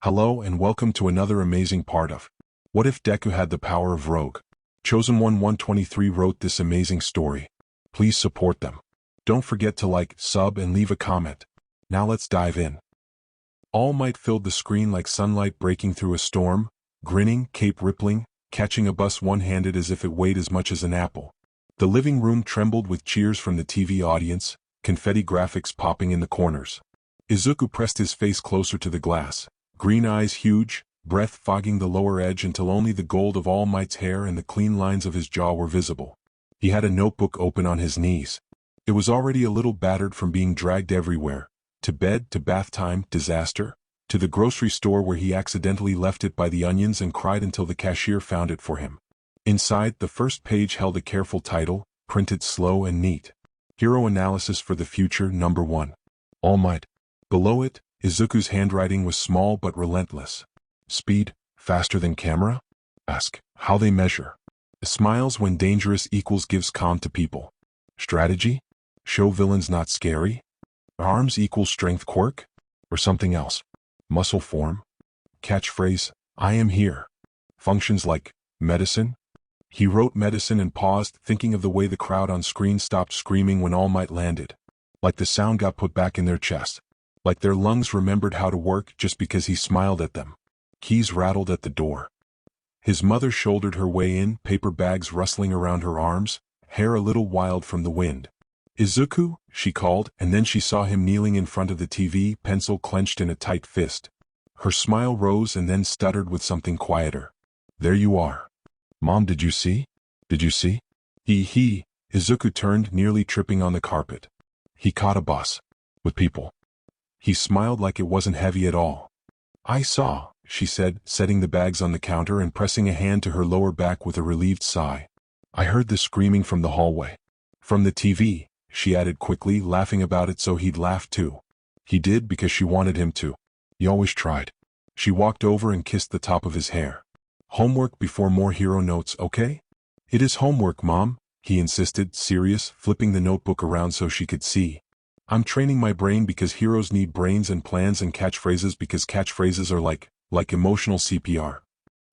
Hello and welcome to another amazing part of What If Deku Had the Power of Rogue? Chosen 123 wrote this amazing story. Please support them. Don't forget to like, sub, and leave a comment. Now let's dive in. All Might filled the screen like sunlight breaking through a storm, grinning, cape rippling, catching a bus one-handed as if it weighed as much as an apple. The living room trembled with cheers from the TV audience, confetti graphics popping in the corners. Izuku pressed his face closer to the glass. Green eyes huge, breath fogging the lower edge until only the gold of All Might's hair and the clean lines of his jaw were visible. He had a notebook open on his knees. It was already a little battered from being dragged everywhere. To bed, to bath time, disaster, to the grocery store where he accidentally left it by the onions and cried until the cashier found it for him. Inside, the first page held a careful title, printed slow and neat. Hero Analysis for the Future, Number 1. All Might. Below it, Izuku's handwriting was small but relentless. Speed, faster than camera? Ask, how they measure. Smiles when dangerous equals gives calm to people. Strategy? Show villains not scary? Arms equals strength quirk? Or something else? Muscle form? Catchphrase, I am here. Functions like, medicine? He wrote medicine and paused, thinking of the way the crowd on screen stopped screaming when All Might landed. Like the sound got put back in their chest. Like their lungs remembered how to work just because he smiled at them. Keys rattled at the door. His mother shouldered her way in, paper bags rustling around her arms, hair a little wild from the wind. Izuku, she called, and then she saw him kneeling in front of the TV, pencil clenched in a tight fist. Her smile rose and then stuttered with something quieter. There you are. Mom, did you see? Did you see? Izuku turned, nearly tripping on the carpet. He caught a bus. With people. He smiled like it wasn't heavy at all. I saw, she said, setting the bags on the counter and pressing a hand to her lower back with a relieved sigh. I heard the screaming from the hallway. From the TV, she added quickly, laughing about it so he'd laugh too. He did because she wanted him to. He always tried. She walked over and kissed the top of his hair. Homework before more hero notes, okay? It is homework, Mom, he insisted, serious, flipping the notebook around so she could see. I'm training my brain because heroes need brains and plans and catchphrases because catchphrases are like emotional CPR.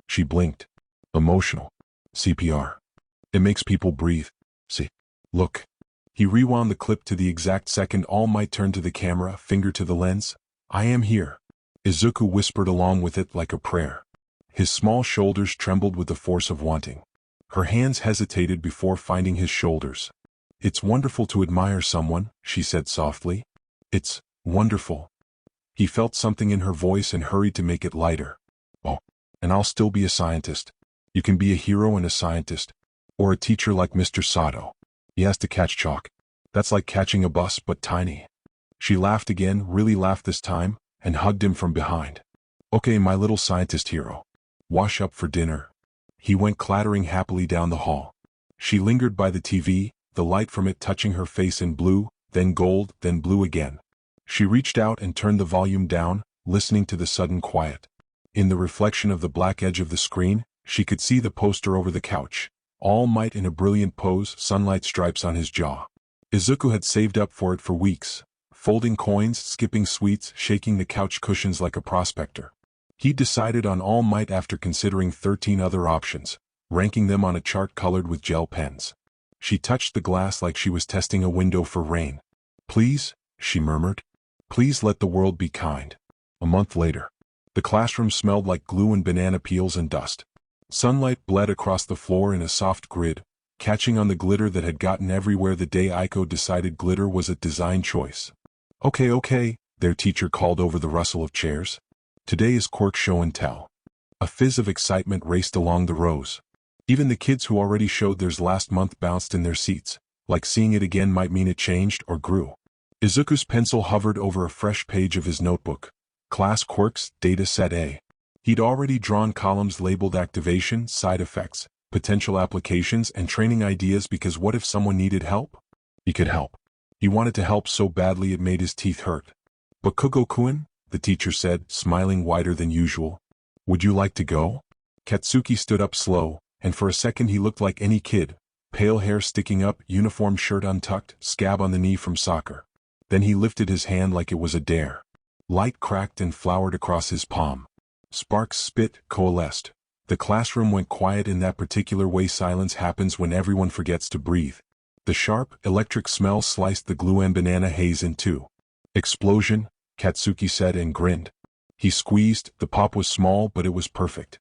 She blinked. Emotional. CPR. It makes people breathe. See. Look. He rewound the clip to the exact second All Might turned to the camera, finger to the lens. I am here. Izuku whispered along with it like a prayer. His small shoulders trembled with the force of wanting. Her hands hesitated before finding his shoulders. It's wonderful to admire someone, she said softly. It's wonderful. He felt something in her voice and hurried to make it lighter. Oh, and I'll still be a scientist. You can be a hero and a scientist. Or a teacher like Mr. Sato. He has to catch chalk. That's like catching a bus but tiny. She laughed again, really laughed this time, and hugged him from behind. Okay, my little scientist hero. Wash up for dinner. He went clattering happily down the hall. She lingered by the TV, the light from it touching her face in blue, then gold, then blue again. She reached out and turned the volume down, listening to the sudden quiet. In the reflection of the black edge of the screen, she could see the poster over the couch. All Might in a brilliant pose, sunlight stripes on his jaw. Izuku had saved up for it for weeks, folding coins, skipping sweets, shaking the couch cushions like a prospector. He decided on All Might after considering 13 other options, ranking them on a chart colored with gel pens. She touched the glass like she was testing a window for rain. Please, she murmured. Please let the world be kind. A month later. The classroom smelled like glue and banana peels and dust. Sunlight bled across the floor in a soft grid, catching on the glitter that had gotten everywhere the day Aiko decided glitter was a design choice. Okay, their teacher called over the rustle of chairs. Today is Quirk Show and Tell. A fizz of excitement raced along the rows. Even the kids who already showed theirs last month bounced in their seats, like seeing it again might mean it changed or grew. Izuku's pencil hovered over a fresh page of his notebook. Class Quirks, Data Set A. He'd already drawn columns labeled activation, side effects, potential applications, and training ideas because what if someone needed help? He could help. He wanted to help so badly it made his teeth hurt. But Kugo-kun, the teacher said, smiling wider than usual. Would you like to go? Katsuki stood up slow, and for a second he looked like any kid, pale hair sticking up, uniform shirt untucked, scab on the knee from soccer. Then he lifted his hand like it was a dare. Light cracked and flowered across his palm. Sparks spit, coalesced. The classroom went quiet in that particular way silence happens when everyone forgets to breathe. The sharp, electric smell sliced the glue and banana haze in two. Explosion, Katsuki said and grinned. He squeezed, the pop was small but it was perfect.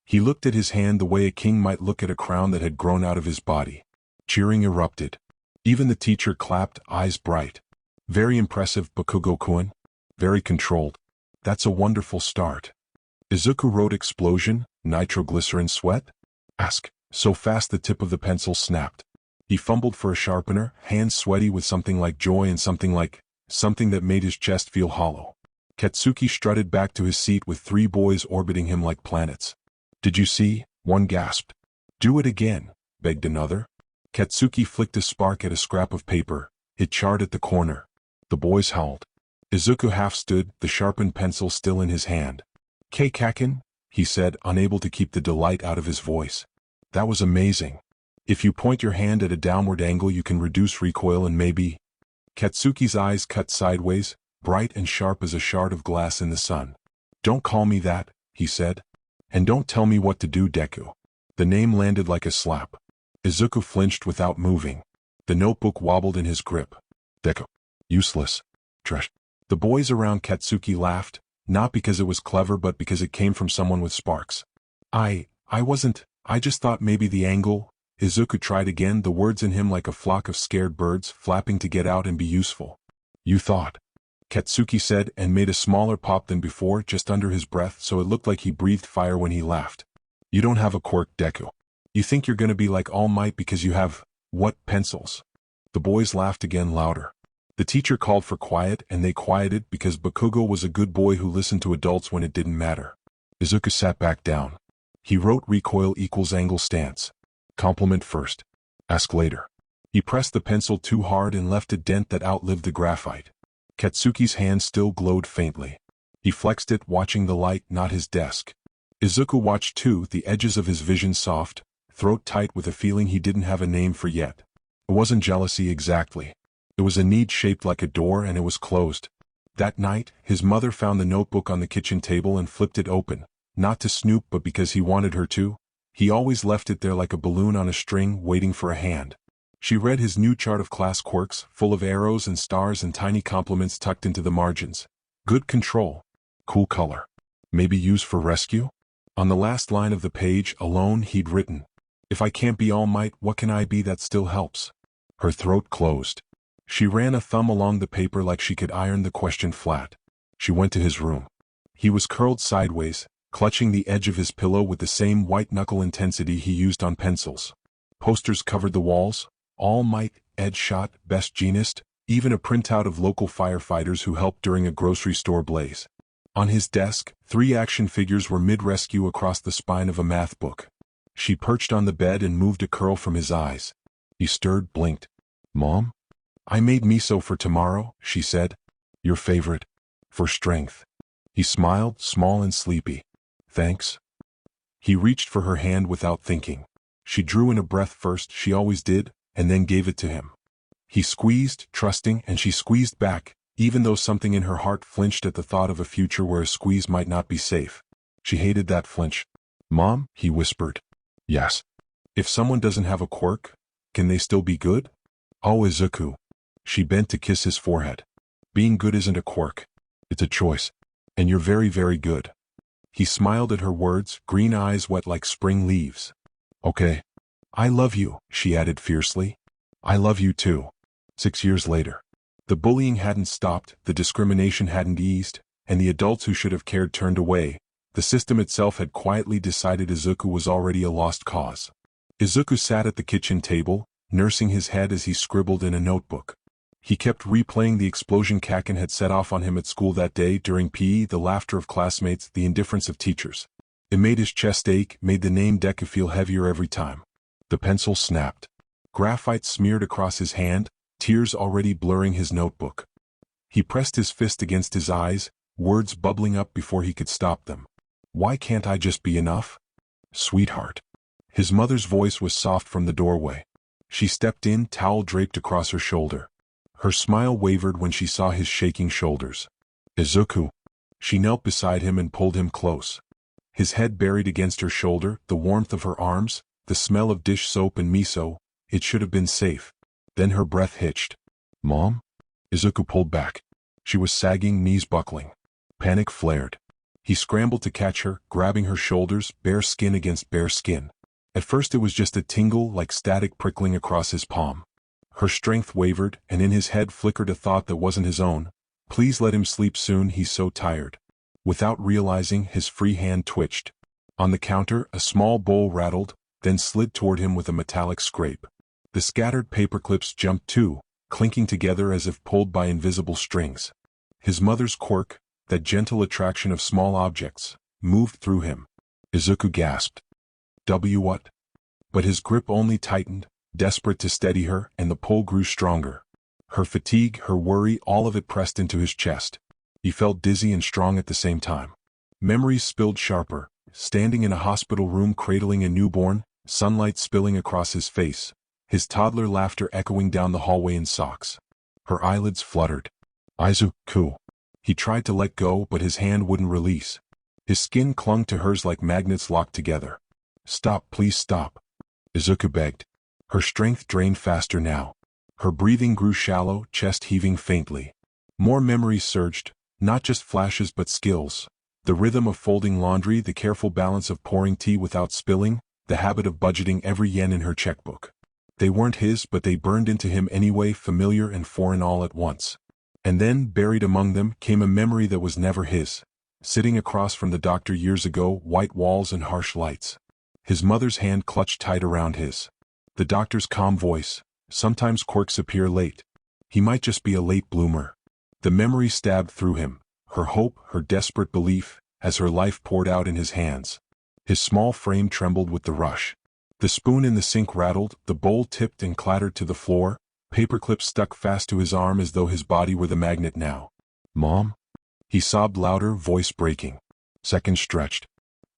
He looked at his hand the way a king might look at a crown that had grown out of his body. Cheering erupted. Even the teacher clapped, eyes bright. Very impressive, Bakugo-kun. Very controlled. That's a wonderful start. Izuku wrote explosion, nitroglycerin sweat? Ask. So fast the tip of the pencil snapped. He fumbled for a sharpener, hands sweaty with something like joy and something that made his chest feel hollow. Katsuki strutted back to his seat with 3 boys orbiting him like planets. Did you see? One gasped. Do it again, begged another. Katsuki flicked a spark at a scrap of paper. It charred at the corner. The boys howled. Izuku half stood, the sharpened pencil still in his hand. Kaken, he said, unable to keep the delight out of his voice. That was amazing. If you point your hand at a downward angle you can reduce recoil and maybe... Katsuki's eyes cut sideways, bright and sharp as a shard of glass in the sun. Don't call me that, he said. And don't tell me what to do, Deku. The name landed like a slap. Izuku flinched without moving. The notebook wobbled in his grip. Deku. Useless. Trash. The boys around Katsuki laughed, not because it was clever but because it came from someone with sparks. I just thought maybe the angle... Izuku tried again, the words in him like a flock of scared birds flapping to get out and be useful. You thought. Katsuki said and made a smaller pop than before just under his breath so it looked like he breathed fire when he laughed. You don't have a quirk, Deku. You think you're gonna be like All Might because you have, what, pencils? The boys laughed again louder. The teacher called for quiet and they quieted because Bakugo was a good boy who listened to adults when it didn't matter. Izuku sat back down. He wrote recoil equals angle stance. Compliment first. Ask later. He pressed the pencil too hard and left a dent that outlived the graphite. Katsuki's hand still glowed faintly. He flexed it, watching the light, not his desk. Izuku watched too, the edges of his vision soft, throat tight with a feeling he didn't have a name for yet. It wasn't jealousy exactly. It was a need shaped like a door and it was closed. That night, his mother found the notebook on the kitchen table and flipped it open, not to snoop but because he wanted her to. He always left it there like a balloon on a string waiting for a hand. She read his new chart of class quirks, full of arrows and stars and tiny compliments tucked into the margins. Good control. Cool color. Maybe used for rescue? On the last line of the page, alone, he'd written, If I can't be All Might, what can I be that still helps? Her throat closed. She ran a thumb along the paper like she could iron the question flat. She went to his room. He was curled sideways, clutching the edge of his pillow with the same white-knuckle intensity he used on pencils. Posters covered the walls. All Might, Ed Shot, Best Jeanist, even a printout of local firefighters who helped during a grocery store blaze. On his desk, 3 action figures were mid-rescue across the spine of a math book. She perched on the bed and moved a curl from his eyes. He stirred, blinked. Mom? I made miso for tomorrow, she said. Your favorite. For strength. He smiled, small and sleepy. Thanks. He reached for her hand without thinking. She drew in a breath first, she always did, and then gave it to him. He squeezed, trusting, and she squeezed back, even though something in her heart flinched at the thought of a future where a squeeze might not be safe. She hated that flinch. Mom, he whispered. Yes. If someone doesn't have a quirk, can they still be good? Oh, Izuku. She bent to kiss his forehead. Being good isn't a quirk. It's a choice. And you're very, very good. He smiled at her words, green eyes wet like spring leaves. Okay. I love you, she added fiercely. I love you too. 6 years later. The bullying hadn't stopped, the discrimination hadn't eased, and the adults who should have cared turned away. The system itself had quietly decided Izuku was already a lost cause. Izuku sat at the kitchen table, nursing his head as he scribbled in a notebook. He kept replaying the explosion Kaken had set off on him at school that day during PE, the laughter of classmates, the indifference of teachers. It made his chest ache, made the name Deku feel heavier every time. The pencil snapped. Graphite smeared across his hand, tears already blurring his notebook. He pressed his fist against his eyes, words bubbling up before he could stop them. Why can't I just be enough? Sweetheart. His mother's voice was soft from the doorway. She stepped in, towel draped across her shoulder. Her smile wavered when she saw his shaking shoulders. Izuku. She knelt beside him and pulled him close. His head buried against her shoulder, the warmth of her arms, the smell of dish soap and miso. It should have been safe. Then her breath hitched. "Mom?" Izuku pulled back. She was sagging, knees buckling. Panic flared. He scrambled to catch her, grabbing her shoulders, bare skin against bare skin. At first it was just a tingle, like static prickling across his palm. Her strength wavered, and in his head flickered a thought that wasn't his own. Please let him sleep soon, he's so tired. Without realizing, his free hand twitched. On the counter, a small bowl rattled, then slid toward him with a metallic scrape. The scattered paperclips jumped too, clinking together as if pulled by invisible strings. His mother's quirk, that gentle attraction of small objects, moved through him. Izuku gasped. What? But his grip only tightened, desperate to steady her, and the pull grew stronger. Her fatigue, her worry, all of it pressed into his chest. He felt dizzy and strong at the same time. Memories spilled sharper, standing in a hospital room cradling a newborn, sunlight spilling across his face, his toddler laughter echoing down the hallway in socks. Her eyelids fluttered. Izuku. He tried to let go, but his hand wouldn't release. His skin clung to hers like magnets locked together. Stop, please stop. Izuku begged. Her strength drained faster now. Her breathing grew shallow, chest heaving faintly. More memories surged, not just flashes but skills. The rhythm of folding laundry, the careful balance of pouring tea without spilling, the habit of budgeting every yen in her checkbook. They weren't his, but they burned into him anyway, familiar and foreign all at once. And then, buried among them, came a memory that was never his. Sitting across from the doctor years ago, white walls and harsh lights. His mother's hand clutched tight around his. The doctor's calm voice. Sometimes quirks appear late. He might just be a late bloomer. The memory stabbed through him, her hope, her desperate belief, as her life poured out in his hands. His small frame trembled with the rush. The spoon in the sink rattled, the bowl tipped and clattered to the floor, paperclips stuck fast to his arm as though his body were the magnet now. Mom? He sobbed louder, voice breaking. Seconds stretched.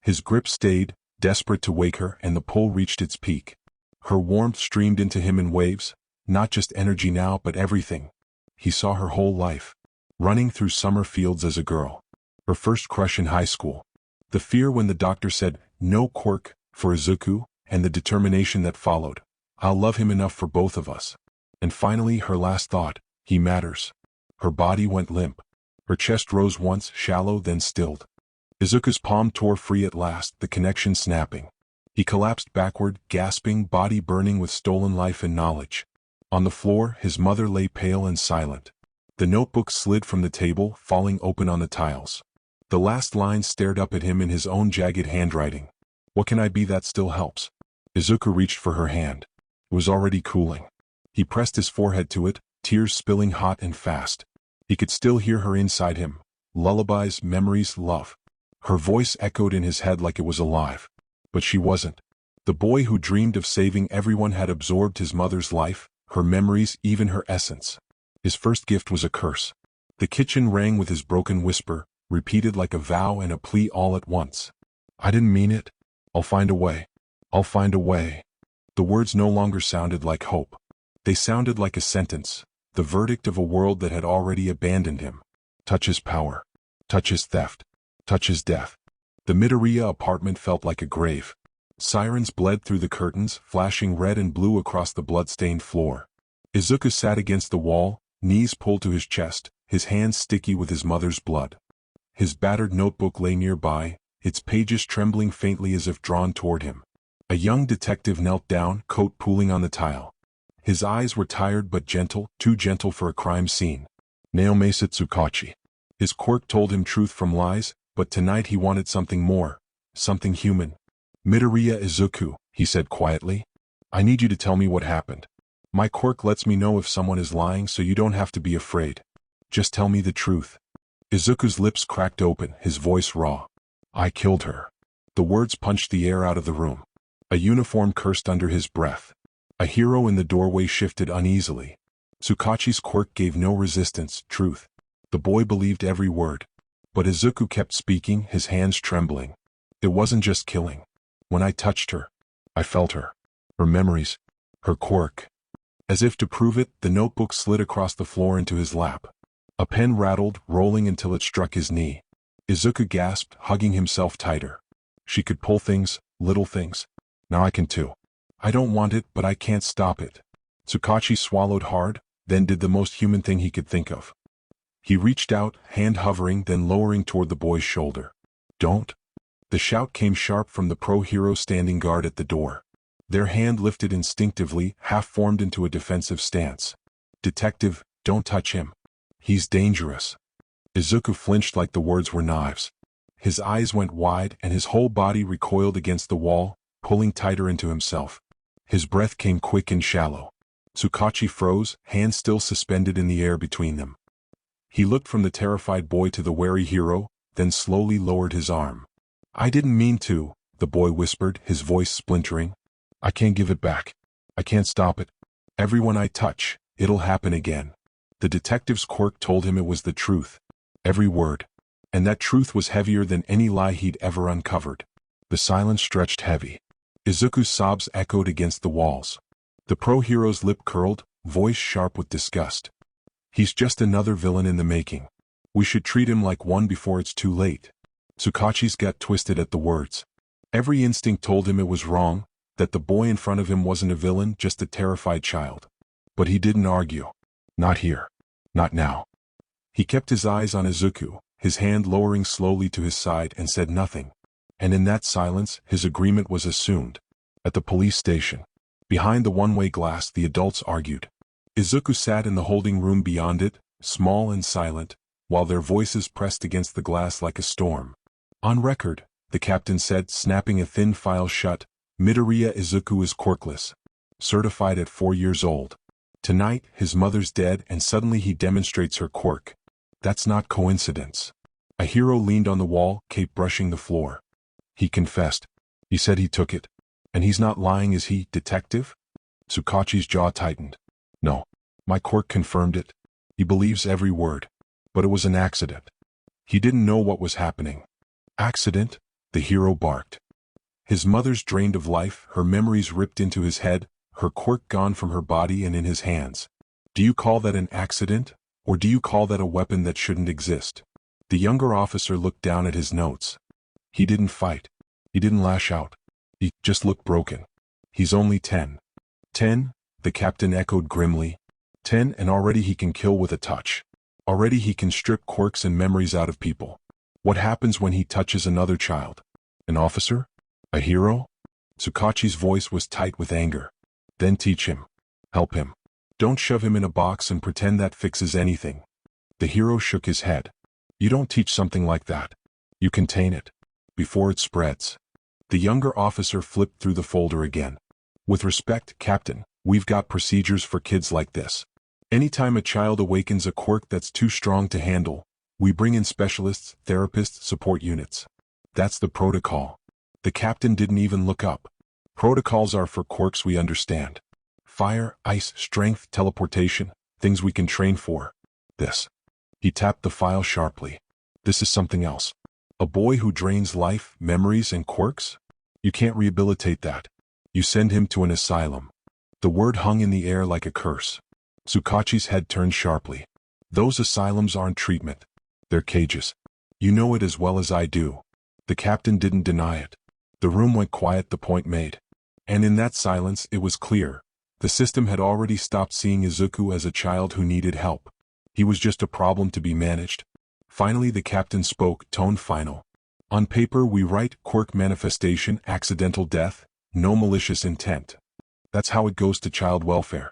His grip stayed, desperate to wake her, and the pull reached its peak. Her warmth streamed into him in waves, not just energy now but everything. He saw her whole life, running through summer fields as a girl. Her first crush in high school. The fear when the doctor said, no quirk, for Izuku, and the determination that followed. I'll love him enough for both of us. And finally her last thought, he matters. Her body went limp. Her chest rose once, shallow, then stilled. Izuku's palm tore free at last, the connection snapping. He collapsed backward, gasping, body burning with stolen life and knowledge. On the floor, his mother lay pale and silent. The notebook slid from the table, falling open on the tiles. The last line stared up at him in his own jagged handwriting. What can I be that still helps? Izuku reached for her hand. It was already cooling. He pressed his forehead to it, tears spilling hot and fast. He could still hear her inside him. Lullabies, memories, love. Her voice echoed in his head like it was alive. But she wasn't. The boy who dreamed of saving everyone had absorbed his mother's life, her memories, even her essence. His first gift was a curse. The kitchen rang with his broken whisper, repeated like a vow and a plea all at once. I didn't mean it. I'll find a way. I'll find a way. The words no longer sounded like hope. They sounded like a sentence, the verdict of a world that had already abandoned him. Touch his power. Touch his theft. Touch his death. The Midoriya apartment felt like a grave. Sirens bled through the curtains, flashing red and blue across the blood-stained floor. Izuku sat against the wall, knees pulled to his chest, his hands sticky with his mother's blood. His battered notebook lay nearby, its pages trembling faintly as if drawn toward him. A young detective knelt down, coat pooling on the tile. His eyes were tired but gentle, too gentle for a crime scene. Naomasa Tsukachi. His quirk told him truth from lies, but tonight he wanted something more, something human. Midoriya Izuku, he said quietly. I need you to tell me what happened. My quirk lets me know if someone is lying, so you don't have to be afraid. Just tell me the truth. Izuku's lips cracked open, his voice raw. I killed her. The words punched the air out of the room. A uniform cursed under his breath. A hero in the doorway shifted uneasily. Tsukachi's quirk gave no resistance, truth. The boy believed every word. But Izuku kept speaking, his hands trembling. It wasn't just killing. When I touched her, I felt her. Her memories. Her quirk. As if to prove it, the notebook slid across the floor into his lap. A pen rattled, rolling until it struck his knee. Izuku gasped, hugging himself tighter. She could pull things, little things. Now I can too. I don't want it, but I can't stop it. Tsukachi swallowed hard, then did the most human thing he could think of. He reached out, hand hovering, then lowering toward the boy's shoulder. Don't. The shout came sharp from the pro-hero standing guard at the door. Their hand lifted instinctively, half-formed into a defensive stance. Detective, don't touch him. He's dangerous. Izuku flinched like the words were knives. His eyes went wide and his whole body recoiled against the wall, pulling tighter into himself. His breath came quick and shallow. Tsukachi froze, hands still suspended in the air between them. He looked from the terrified boy to the wary hero, then slowly lowered his arm. I didn't mean to, the boy whispered, his voice splintering. I can't give it back. I can't stop it. Everyone I touch, it'll happen again. The detective's quirk told him it was the truth. Every word. And that truth was heavier than any lie he'd ever uncovered. The silence stretched heavy. Izuku's sobs echoed against the walls. The pro-hero's lip curled, voice sharp with disgust. He's just another villain in the making. We should treat him like one before it's too late. Tsukachi's gut twisted at the words. Every instinct told him it was wrong, that the boy in front of him wasn't a villain, just a terrified child. But he didn't argue. Not here. Not now. He kept his eyes on Izuku, his hand lowering slowly to his side, and said nothing. And in that silence, his agreement was assumed. At the police station, behind the one-way glass, the adults argued. Izuku sat in the holding room beyond it, small and silent, while their voices pressed against the glass like a storm. On record, the captain said, snapping a thin file shut, Midoriya Izuku is quirkless. Certified at 4 years old. Tonight, his mother's dead and suddenly he demonstrates her quirk. That's not coincidence. A hero leaned on the wall, cape brushing the floor. He confessed. He said he took it. And he's not lying, is he, detective? Tsukachi's jaw tightened. No. My quirk confirmed it. He believes every word. But it was an accident. He didn't know what was happening. Accident? The hero barked. His mother's drained of life, her memories ripped into his head, her quirk gone from her body and in his hands. Do you call that an accident? Or do you call that a weapon that shouldn't exist? The younger officer looked down at his notes. He didn't fight. He didn't lash out. He just looked broken. He's only 10. 10? The captain echoed grimly. 10 and already he can kill with a touch. Already he can strip quirks and memories out of people. What happens when he touches another child? An officer? A hero? Tsukachi's voice was tight with anger. Then teach him. Help him. Don't shove him in a box and pretend that fixes anything. The hero shook his head. You don't teach something like that. You contain it. Before it spreads. The younger officer flipped through the folder again. With respect, Captain, we've got procedures for kids like this. Anytime a child awakens a quirk that's too strong to handle, we bring in specialists, therapists, support units. That's the protocol. The captain didn't even look up. Protocols are for quirks we understand. Fire, ice, strength, teleportation, things we can train for. This. He tapped the file sharply. This is something else. A boy who drains life, memories, and quirks? You can't rehabilitate that. You send him to an asylum. The word hung in the air like a curse. Tsukachi's head turned sharply. Those asylums aren't treatment. They're cages. You know it as well as I do. The captain didn't deny it. The room went quiet, the point made. And in that silence, it was clear. The system had already stopped seeing Izuku as a child who needed help. He was just a problem to be managed. Finally the captain spoke, tone final. On paper we write quirk manifestation, accidental death, no malicious intent. That's how it goes to child welfare.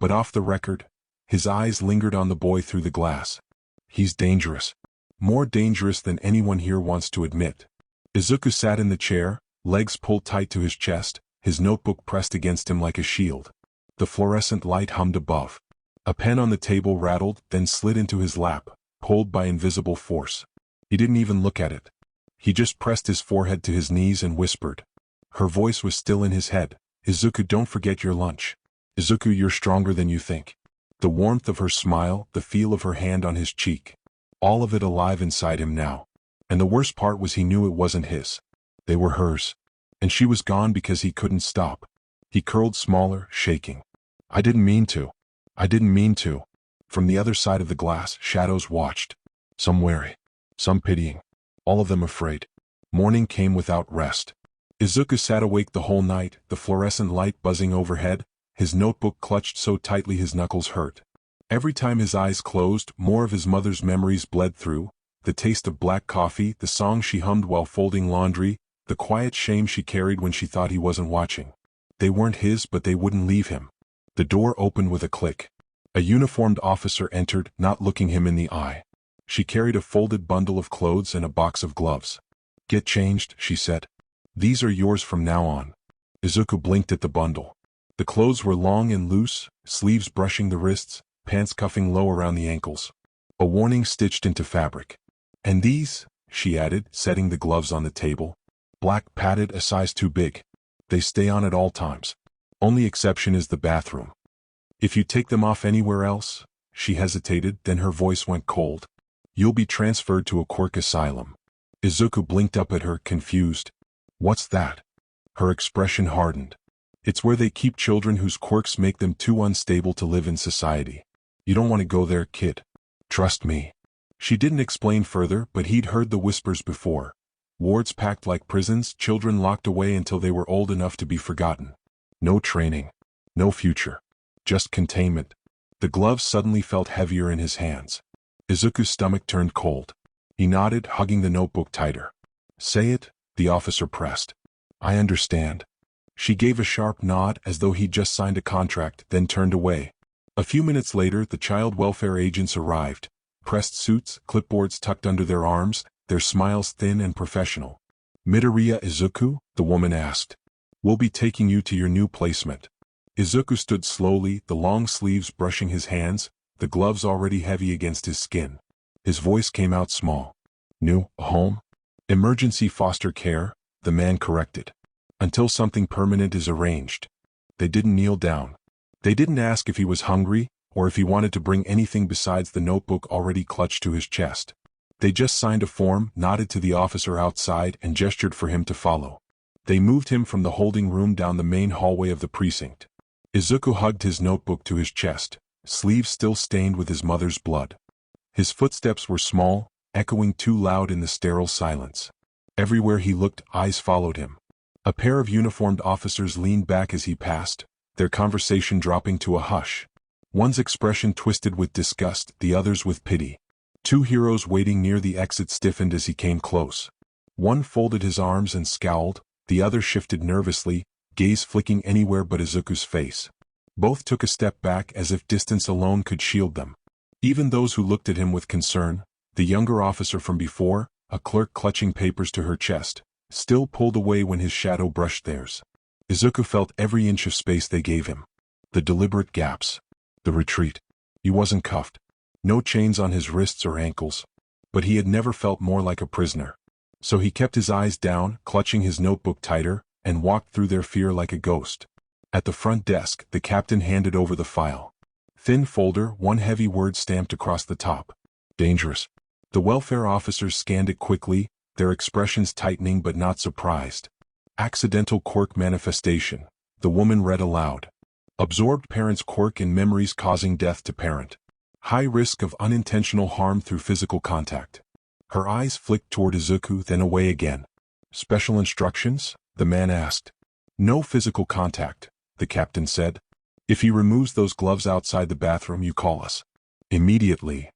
But off the record, his eyes lingered on the boy through the glass. He's dangerous. More dangerous than anyone here wants to admit. Izuku sat in the chair, legs pulled tight to his chest, his notebook pressed against him like a shield. The fluorescent light hummed above. A pen on the table rattled, then slid into his lap, pulled by invisible force. He didn't even look at it. He just pressed his forehead to his knees and whispered. Her voice was still in his head. Izuku, don't forget your lunch. Izuku, you're stronger than you think. The warmth of her smile, the feel of her hand on his cheek. All of it alive inside him now. And the worst part was he knew it wasn't his. They were hers. And she was gone because he couldn't stop. He curled smaller, shaking. I didn't mean to. I didn't mean to. From the other side of the glass, shadows watched. Some wary. Some pitying. all of them afraid. Morning came without rest. Izuku sat awake the whole night, the fluorescent light buzzing overhead, his notebook clutched so tightly his knuckles hurt. Every time his eyes closed, more of his mother's memories bled through, the taste of black coffee, the song she hummed while folding laundry, the quiet shame she carried when she thought he wasn't watching. They weren't his, but they wouldn't leave him. The door opened with a click. A uniformed officer entered, not looking him in the eye. She carried a folded bundle of clothes and a box of gloves. "Get changed," she said. "These are yours from now on." Izuku blinked at the bundle. The clothes were long and loose, sleeves brushing the wrists, pants cuffing low around the ankles. A warning stitched into fabric. "And these," she added, setting the gloves on the table. "Black padded, a size too big. They stay on at all times. Only exception is the bathroom. If you take them off anywhere else," she hesitated, then her voice went cold. "You'll be transferred to a quirk asylum." Izuku blinked up at her, confused. "What's that?" Her expression hardened. "It's where they keep children whose quirks make them too unstable to live in society. You don't want to go there, kid. Trust me." She didn't explain further, but he'd heard the whispers before. Wards packed like prisons, children locked away until they were old enough to be forgotten. No training. No future. Just containment. The gloves suddenly felt heavier in his hands. Izuku's stomach turned cold. He nodded, hugging the notebook tighter. "Say it," the officer pressed. "I understand." She gave a sharp nod as though he'd just signed a contract, then turned away. A few minutes later, the child welfare agents arrived. Pressed suits, clipboards tucked under their arms, their smiles thin and professional. "Midoriya Izuku?" the woman asked. "We'll be taking you to your new placement." Izuku stood slowly, the long sleeves brushing his hands, the gloves already heavy against his skin. His voice came out small. "New home? Emergency foster care," the man corrected. "Until something permanent is arranged." They didn't kneel down. They didn't ask if he was hungry, or if he wanted to bring anything besides the notebook already clutched to his chest. They just signed a form, nodded to the officer outside, and gestured for him to follow. They moved him from the holding room down the main hallway of the precinct. Izuku hugged his notebook to his chest, sleeves still stained with his mother's blood. His footsteps were small, echoing too loud in the sterile silence. Everywhere he looked, eyes followed him. A pair of uniformed officers leaned back as he passed, their conversation dropping to a hush. One's expression twisted with disgust, the other's with pity. Two heroes waiting near the exit stiffened as he came close. One folded his arms and scowled, the other shifted nervously, gaze flicking anywhere but Izuku's face. Both took a step back as if distance alone could shield them. Even those who looked at him with concern, the younger officer from before, a clerk clutching papers to her chest, still pulled away when his shadow brushed theirs. Izuku felt every inch of space they gave him. The deliberate gaps. The retreat. He wasn't cuffed. No chains on his wrists or ankles. But he had never felt more like a prisoner. So he kept his eyes down, clutching his notebook tighter, and walked through their fear like a ghost. At the front desk, the captain handed over the file. Thin folder, one heavy word stamped across the top. "Dangerous." The welfare officers scanned it quickly, their expressions tightening but not surprised. "Accidental quirk manifestation," the woman read aloud. "Absorbed parent's quirk in memories causing death to parent. High risk of unintentional harm through physical contact." Her eyes flicked toward Izuku, then away again. "Special instructions?" the man asked. "No physical contact," the captain said. "If he removes those gloves outside the bathroom, you call us. Immediately."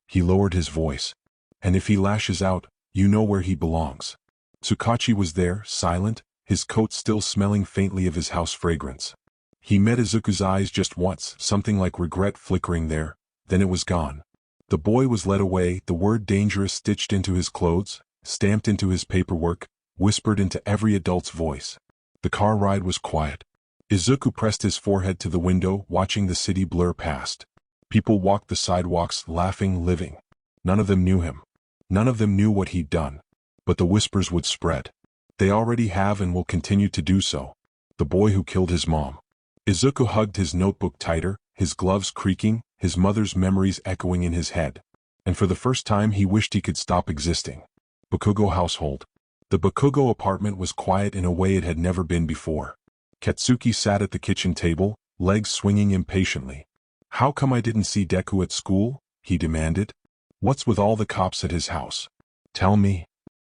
He lowered his voice. "And if he lashes out, you know where he belongs." Tsukachi was there, silent, his coat still smelling faintly of his house fragrance. He met Izuku's eyes just once, something like regret flickering there, then it was gone. The boy was led away, the word dangerous stitched into his clothes, stamped into his paperwork, whispered into every adult's voice. The car ride was quiet. Izuku pressed his forehead to the window, watching the city blur past. People walked the sidewalks, laughing, living. None of them knew him. None of them knew what he'd done. But the whispers would spread. They already have and will continue to do so. The boy who killed his mom. Izuku hugged his notebook tighter, his gloves creaking, his mother's memories echoing in his head. And for the first time he wished he could stop existing. Bakugo household. The Bakugo apartment was quiet in a way it had never been before. Katsuki sat at the kitchen table, legs swinging impatiently. "How come I didn't see Deku at school?" he demanded. "What's with all the cops at his house? Tell me."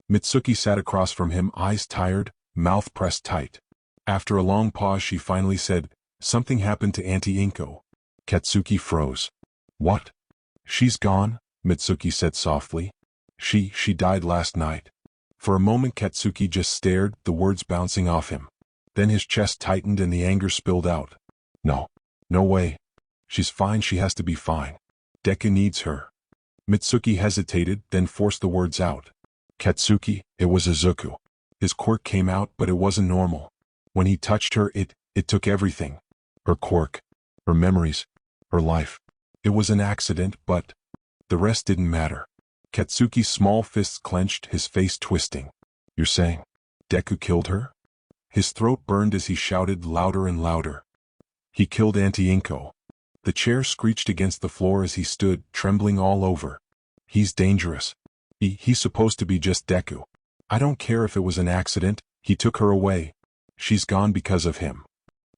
Mitsuki sat across from him, eyes tired, mouth pressed tight. After a long pause she finally said, "Something happened to Auntie Inko." Katsuki froze. "What?" "She's gone," Mitsuki said softly. She died last night." For a moment Katsuki just stared, the words bouncing off him. Then his chest tightened and the anger spilled out. "No. No way. She's fine, she has to be fine. Deku needs her." Mitsuki hesitated, then forced the words out. "Katsuki, it was Izuku. His quirk came out, but it wasn't normal. When he touched her, it took everything. Her quirk, her memories, her life. It was an accident, but the rest didn't matter." Katsuki's small fists clenched, his face twisting. "You're saying Deku killed her?" His throat burned as he shouted louder and louder. "He killed Auntie Inko." The chair screeched against the floor as he stood, trembling all over. "He's dangerous. He's supposed to be just Deku. I don't care if it was an accident, he took her away. She's gone because of him."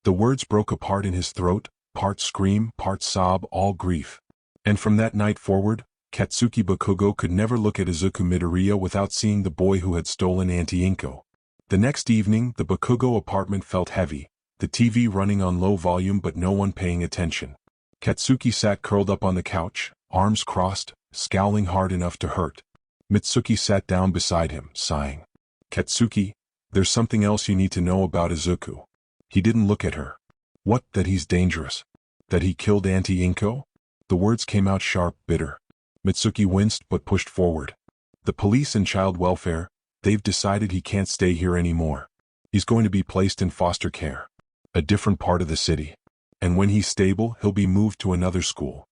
The words broke apart in his throat, part scream, part sob, all grief. And from that night forward, Katsuki Bakugo could never look at Izuku Midoriya without seeing the boy who had stolen Auntie Inko. The next evening, the Bakugo apartment felt heavy, the TV running on low volume but no one paying attention. Katsuki sat curled up on the couch, arms crossed, scowling hard enough to hurt. Mitsuki sat down beside him, sighing. "Katsuki, there's something else you need to know about Izuku." He didn't look at her. "What, that he's dangerous? That he killed Auntie Inko?" The words came out sharp, bitter. Mitsuki winced but pushed forward. "The police and child welfare, they've decided he can't stay here anymore. He's going to be placed in foster care. A different part of the city. And when he's stable, he'll be moved to another school."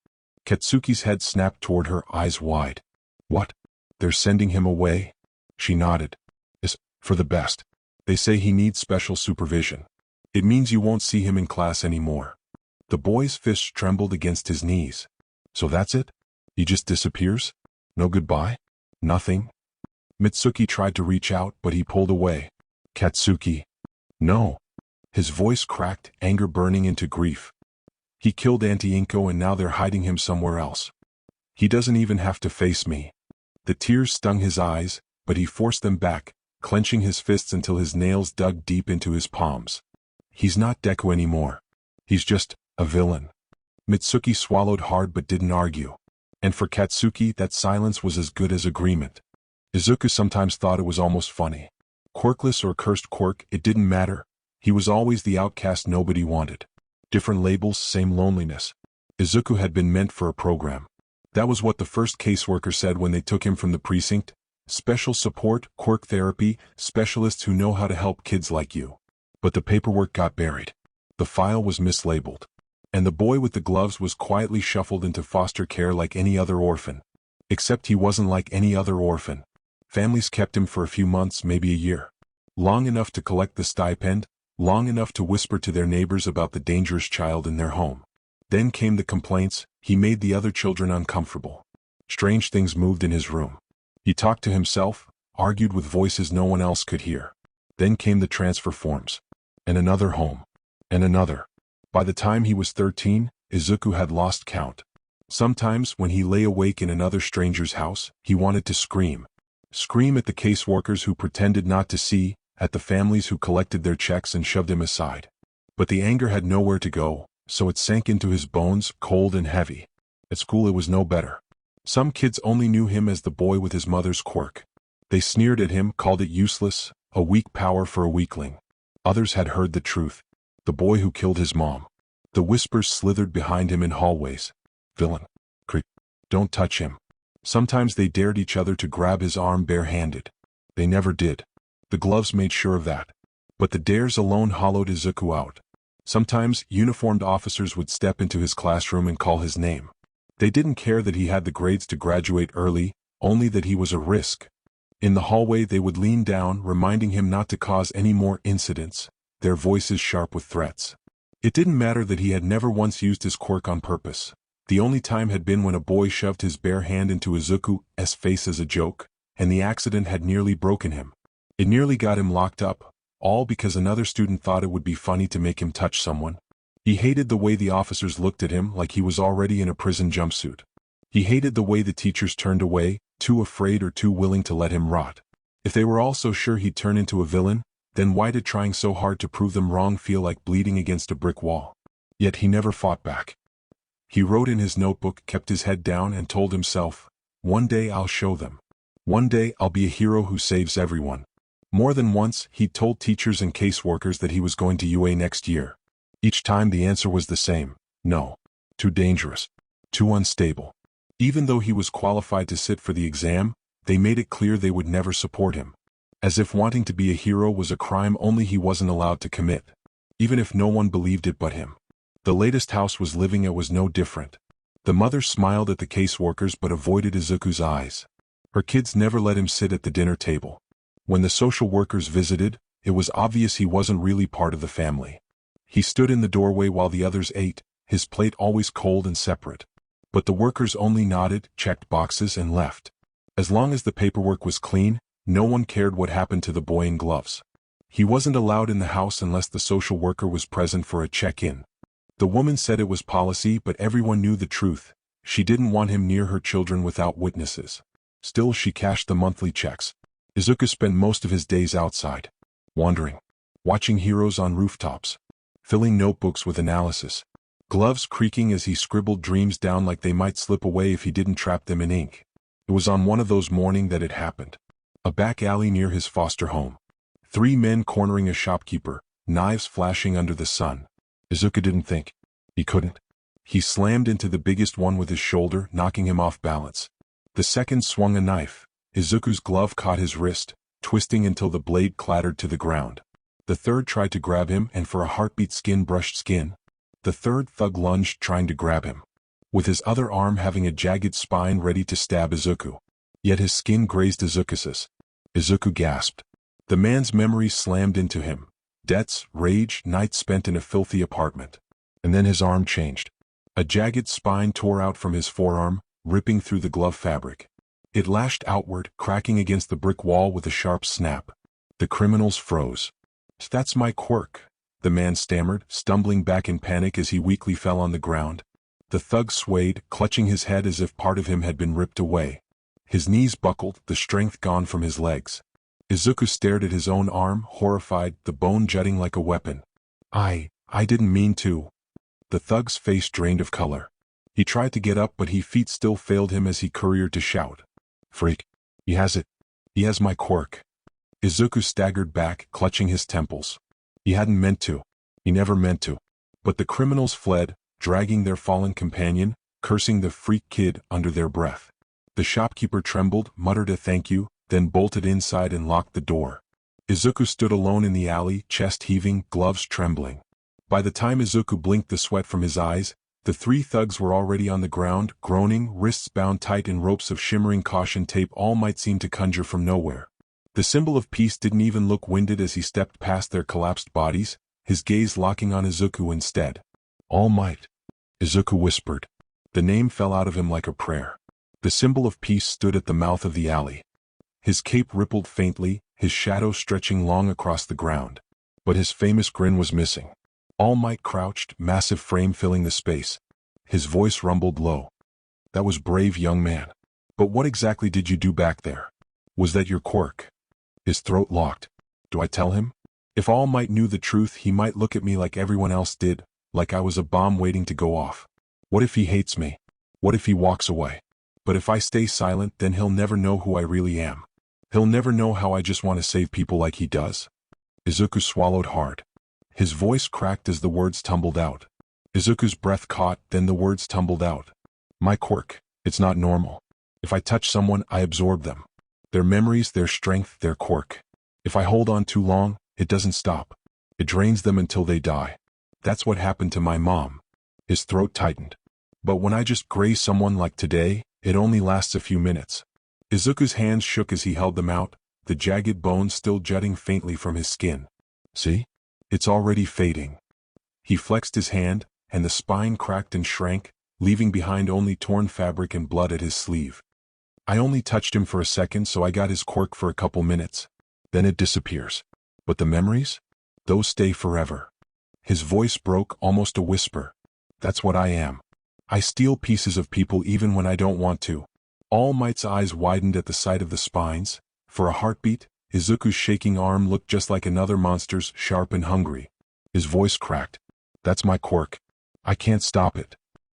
Katsuki's head snapped toward her, eyes wide. "What? They're sending him away?" She nodded. "It's for the best. They say he needs special supervision. It means you won't see him in class anymore." The boy's fists trembled against his knees. "So that's it? He just disappears? No goodbye? Nothing?" Mitsuki tried to reach out, but he pulled away. "Katsuki." "No." His voice cracked, anger burning into grief. "He killed Auntie Inko and now they're hiding him somewhere else. He doesn't even have to face me." The tears stung his eyes, but he forced them back, clenching his fists until his nails dug deep into his palms. "He's not Deku anymore. He's just a villain." Mitsuki swallowed hard but didn't argue. And for Katsuki, that silence was as good as agreement. Izuku sometimes thought it was almost funny. Quirkless or cursed quirk, it didn't matter. He was always the outcast nobody wanted. Different labels, same loneliness. Izuku had been meant for a program. That was what the first caseworker said when they took him from the precinct. Special support, quirk therapy, specialists who know how to help kids like you. But the paperwork got buried. The file was mislabeled. And the boy with the gloves was quietly shuffled into foster care like any other orphan. Except he wasn't like any other orphan. Families kept him for a few months, maybe a year. Long enough to collect the stipend, long enough to whisper to their neighbors about the dangerous child in their home. Then came the complaints. He made the other children uncomfortable. Strange things moved in his room. He talked to himself, argued with voices no one else could hear. Then came the transfer forms. And another home. And another. By the time he was 13, Izuku had lost count. Sometimes, when he lay awake in another stranger's house, he wanted to scream. Scream at the caseworkers who pretended not to see, at the families who collected their checks and shoved him aside. But the anger had nowhere to go, so it sank into his bones, cold and heavy. At school it was no better. Some kids only knew him as the boy with his mother's quirk. They sneered at him, called it useless, a weak power for a weakling. Others had heard the truth. The boy who killed his mom. The whispers slithered behind him in hallways. Villain. Creep. Don't touch him. Sometimes they dared each other to grab his arm barehanded. They never did. The gloves made sure of that. But the dares alone hollowed Izuku out. Sometimes, uniformed officers would step into his classroom and call his name. They didn't care that he had the grades to graduate early, only that he was a risk. In the hallway they would lean down, reminding him not to cause any more incidents, their voices sharp with threats. It didn't matter that he had never once used his quirk on purpose. The only time had been when a boy shoved his bare hand into Izuku's face as a joke, and the accident had nearly broken him. It nearly got him locked up, all because another student thought it would be funny to make him touch someone. He hated the way the officers looked at him like he was already in a prison jumpsuit. He hated the way the teachers turned away, too afraid or too willing to let him rot. If they were all so sure he'd turn into a villain, then why did trying so hard to prove them wrong feel like bleeding against a brick wall? Yet he never fought back. He wrote in his notebook, kept his head down, and told himself, "One day I'll show them. One day I'll be a hero who saves everyone." More than once, he'd told teachers and caseworkers that he was going to UA next year. Each time the answer was the same: no. Too dangerous. Too unstable. Even though he was qualified to sit for the exam, they made it clear they would never support him. As if wanting to be a hero was a crime only he wasn't allowed to commit. Even if no one believed it but him. The latest house was living at was no different. The mother smiled at the caseworkers but avoided Izuku's eyes. Her kids never let him sit at the dinner table. When the social workers visited, it was obvious he wasn't really part of the family. He stood in the doorway while the others ate, his plate always cold and separate. But the workers only nodded, checked boxes, and left. As long as the paperwork was clean, no one cared what happened to the boy in gloves. He wasn't allowed in the house unless the social worker was present for a check-in. The woman said it was policy, but everyone knew the truth. She didn't want him near her children without witnesses. Still, she cashed the monthly checks. Izuku spent most of his days outside, wandering, watching heroes on rooftops, filling notebooks with analysis, gloves creaking as he scribbled dreams down like they might slip away if he didn't trap them in ink. It was on one of those mornings that it happened. A back alley near his foster home. 3 men cornering a shopkeeper, knives flashing under the sun. Izuku didn't think. He couldn't. He slammed into the biggest one with his shoulder, knocking him off balance. The second swung a knife. Izuku's glove caught his wrist, twisting until the blade clattered to the ground. The third tried to grab him, and for a heartbeat, skin brushed skin. The third thug lunged, trying to grab him, with his other arm having a jagged spine ready to stab Izuku. Yet his skin grazed Izuku's. Izuku gasped. The man's memories slammed into him. Debts, rage, nights spent in a filthy apartment. And then his arm changed. A jagged spine tore out from his forearm, ripping through the glove fabric. It lashed outward, cracking against the brick wall with a sharp snap. The criminals froze. "That's my quirk," the man stammered, stumbling back in panic as he weakly fell on the ground. The thug swayed, clutching his head as if part of him had been ripped away. His knees buckled, the strength gone from his legs. Izuku stared at his own arm, horrified, the bone jutting like a weapon. I didn't mean to." The thug's face drained of color. He tried to get up, but his feet still failed him as he couriered to shout. "Freak. He has it. He has my quirk." Izuku staggered back, clutching his temples. He hadn't meant to. He never meant to. But the criminals fled, dragging their fallen companion, cursing the freak kid under their breath. The shopkeeper trembled, muttered a thank you, then bolted inside and locked the door. Izuku stood alone in the alley, chest heaving, gloves trembling. By the time Izuku blinked the sweat from his eyes, the 3 thugs were already on the ground, groaning, wrists bound tight in ropes of shimmering caution tape All Might seemed to conjure from nowhere. The symbol of peace didn't even look winded as he stepped past their collapsed bodies, his gaze locking on Izuku instead. "All Might," Izuku whispered. The name fell out of him like a prayer. The symbol of peace stood at the mouth of the alley. His cape rippled faintly, his shadow stretching long across the ground. But his famous grin was missing. All Might crouched, massive frame filling the space. His voice rumbled low. "That was brave, young man. But what exactly did you do back there? Was that your quirk?" His throat locked. Do I tell him? If All Might knew the truth, he might look at me like everyone else did, like I was a bomb waiting to go off. What if he hates me? What if he walks away? But if I stay silent, then he'll never know who I really am. He'll never know how I just want to save people like he does. Izuku swallowed hard. His voice cracked as the words tumbled out. Izuku's breath caught, then the words tumbled out. "My quirk. It's not normal. If I touch someone, I absorb them. Their memories, their strength, their quirk. If I hold on too long, it doesn't stop. It drains them until they die. That's what happened to my mom." His throat tightened. "But when I just graze someone like today, it only lasts a few minutes." Izuku's hands shook as he held them out, the jagged bones still jutting faintly from his skin. "See? It's already fading." He flexed his hand, and the spine cracked and shrank, leaving behind only torn fabric and blood at his sleeve. "I only touched him for a second, so I got his quirk for a couple minutes. Then it disappears. But the memories? Those stay forever." His voice broke, almost a whisper. "That's what I am. I steal pieces of people even when I don't want to." All Might's eyes widened at the sight of the spines, For a heartbeat, Izuku's shaking arm looked just like another monster's, sharp and hungry. His voice cracked. That's my quirk. I can't stop it.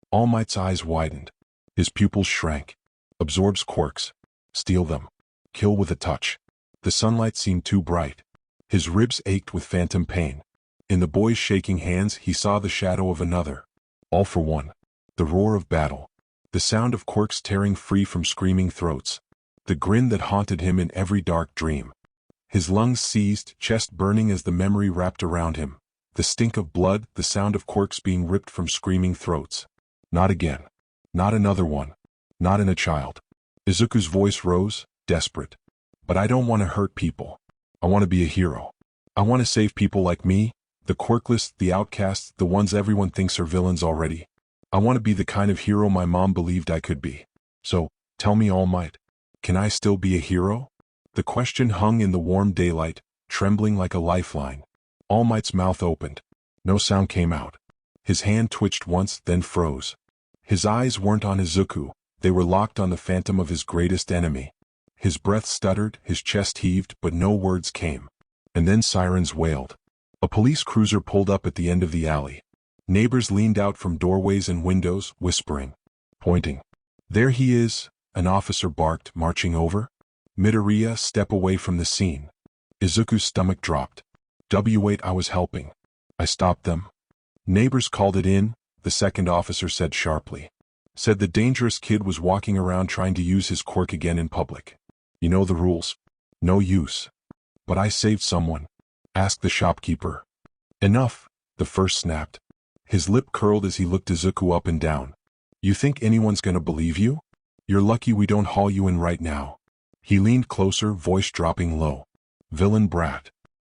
All Might's eyes widened. His pupils shrank. Absorbs quirks. Steal them. Kill with a touch. The sunlight seemed too bright. His ribs ached with phantom pain. In the boy's shaking hands he saw the shadow of another. All for one. The roar of battle. The sound of quirks tearing free from screaming throats. The grin that haunted him in every dark dream. His lungs seized, chest burning as the memory wrapped around him. The stink of blood, the sound of quirks being ripped from screaming throats. Not again. Not another one. Not in a child. Izuku's voice rose, desperate. But I don't want to hurt people. I want to be a hero. I want to save people like me, the quirkless, the outcasts, the ones everyone thinks are villains already. I want to be the kind of hero my mom believed I could be. So, tell me, All Might, can I still be a hero? The question hung in the warm daylight, trembling like a lifeline. All Might's mouth opened. No sound came out. His hand twitched once, then froze. His eyes weren't on Izuku, they were locked on the phantom of his greatest enemy. His breath stuttered, his chest heaved, but no words came. And then sirens wailed. A police cruiser pulled up at the end of the alley. Neighbors leaned out from doorways and windows, whispering. Pointing. There he is, an officer barked, marching over. Midoriya, step away from the scene. Izuku's stomach dropped. Wait, I was helping. I stopped them. Neighbors called it in, the second officer said sharply. Said the dangerous kid was walking around trying to use his quirk again in public. You know the rules. No use. But I saved someone. Asked the shopkeeper. Enough, the first snapped. His lip curled as he looked Izuku up and down. You think anyone's gonna believe you? You're lucky we don't haul you in right now. He leaned closer, voice dropping low. Villain brat.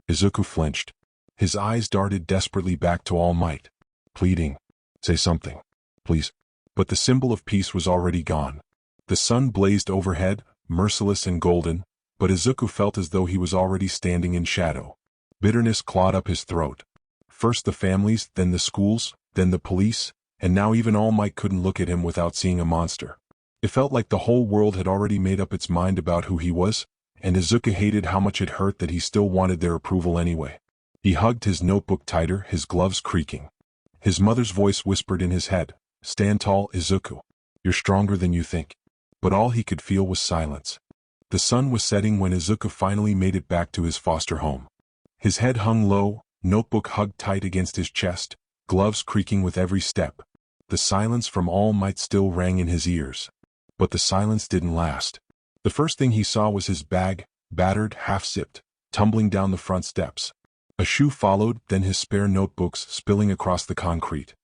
Izuku flinched. His eyes darted desperately back to All Might. Pleading. Say something. Please. But the symbol of peace was already gone. The sun blazed overhead, merciless and golden, but Izuku felt as though he was already standing in shadow. Bitterness clawed up his throat. First the families, then the schools, then the police, and now even All Might couldn't look at him without seeing a monster. It felt like the whole world had already made up its mind about who he was, and Izuku hated how much it hurt that he still wanted their approval anyway. He hugged his notebook tighter, his gloves creaking. His mother's voice whispered in his head, Stand tall, Izuku. You're stronger than you think. But all he could feel was silence. The sun was setting when Izuku finally made it back to his foster home. His head hung low, notebook hugged tight against his chest, gloves creaking with every step. The silence from All Might still rang in his ears. But the silence didn't last. The first thing he saw was his bag, battered, half-zipped, tumbling down the front steps. A shoe followed, then his spare notebooks spilling across the concrete.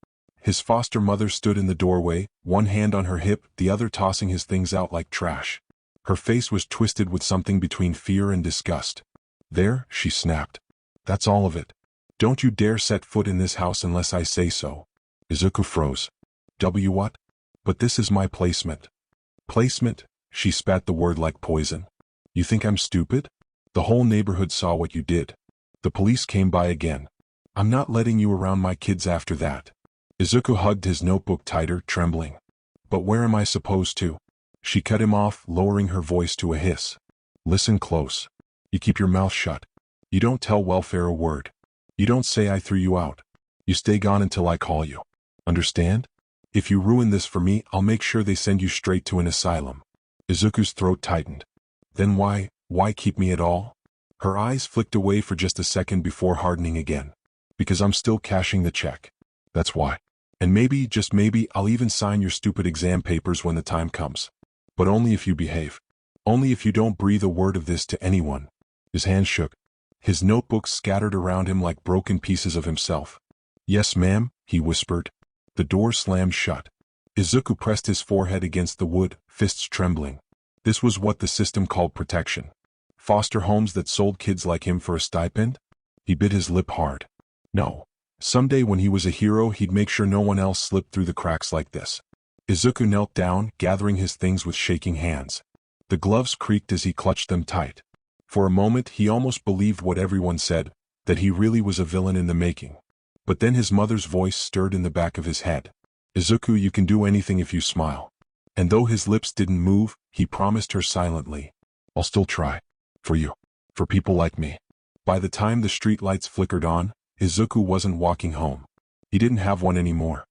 His foster mother stood in the doorway, one hand on her hip, the other tossing his things out like trash. Her face was twisted with something between fear and disgust. There, she snapped. That's all of it. Don't you dare set foot in this house unless I say so. Izuku froze. What? But this is my placement. Placement? She spat the word like poison. You think I'm stupid? The whole neighborhood saw what you did. The police came by again. I'm not letting you around my kids after that. Izuku hugged his notebook tighter, trembling. But where am I supposed to? She cut him off, lowering her voice to a hiss. Listen close. You keep your mouth shut. You don't tell welfare a word. You don't say I threw you out. You stay gone until I call you. Understand? If you ruin this for me, I'll make sure they send you straight to an asylum. Izuku's throat tightened. Then why keep me at all? Her eyes flicked away for just a second before hardening again. Because I'm still cashing the check. That's why. And maybe, just maybe, I'll even sign your stupid exam papers when the time comes. But only if you behave. Only if you don't breathe a word of this to anyone. His hand shook. His notebooks scattered around him like broken pieces of himself. Yes, ma'am, he whispered. The door slammed shut. Izuku pressed his forehead against the wood, fists trembling. This was what the system called protection. Foster homes that sold kids like him for a stipend? He bit his lip hard. No. Someday when he was a hero, he'd make sure no one else slipped through the cracks like this. Izuku knelt down, gathering his things with shaking hands. The gloves creaked as he clutched them tight. For a moment he almost believed what everyone said, that he really was a villain in the making. But then his mother's voice stirred in the back of his head. Izuku, you can do anything if you smile. And though his lips didn't move, he promised her silently. I'll still try. For you. For people like me. By the time the street lights flickered on, Izuku wasn't walking home. He didn't have one anymore.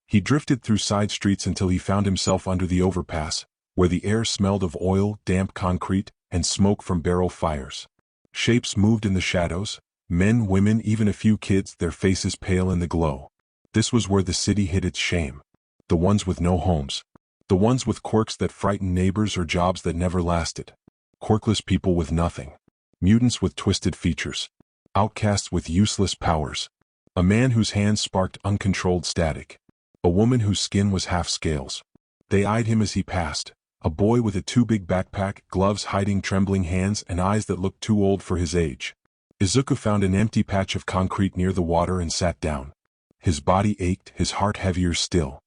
He drifted through side streets until he found himself under the overpass, where the air smelled of oil, damp concrete, and smoke from barrel fires. Shapes moved in the shadows, men, women, even a few kids, their faces pale in the glow. This was where the city hid its shame. The ones with no homes. The ones with quirks that frightened neighbors or jobs that never lasted. Quirkless people with nothing. Mutants with twisted features. Outcasts with useless powers. A man whose hands sparked uncontrolled static. A woman whose skin was half scales. They eyed him as he passed. A boy with a too big backpack, gloves hiding trembling hands, and eyes that looked too old for his age. Izuku found an empty patch of concrete near the water and sat down. His body ached, his heart heavier still.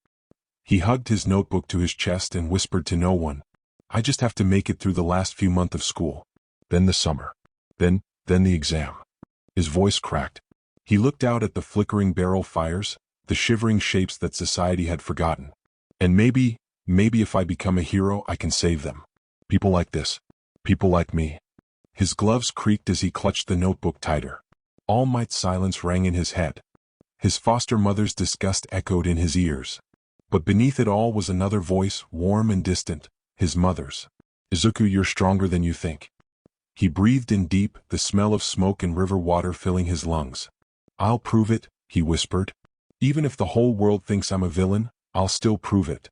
He hugged his notebook to his chest and whispered to no one, "I just have to make it through the last few months of school. Then the summer. Then the exam." His voice cracked. He looked out at the flickering barrel fires, the shivering shapes that society had forgotten. And maybe if I become a hero, I can save them. People like this. People like me. His gloves creaked as he clutched the notebook tighter. All Might's silence rang in his head. His foster mother's disgust echoed in his ears. But beneath it all was another voice, warm and distant, his mother's. "Izuku, you're stronger than you think." He breathed in deep, the smell of smoke and river water filling his lungs. "I'll prove it," he whispered. "Even if the whole world thinks I'm a villain, I'll still prove it."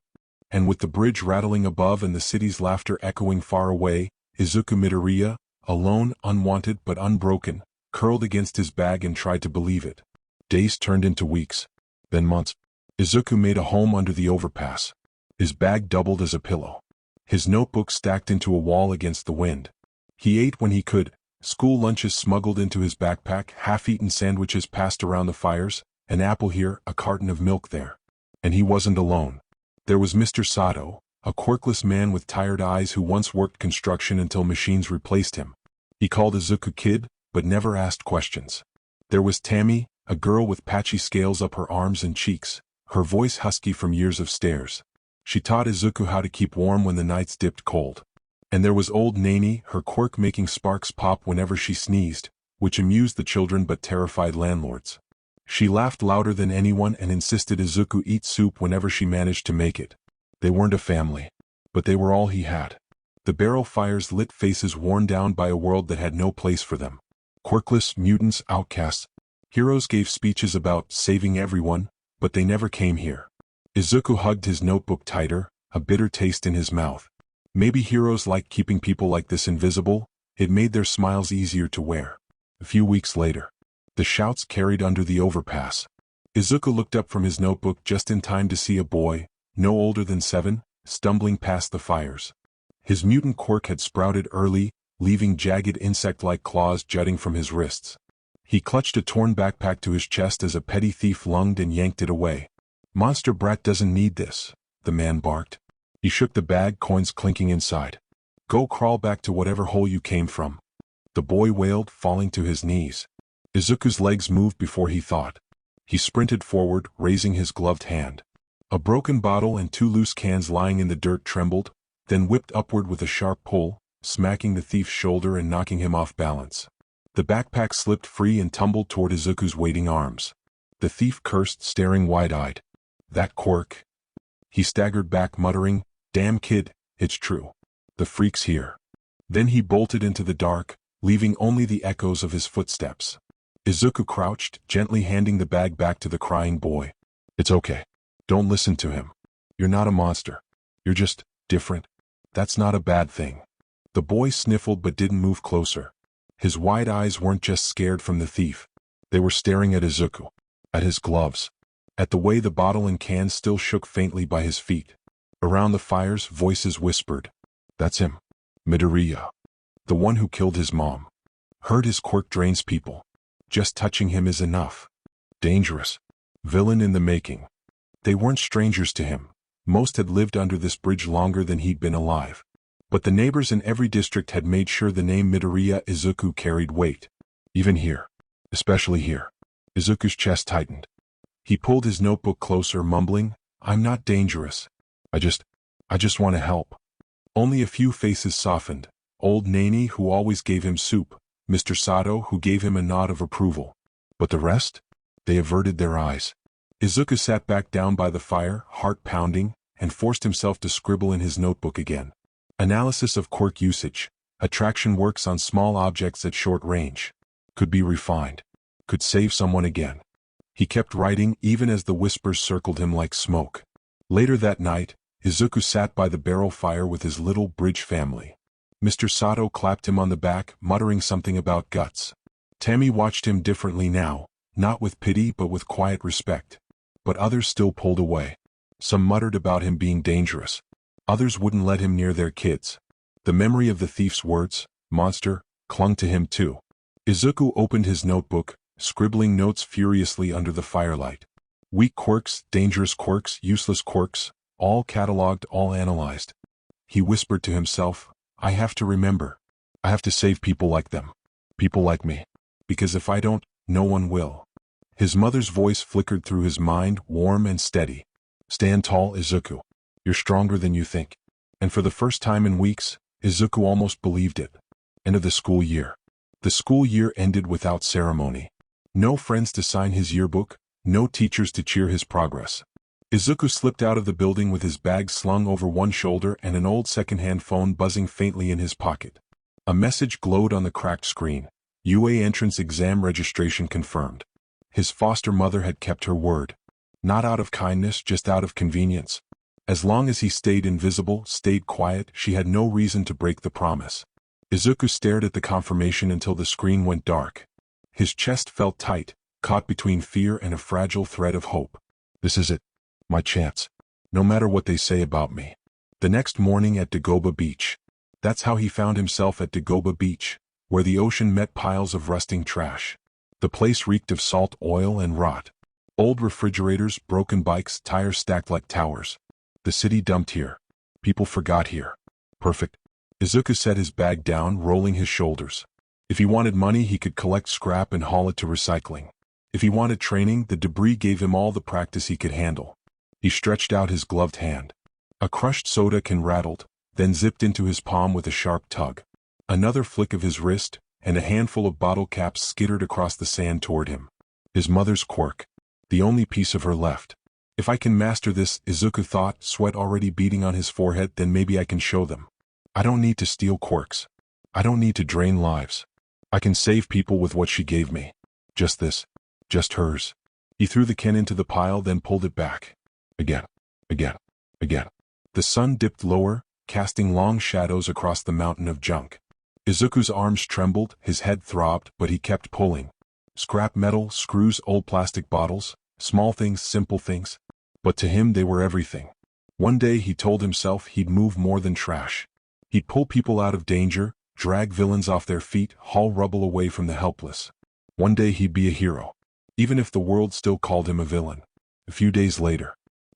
And with the bridge rattling above and the city's laughter echoing far away, Izuku Midoriya, alone, unwanted but unbroken, curled against his bag and tried to believe it. Days turned into weeks, then months. Izuku made a home under the overpass. His bag doubled as a pillow. His notebook stacked into a wall against the wind. He ate when he could, school lunches smuggled into his backpack, half-eaten sandwiches passed around the fires, an apple here, a carton of milk there. And he wasn't alone. There was Mr. Sato, a quirkless man with tired eyes who once worked construction until machines replaced him. He called Izuku kid, but never asked questions. There was Tammy, a girl with patchy scales up her arms and cheeks, her voice husky from years of stares. She taught Izuku how to keep warm when the nights dipped cold. And there was old Nani, her quirk making sparks pop whenever she sneezed, which amused the children but terrified landlords. She laughed louder than anyone and insisted Izuku eat soup whenever she managed to make it. They weren't a family, but they were all he had. The barrel fires lit faces worn down by a world that had no place for them. Quirkless, mutants, outcasts. Heroes gave speeches about saving everyone, but they never came here. Izuku hugged his notebook tighter, a bitter taste in his mouth. Maybe heroes liked keeping people like this invisible, it made their smiles easier to wear. A few weeks later, the shouts carried under the overpass. Izuku looked up from his notebook just in time to see a boy, no older than 7, stumbling past the fires. His mutant quirk had sprouted early, leaving jagged insect-like claws jutting from his wrists. He clutched a torn backpack to his chest as a petty thief lunged and yanked it away. "Monster brat doesn't need this," the man barked. He shook the bag, coins clinking inside. "Go crawl back to whatever hole you came from." The boy wailed, falling to his knees. Izuku's legs moved before he thought. He sprinted forward, raising his gloved hand. A broken bottle and 2 loose cans lying in the dirt trembled, then whipped upward with a sharp pull, smacking the thief's shoulder and knocking him off balance. The backpack slipped free and tumbled toward Izuku's waiting arms. The thief cursed, staring wide-eyed. "That quirk." He staggered back, muttering, "Damn kid, it's true. The freak's here." Then he bolted into the dark, leaving only the echoes of his footsteps. Izuku crouched, gently handing the bag back to the crying boy. "It's okay. Don't listen to him. You're not a monster. You're just different. That's not a bad thing." The boy sniffled but didn't move closer. His wide eyes weren't just scared from the thief. They were staring at Izuku, at his gloves, at the way the bottle and cans still shook faintly by his feet. Around the fires, voices whispered, "That's him. Midoriya. The one who killed his mom. Heard his quirk drains people. Just touching him is enough. Dangerous. Villain in the making." They weren't strangers to him. Most had lived under this bridge longer than he'd been alive. But the neighbors in every district had made sure the name Midoriya Izuku carried weight. Even here. Especially here. Izuku's chest tightened. He pulled his notebook closer, mumbling, "I'm not dangerous. I just want to help." Only a few faces softened. Old Nani, who always gave him soup, Mr. Sato, who gave him a nod of approval. But the rest? They averted their eyes. Izuku sat back down by the fire, heart pounding, and forced himself to scribble in his notebook again. Analysis of quirk usage. Attraction works on small objects at short range. Could be refined. Could save someone again. He kept writing even as the whispers circled him like smoke. Later that night, Izuku sat by the barrel fire with his little bridge family. Mr. Sato clapped him on the back, muttering something about guts. Tammy watched him differently now, not with pity but with quiet respect. But others still pulled away. Some muttered about him being dangerous. Others wouldn't let him near their kids. The memory of the thief's words, monster, clung to him too. Izuku opened his notebook, scribbling notes furiously under the firelight. Weak quirks, dangerous quirks, useless quirks, all catalogued, all analyzed. He whispered to himself, I have to remember. I have to save people like them. People like me. Because if I don't, no one will. His mother's voice flickered through his mind, warm and steady. Stand tall, Izuku. You're stronger than you think. And for the first time in weeks, Izuku almost believed it. End of the school year. The school year ended without ceremony. No friends to sign his yearbook, no teachers to cheer his progress. Izuku slipped out of the building with his bag slung over one shoulder and an old second-hand phone buzzing faintly in his pocket. A message glowed on the cracked screen. UA entrance exam registration confirmed. His foster mother had kept her word. Not out of kindness, just out of convenience. As long as he stayed invisible, stayed quiet, she had no reason to break the promise. Izuku stared at the confirmation until the screen went dark. His chest felt tight, caught between fear and a fragile thread of hope. This is it. My chance. No matter what they say about me. The next morning at Dagoba Beach. That's how he found himself at Dagoba Beach, where the ocean met piles of rusting trash. The place reeked of salt, oil, and rot. Old refrigerators, broken bikes, tires stacked like towers. The city dumped here. People forgot here. Perfect. Izuku set his bag down, rolling his shoulders. If he wanted money, he could collect scrap and haul it to recycling. If he wanted training, the debris gave him all the practice he could handle. He stretched out his gloved hand. A crushed soda can rattled, then zipped into his palm with a sharp tug. Another flick of his wrist, and a handful of bottle caps skittered across the sand toward him. His mother's quirk. The only piece of her left. If I can master this, Izuku thought, sweat already beading on his forehead, then maybe I can show them. I don't need to steal quirks. I don't need to drain lives. I can save people with what she gave me. Just this. Just hers. He threw the can into the pile, then pulled it back. Again. Again. Again. The sun dipped lower, casting long shadows across the mountain of junk. Izuku's arms trembled, his head throbbed, but he kept pulling. Scrap metal, screws, old plastic bottles, small things, simple things. But to him they were everything. One day he told himself he'd move more than trash. He'd pull people out of danger, drag villains off their feet, haul rubble away from the helpless. One day he'd be a hero. Even if the world still called him a villain. A few days later.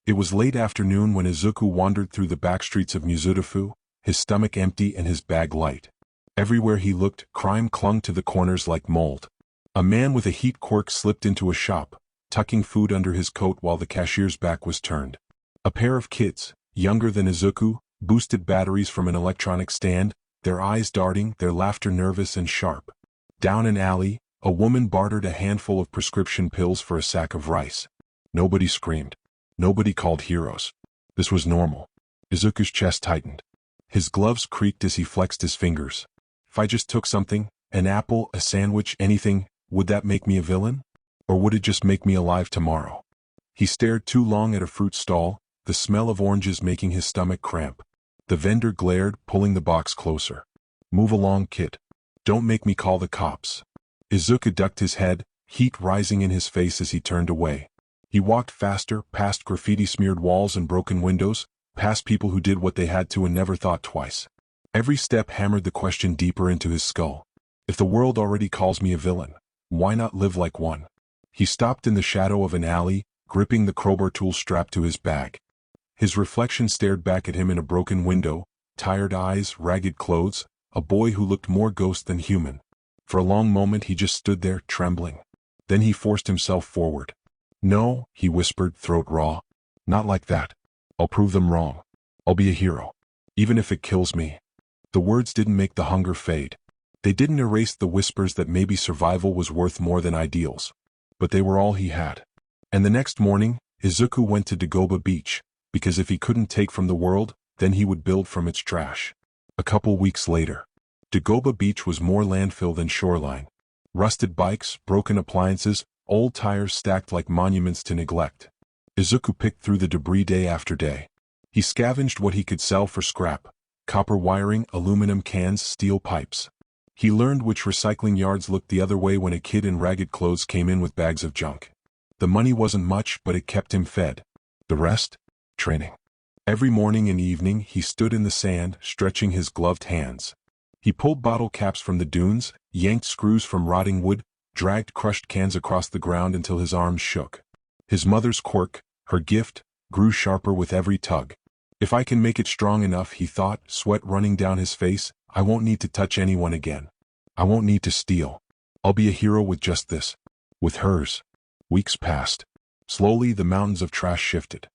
It was late afternoon when Izuku wandered through the back streets of Mizutafu, his stomach empty and his bag light. Everywhere he looked, crime clung to the corners like mold. A man with a heat quirk slipped into a shop, tucking food under his coat while the cashier's back was turned. A pair of kids, younger than Izuku, boosted batteries from an electronic stand, their eyes darting, their laughter nervous and sharp. Down an alley, a woman bartered a handful of prescription pills for a sack of rice. Nobody screamed. Nobody called heroes. This was normal. Izuku's chest tightened. His gloves creaked as he flexed his fingers. If I just took something, an apple, a sandwich, anything, would that make me a villain? Or would it just make me alive tomorrow? He stared too long at a fruit stall, the smell of oranges making his stomach cramp. The vendor glared, pulling the box closer. Move along, kid. Don't make me call the cops. Izuku ducked his head, heat rising in his face as he turned away. He walked faster, past graffiti-smeared walls and broken windows, past people who did what they had to and never thought twice. Every step hammered the question deeper into his skull. If the world already calls me a villain, why not live like one? He stopped in the shadow of an alley, gripping the crowbar tool strapped to his bag. His reflection stared back at him in a broken window, tired eyes, ragged clothes, a boy who looked more ghost than human. For a long moment he just stood there, trembling. Then he forced himself forward. No, he whispered, throat raw. Not like that. I'll prove them wrong. I'll be a hero. Even if it kills me. The words didn't make the hunger fade. They didn't erase the whispers that maybe survival was worth more than ideals. But they were all he had. And the next morning, Izuku went to Dagoba Beach, because if he couldn't take from the world, then he would build from its trash. A couple weeks later, Dagoba Beach was more landfill than shoreline. Rusted bikes, broken appliances, old tires stacked like monuments to neglect. Izuku picked through the debris day after day. He scavenged what he could sell for scrap: copper wiring, aluminum cans, steel pipes. He learned which recycling yards looked the other way when a kid in ragged clothes came in with bags of junk. The money wasn't much, but it kept him fed. The rest? Training. Every morning and evening he stood in the sand, stretching his gloved hands. He pulled bottle caps from the dunes, yanked screws from rotting wood, dragged crushed cans across the ground until his arms shook. His mother's quirk, her gift, grew sharper with every tug. If I can make it strong enough, he thought, sweat running down his face, I won't need to touch anyone again. I won't need to steal. I'll be a hero with just this. With hers. Weeks passed. Slowly the mountains of trash shifted.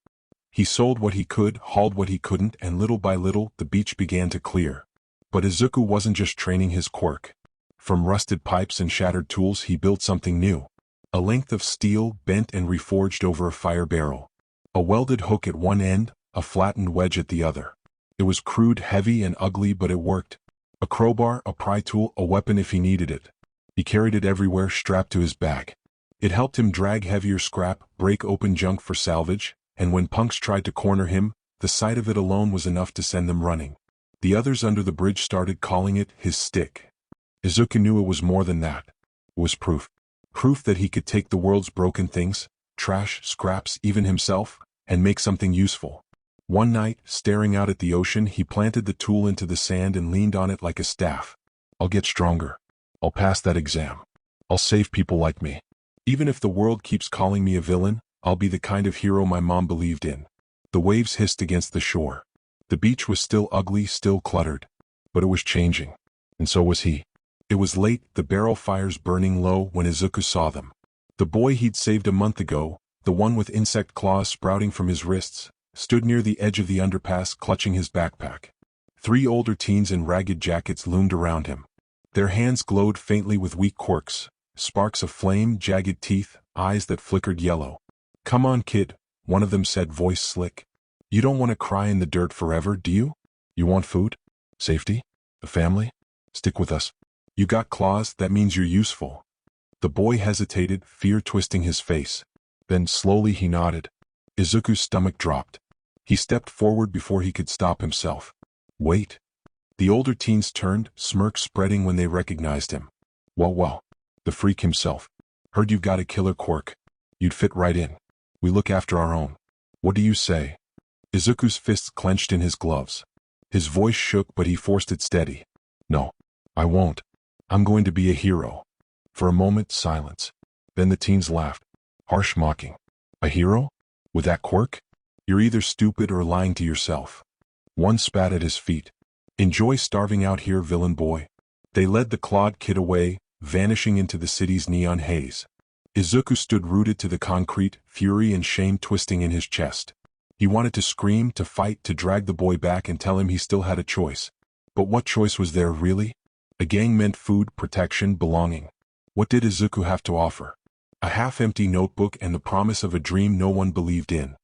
He sold what he could, hauled what he couldn't, and little by little the beach began to clear. But Izuku wasn't just training his quirk. From rusted pipes and shattered tools he built something new. A length of steel, bent and reforged over a fire barrel. A welded hook at one end, a flattened wedge at the other. It was crude, heavy and ugly, but it worked. A crowbar, a pry tool, a weapon if he needed it. He carried it everywhere, strapped to his back. It helped him drag heavier scrap, break open junk for salvage, and when punks tried to corner him, the sight of it alone was enough to send them running. The others under the bridge started calling it his stick. Izuku knew it was more than that. It was proof. Proof that he could take the world's broken things, trash, scraps, even himself, and make something useful. One night, staring out at the ocean, he planted the tool into the sand and leaned on it like a staff. I'll get stronger. I'll pass that exam. I'll save people like me. Even if the world keeps calling me a villain, I'll be the kind of hero my mom believed in. The waves hissed against the shore. The beach was still ugly, still cluttered. But it was changing. And so was he. It was late, the barrel fires burning low, when Izuku saw them. The boy he'd saved a month ago, the one with insect claws sprouting from his wrists, stood near the edge of the underpass clutching his backpack. 3 older teens in ragged jackets loomed around him. Their hands glowed faintly with weak quirks, sparks of flame, jagged teeth, eyes that flickered yellow. Come on, kid, one of them said, voice slick. You don't want to cry in the dirt forever, do you? You want food? Safety? A family? Stick with us. You got claws, that means you're useful. The boy hesitated, fear twisting his face. Then slowly he nodded. Izuku's stomach dropped. He stepped forward before he could stop himself. Wait. The older teens turned, smirks spreading when they recognized him. Well, the freak himself. Heard you've got a killer quirk. You'd fit right in. We look after our own. What do you say? Izuku's fists clenched in his gloves. His voice shook, but he forced it steady. No, I won't. I'm going to be a hero. For a moment, silence. Then the teens laughed. Harsh mocking. A hero? With that quirk? You're either stupid or lying to yourself. One spat at his feet. Enjoy starving out here, villain boy. They led the clawed kid away, vanishing into the city's neon haze. Izuku stood rooted to the concrete, fury and shame twisting in his chest. He wanted to scream, to fight, to drag the boy back and tell him he still had a choice. But what choice was there, really? A gang meant food, protection, belonging. What did Izuku have to offer? A half-empty notebook and the promise of a dream no one believed in.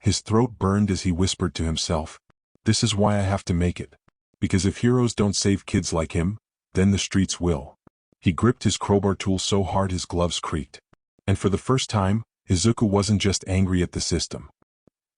His throat burned as he whispered to himself, "This is why I have to make it. Because if heroes don't save kids like him, then the streets will." He gripped his crowbar tool so hard his gloves creaked. And for the first time, Izuku wasn't just angry at the system.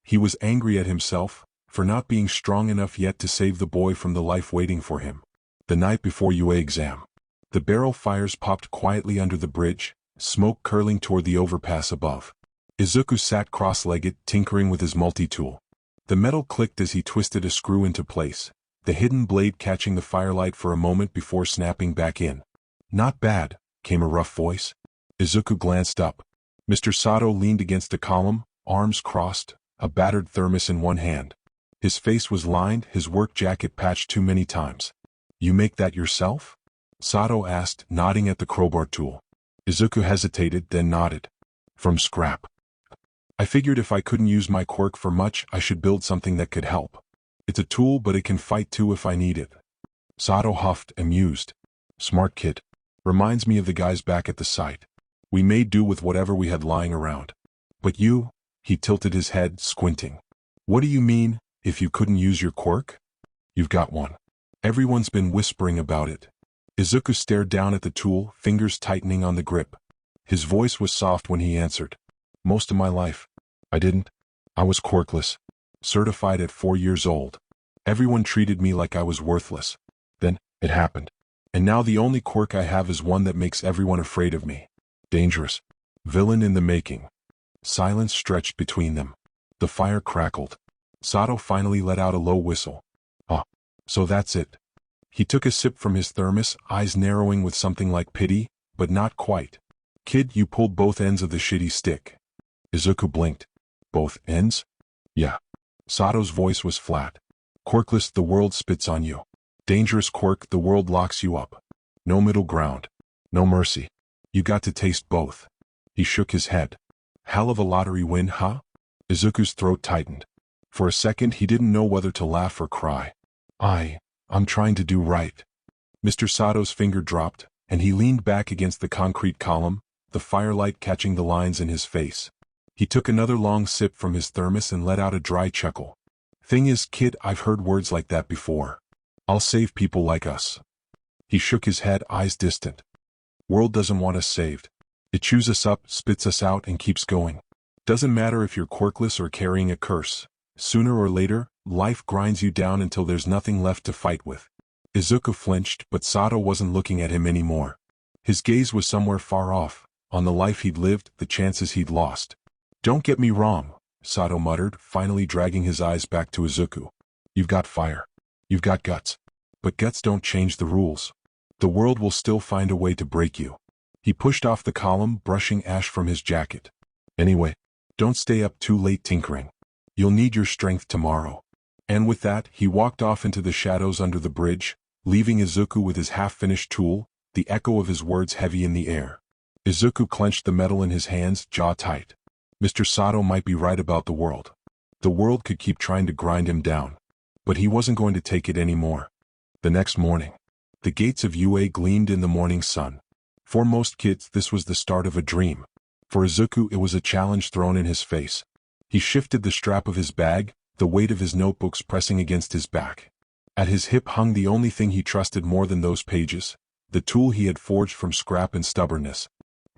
He was angry at himself, for not being strong enough yet to save the boy from the life waiting for him. The night before UA exam. The barrel fires popped quietly under the bridge, smoke curling toward the overpass above. Izuku sat cross-legged, tinkering with his multi-tool. The metal clicked as he twisted a screw into place, the hidden blade catching the firelight for a moment before snapping back in. "Not bad," came a rough voice. Izuku glanced up. Mr. Sato leaned against a column, arms crossed, a battered thermos in one hand. His face was lined, his work jacket patched too many times. "You make that yourself?" Sato asked, nodding at the crowbar tool. Izuku hesitated, then nodded. "From scrap. I figured if I couldn't use my quirk for much, I should build something that could help. It's a tool, but it can fight too if I need it." Sato huffed, amused. Smart kid. Reminds me of the guys back at the site. We made do with whatever we had lying around. But you? He tilted his head, squinting. What do you mean, if you couldn't use your quirk? You've got one. Everyone's been whispering about it. Izuku stared down at the tool, fingers tightening on the grip. His voice was soft when he answered. Most of my life. I didn't. I was quirkless. Certified at 4 years old. Everyone treated me like I was worthless. Then, it happened. And now the only quirk I have is one that makes everyone afraid of me. Dangerous. Villain in the making. Silence stretched between them. The fire crackled. Sato finally let out a low whistle. Ah, so that's it. He took a sip from his thermos, eyes narrowing with something like pity, but not quite. Kid, you pulled both ends of the shitty stick. Izuku blinked. Both ends? Yeah. Sato's voice was flat. Quirkless, the world spits on you. Dangerous quirk, the world locks you up. No middle ground. No mercy. You got to taste both. He shook his head. Hell of a lottery win, huh? Izuku's throat tightened. For a second he didn't know whether to laugh or cry. I'm trying to do right. Mr. Sato's finger dropped, and he leaned back against the concrete column, the firelight catching the lines in his face. He took another long sip from his thermos and let out a dry chuckle. Thing is, kid, I've heard words like that before. I'll save people like us. He shook his head, eyes distant. World doesn't want us saved. It chews us up, spits us out, and keeps going. Doesn't matter if you're quirkless or carrying a curse. Sooner or later, life grinds you down until there's nothing left to fight with. Izuku flinched, but Sato wasn't looking at him anymore. His gaze was somewhere far off, on the life he'd lived, the chances he'd lost. Don't get me wrong, Sato muttered, finally dragging his eyes back to Izuku. You've got fire. You've got guts. But guts don't change the rules. The world will still find a way to break you. He pushed off the column, brushing ash from his jacket. Anyway, don't stay up too late tinkering. You'll need your strength tomorrow. And with that, he walked off into the shadows under the bridge, leaving Izuku with his half-finished tool, the echo of his words heavy in the air. Izuku clenched the metal in his hands, jaw tight. Mr. Sato might be right about the world. The world could keep trying to grind him down. But he wasn't going to take it anymore. The next morning, the gates of UA gleamed in the morning sun. For most kids, this was the start of a dream. For Izuku, it was a challenge thrown in his face. He shifted the strap of his bag, the weight of his notebooks pressing against his back. At his hip hung the only thing he trusted more than those pages, the tool he had forged from scrap and stubbornness.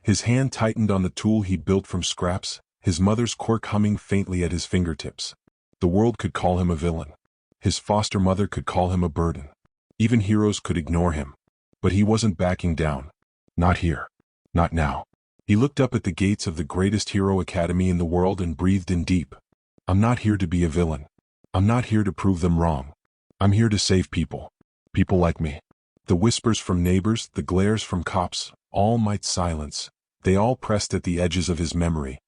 His hand tightened on the tool he'd built from scraps, his mother's quirk humming faintly at his fingertips. The world could call him a villain. His foster mother could call him a burden. Even heroes could ignore him. But he wasn't backing down. Not here. Not now. He looked up at the gates of the greatest hero academy in the world and breathed in deep. I'm not here to be a villain. I'm not here to prove them wrong. I'm here to save people. People like me. The whispers from neighbors, the glares from cops, all might silence. They all pressed at the edges of his memory.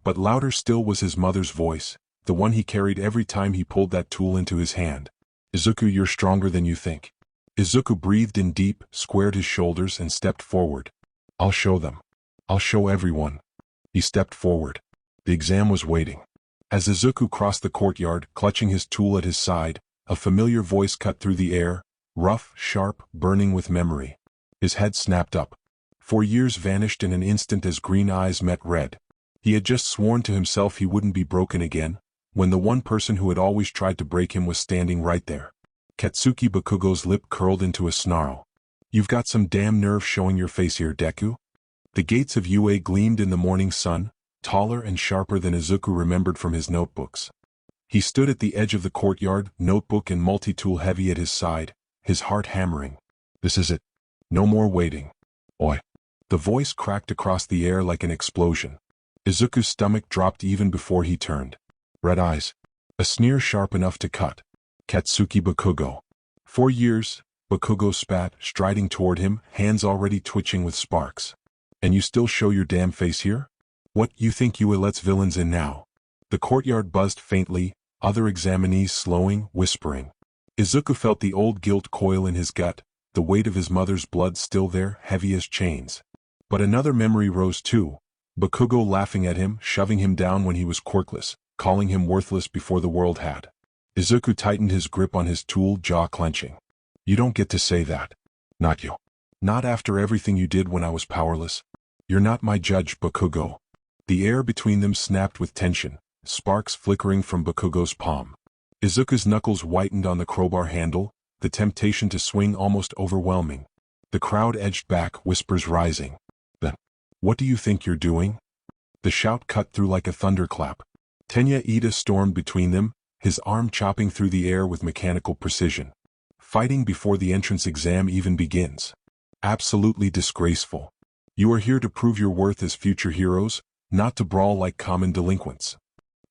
But louder still was his mother's voice, the one he carried every time he pulled that tool into his hand. Izuku, you're stronger than you think. Izuku breathed in deep, squared his shoulders and stepped forward. I'll show them. I'll show everyone. He stepped forward. The exam was waiting. As Izuku crossed the courtyard, clutching his tool at his side, a familiar voice cut through the air, rough, sharp, burning with memory. His head snapped up. 4 years vanished in an instant as green eyes met red. He had just sworn to himself he wouldn't be broken again, when the one person who had always tried to break him was standing right there. Katsuki Bakugo's lip curled into a snarl. You've got some damn nerve showing your face here, Deku. The gates of UA gleamed in the morning sun, taller and sharper than Izuku remembered from his notebooks. He stood at the edge of the courtyard, notebook and multi-tool heavy at his side, his heart hammering. This is it. No more waiting. Oi. The voice cracked across the air like an explosion. Izuku's stomach dropped even before he turned. Red eyes. A sneer sharp enough to cut. Katsuki Bakugo. 4 years, Bakugo spat, striding toward him, hands already twitching with sparks. And you still show your damn face here? What, you think UA lets villains in now? The courtyard buzzed faintly, other examinees slowing, whispering. Izuku felt the old guilt coil in his gut, the weight of his mother's blood still there, heavy as chains. But another memory rose too. Bakugo laughing at him, shoving him down when he was quirkless, calling him worthless before the world had. Izuku tightened his grip on his tool, jaw clenching. You don't get to say that. Not you. Not after everything you did when I was powerless. You're not my judge, Bakugo. The air between them snapped with tension, sparks flickering from Bakugo's palm. Izuku's knuckles whitened on the crowbar handle, the temptation to swing almost overwhelming. The crowd edged back, whispers rising. Then, what do you think you're doing? The shout cut through like a thunderclap. Tenya Ida stormed between them, his arm chopping through the air with mechanical precision. Fighting before the entrance exam even begins. Absolutely disgraceful. You are here to prove your worth as future heroes, not to brawl like common delinquents.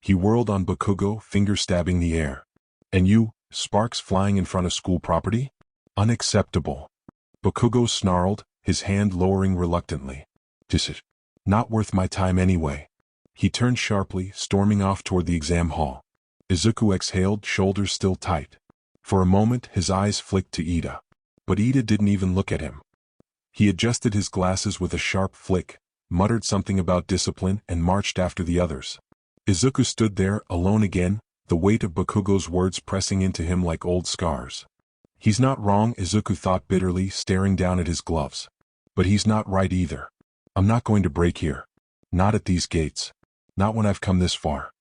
He whirled on Bakugo, finger stabbing the air. And you, sparks flying in front of school property? Unacceptable. Bakugo snarled, his hand lowering reluctantly. This is not worth my time anyway. He turned sharply, storming off toward the exam hall. Izuku exhaled, shoulders still tight. For a moment, his eyes flicked to Ida. But Ida didn't even look at him. He adjusted his glasses with a sharp flick, muttered something about discipline, and marched after the others. Izuku stood there, alone again, the weight of Bakugo's words pressing into him like old scars. He's not wrong, Izuku thought bitterly, staring down at his gloves. But he's not right either. I'm not going to break here. Not at these gates. Not when I've come this far.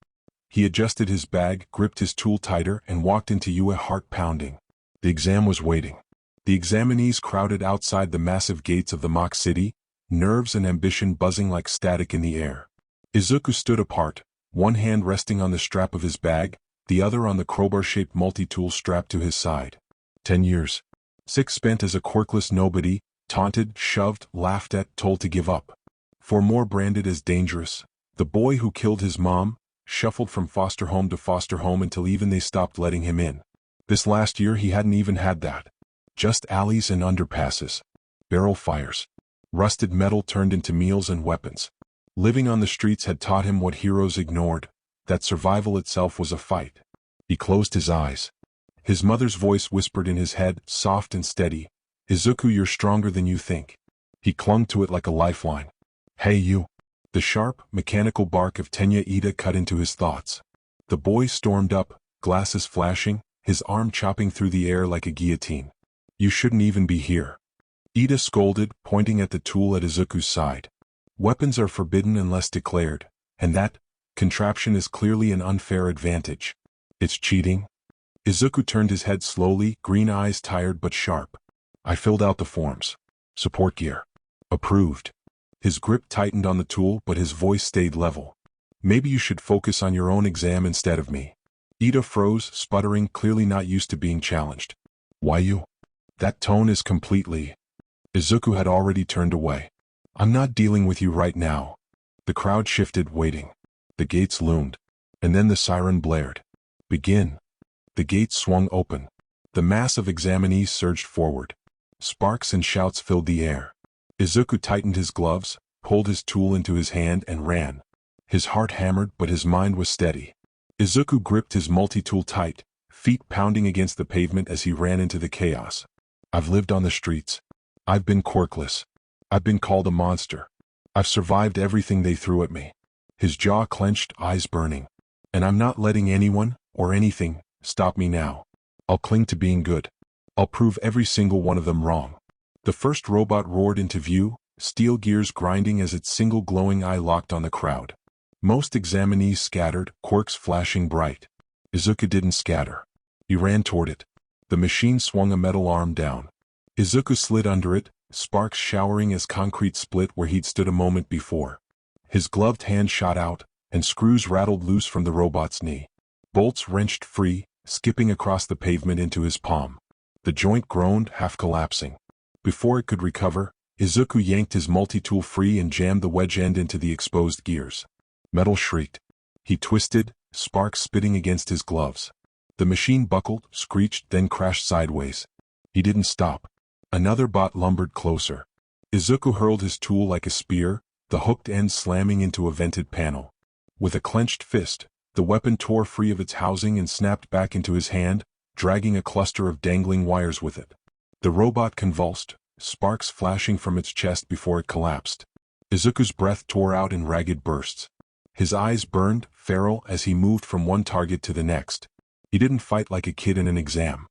He adjusted his bag, gripped his tool tighter, and walked into Yue, heart pounding. The exam was waiting. The examinees crowded outside the massive gates of the mock city, nerves and ambition buzzing like static in the air. Izuku stood apart, one hand resting on the strap of his bag, the other on the crowbar-shaped multi-tool strapped to his side. 10 years. 6 spent as a quirkless nobody, taunted, shoved, laughed at, told to give up. 4 more branded as dangerous. The boy who killed his mom, shuffled from foster home to foster home until even they stopped letting him in. This last year he hadn't even had that. Just alleys and underpasses. Barrel fires. Rusted metal turned into meals and weapons. Living on the streets had taught him what heroes ignored, that survival itself was a fight. He closed his eyes. His mother's voice whispered in his head, soft and steady. Izuku, you're stronger than you think. He clung to it like a lifeline. Hey you. The sharp, mechanical bark of Tenya Ida cut into his thoughts. The boy stormed up, glasses flashing, his arm chopping through the air like a guillotine. You shouldn't even be here. Ida scolded, pointing at the tool at Izuku's side. Weapons are forbidden unless declared, and that contraption is clearly an unfair advantage. It's cheating. Izuku turned his head slowly, green eyes tired but sharp. I filled out the forms. Support gear. Approved. His grip tightened on the tool, but his voice stayed level. Maybe you should focus on your own exam instead of me. Ida froze, sputtering, clearly not used to being challenged. Why you? That tone is completely... Izuku had already turned away. I'm not dealing with you right now. The crowd shifted, waiting. The gates loomed. And then the siren blared. Begin. The gates swung open. The mass of examinees surged forward. Sparks and shouts filled the air. Izuku tightened his gloves, pulled his tool into his hand and ran. His heart hammered, but his mind was steady. Izuku gripped his multi-tool tight, feet pounding against the pavement as he ran into the chaos. I've lived on the streets. I've been quirkless. I've been called a monster. I've survived everything they threw at me. His jaw clenched, eyes burning. And I'm not letting anyone, or anything, stop me now. I'll cling to being good. I'll prove every single one of them wrong. The first robot roared into view, steel gears grinding as its single glowing eye locked on the crowd. Most examinees scattered, quirks flashing bright. Izuku didn't scatter. He ran toward it. The machine swung a metal arm down. Izuku slid under it, sparks showering as concrete split where he'd stood a moment before. His gloved hand shot out, and screws rattled loose from the robot's knee. Bolts wrenched free, skipping across the pavement into his palm. The joint groaned, half collapsing. Before it could recover, Izuku yanked his multi-tool free and jammed the wedge end into the exposed gears. Metal shrieked. He twisted, sparks spitting against his gloves. The machine buckled, screeched, then crashed sideways. He didn't stop. Another bot lumbered closer. Izuku hurled his tool like a spear, the hooked end slamming into a vented panel. With a clenched fist, the weapon tore free of its housing and snapped back into his hand, dragging a cluster of dangling wires with it. The robot convulsed, sparks flashing from its chest before it collapsed. Izuku's breath tore out in ragged bursts. His eyes burned, feral, as he moved from one target to the next. He didn't fight like a kid in an exam.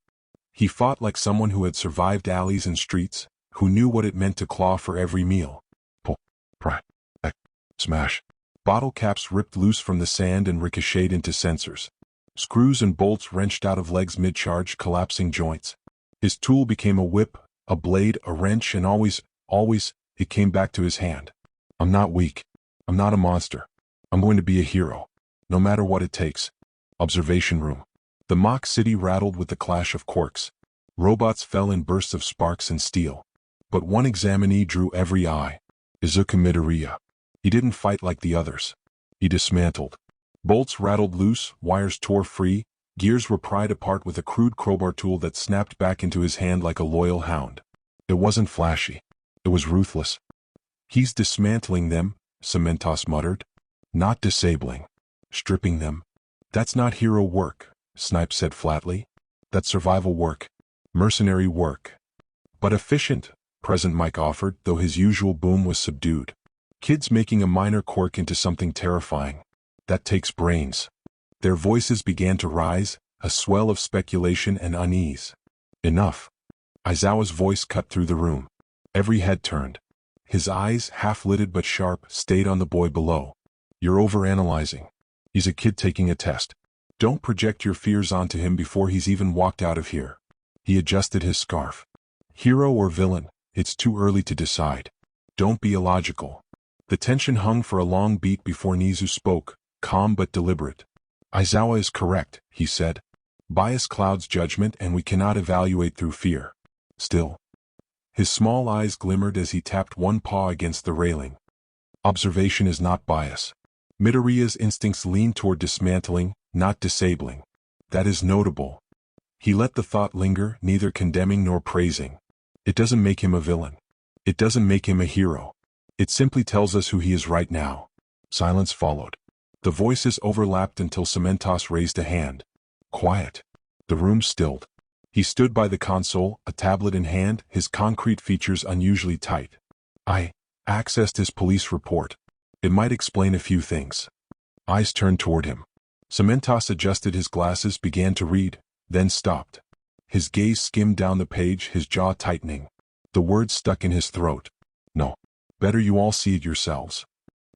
He fought like someone who had survived alleys and streets, who knew what it meant to claw for every meal. Pull, pry, smash. Bottle caps ripped loose from the sand and ricocheted into sensors. Screws and bolts wrenched out of legs mid-charge, collapsing joints. His tool became a whip, a blade, a wrench, and always, it came back to his hand. I'm not weak. I'm not a monster. I'm going to be a hero. No matter what it takes. Observation room. The mock city rattled with the clash of quirks. Robots fell in bursts of sparks and steel. But one examinee drew every eye. Izuku Midoriya. He didn't fight like the others. He dismantled. Bolts rattled loose, wires tore free, gears were pried apart with a crude crowbar tool that snapped back into his hand like a loyal hound. It wasn't flashy. It was ruthless. He's dismantling them, Cementos muttered. Not disabling. Stripping them. That's not hero work, Snipe said flatly. That's survival work. Mercenary work. But efficient, Present Mike offered, though his usual boom was subdued. Kids making a minor quirk into something terrifying. That takes brains. Their voices began to rise, a swell of speculation and unease. Enough. Aizawa's voice cut through the room. Every head turned. His eyes, half-lidded but sharp, stayed on the boy below. You're overanalyzing. He's a kid taking a test. Don't project your fears onto him before he's even walked out of here. He adjusted his scarf. Hero or villain, it's too early to decide. Don't be illogical. The tension hung for a long beat before Nizu spoke, calm but deliberate. Aizawa is correct, he said. Bias clouds judgment and we cannot evaluate through fear. Still. His small eyes glimmered as he tapped one paw against the railing. Observation is not bias. Midoriya's instincts lean toward dismantling, not disabling. That is notable. He let the thought linger, neither condemning nor praising. It doesn't make him a villain. It doesn't make him a hero. It simply tells us who he is right now. Silence followed. The voices overlapped until Cementos raised a hand. Quiet. The room stilled. He stood by the console, a tablet in hand, his concrete features unusually tight. I accessed his police report. It might explain a few things. Eyes turned toward him. Cementos adjusted his glasses, began to read, then stopped. His gaze skimmed down the page, his jaw tightening. The words stuck in his throat. No. Better you all see it yourselves.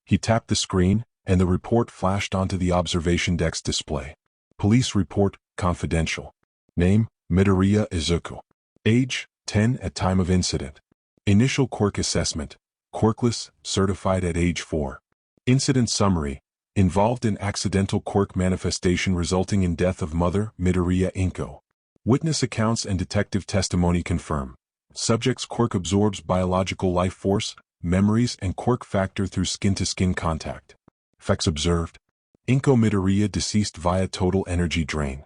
He tapped the screen, and the report flashed onto the observation deck's display. Police report, confidential. Name, Midoriya Izuku. Age, 10 at time of incident. Initial quirk assessment, quirkless, certified at age 4. Incident summary, involved in accidental quirk manifestation resulting in death of mother, Midoriya Inko. Witness accounts and detective testimony confirm. Subject's quirk absorbs biological life force, memories and quirk factor through skin-to-skin contact. Effects observed. Inko Midoriya deceased via total energy drain.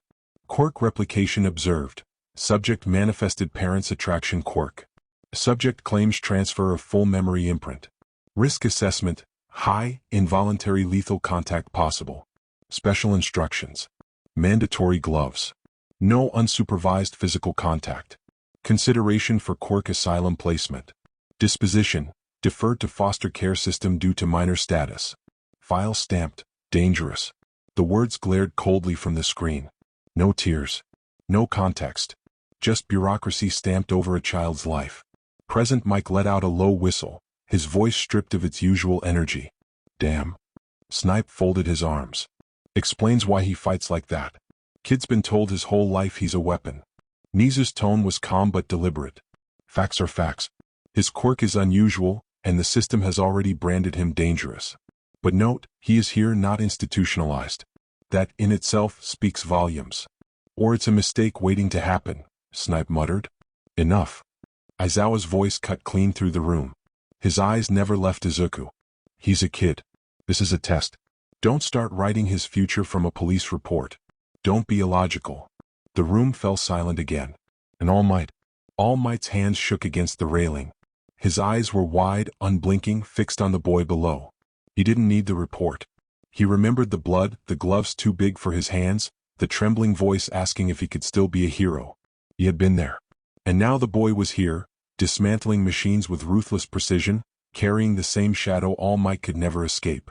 Quirk replication observed. Subject manifested parents' attraction quirk. Subject claims transfer of full memory imprint. Risk assessment, high, involuntary lethal contact possible. Special instructions. Mandatory gloves. No unsupervised physical contact. Consideration for quirk asylum placement. Disposition, deferred to foster care system due to minor status. File stamped, dangerous. The words glared coldly from the screen. No tears. No context. Just bureaucracy stamped over a child's life. Present Mike let out a low whistle, his voice stripped of its usual energy. Damn. Snipe folded his arms. Explains why he fights like that. Kid's been told his whole life he's a weapon. Nizu's tone was calm but deliberate. Facts are facts. His quirk is unusual, and the system has already branded him dangerous. But note, he is here not institutionalized. That in itself speaks volumes. Or it's a mistake waiting to happen, Snipe muttered. Enough. Aizawa's voice cut clean through the room. His eyes never left Izuku. He's a kid. This is a test. Don't start writing his future from a police report. Don't be illogical. The room fell silent again. And All Might's hands shook against the railing. His eyes were wide, unblinking, fixed on the boy below. He didn't need the report. He remembered the blood, the gloves too big for his hands, the trembling voice asking if he could still be a hero. He had been there. And now the boy was here, dismantling machines with ruthless precision, carrying the same shadow All Might could never escape.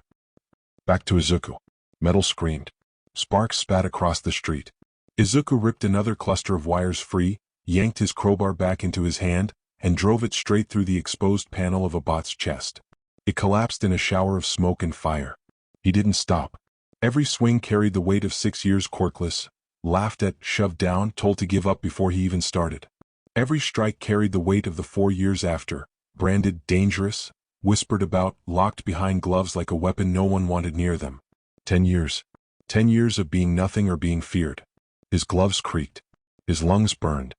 Back to Izuku. Metal screamed. Sparks spat across the street. Izuku ripped another cluster of wires free, yanked his crowbar back into his hand, and drove it straight through the exposed panel of a bot's chest. It collapsed in a shower of smoke and fire. He didn't stop. Every swing carried the weight of 6 years quirkless, laughed at, shoved down, told to give up before he even started. Every strike carried the weight of the 4 years after, branded dangerous, whispered about, locked behind gloves like a weapon no one wanted near them. 10 years. 10 years of being nothing or being feared. His gloves creaked. His lungs burned.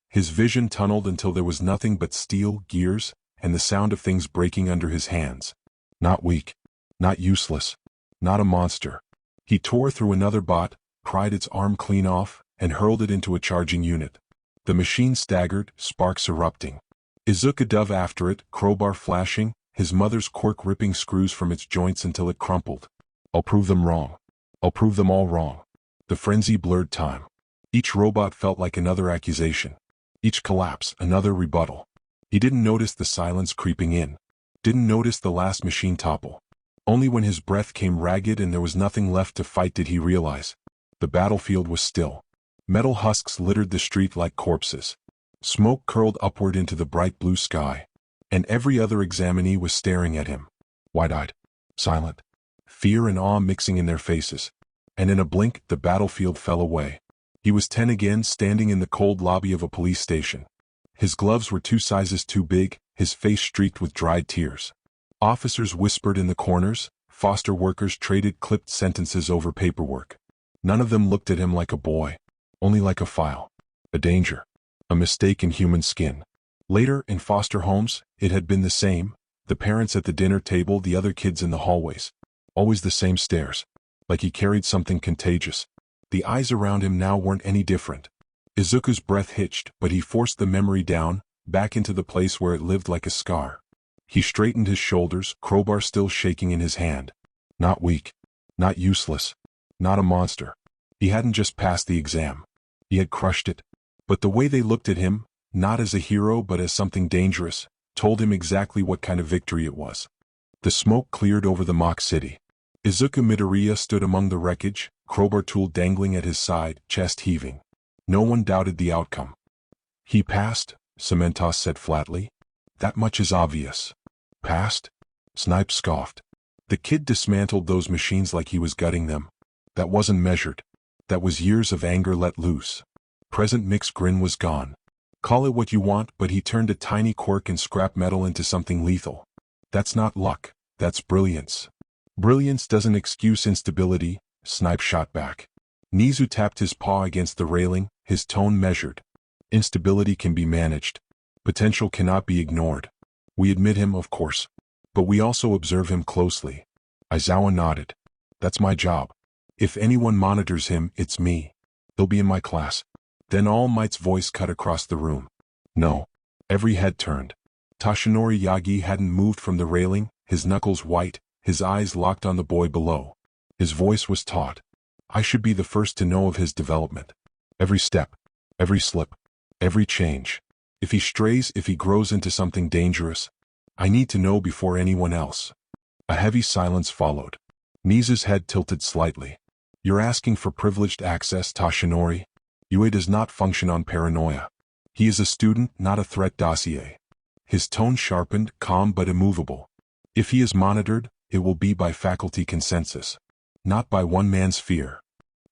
His vision tunneled until there was nothing but steel, gears, and the sound of things breaking under his hands. Not weak. Not useless. Not a monster. He tore through another bot, pried its arm clean off, and hurled it into a charging unit. The machine staggered, sparks erupting. Izuku dove after it, crowbar flashing, his mother's quirk ripping screws from its joints until it crumpled. I'll prove them wrong. I'll prove them all wrong. The frenzy blurred time. Each robot felt like another accusation. Each collapse, another rebuttal. He didn't notice the silence creeping in. Didn't notice the last machine topple. Only when his breath came ragged and there was nothing left to fight did he realize. The battlefield was still. Metal husks littered the street like corpses. Smoke curled upward into the bright blue sky. And every other examinee was staring at him. Wide-eyed. Silent. Fear and awe mixing in their faces. And in a blink, the battlefield fell away. He was 10 again, standing in the cold lobby of a police station. His gloves were 2 sizes too big, his face streaked with dried tears. Officers whispered in the corners, foster workers traded clipped sentences over paperwork. None of them looked at him like a boy, only like a file. A danger. A mistake in human skin. Later, in foster homes, it had been the same. The parents at the dinner table, the other kids in the hallways. Always the same stares. Like he carried something contagious. The eyes around him now weren't any different. Izuku's breath hitched, but he forced the memory down, back into the place where it lived like a scar. He straightened his shoulders, crowbar still shaking in his hand. Not weak. Not useless. Not a monster. He hadn't just passed the exam. He had crushed it. But the way they looked at him, not as a hero but as something dangerous, told him exactly what kind of victory it was. The smoke cleared over the mock city. Izuku Midoriya stood among the wreckage, crowbar tool dangling at his side, chest heaving. No one doubted the outcome. He passed, Cementos said flatly. That much is obvious. Passed? Snipe scoffed. The kid dismantled those machines like he was gutting them. That wasn't measured. That was years of anger let loose. Present Mick's grin was gone. Call it what you want, but he turned a tiny quirk in scrap metal into something lethal. That's not luck, that's brilliance. Brilliance doesn't excuse instability, Snipe shot back. Nizu tapped his paw against the railing, his tone measured. Instability can be managed. Potential cannot be ignored. We admit him, of course. But we also observe him closely. Aizawa nodded. That's my job. If anyone monitors him, it's me. He'll be in my class. Then All Might's voice cut across the room. No. Every head turned. Toshinori Yagi hadn't moved from the railing, his knuckles white, his eyes locked on the boy below. His voice was taut. I should be the first to know of his development. Every step. Every slip. Every change. If he strays, if he grows into something dangerous, I need to know before anyone else. A heavy silence followed. Nizu's head tilted slightly. You're asking for privileged access, Toshinori? Yue does not function on paranoia. He is a student, not a threat dossier. His tone sharpened, calm but immovable. If he is monitored, it will be by faculty consensus. Not by one man's fear.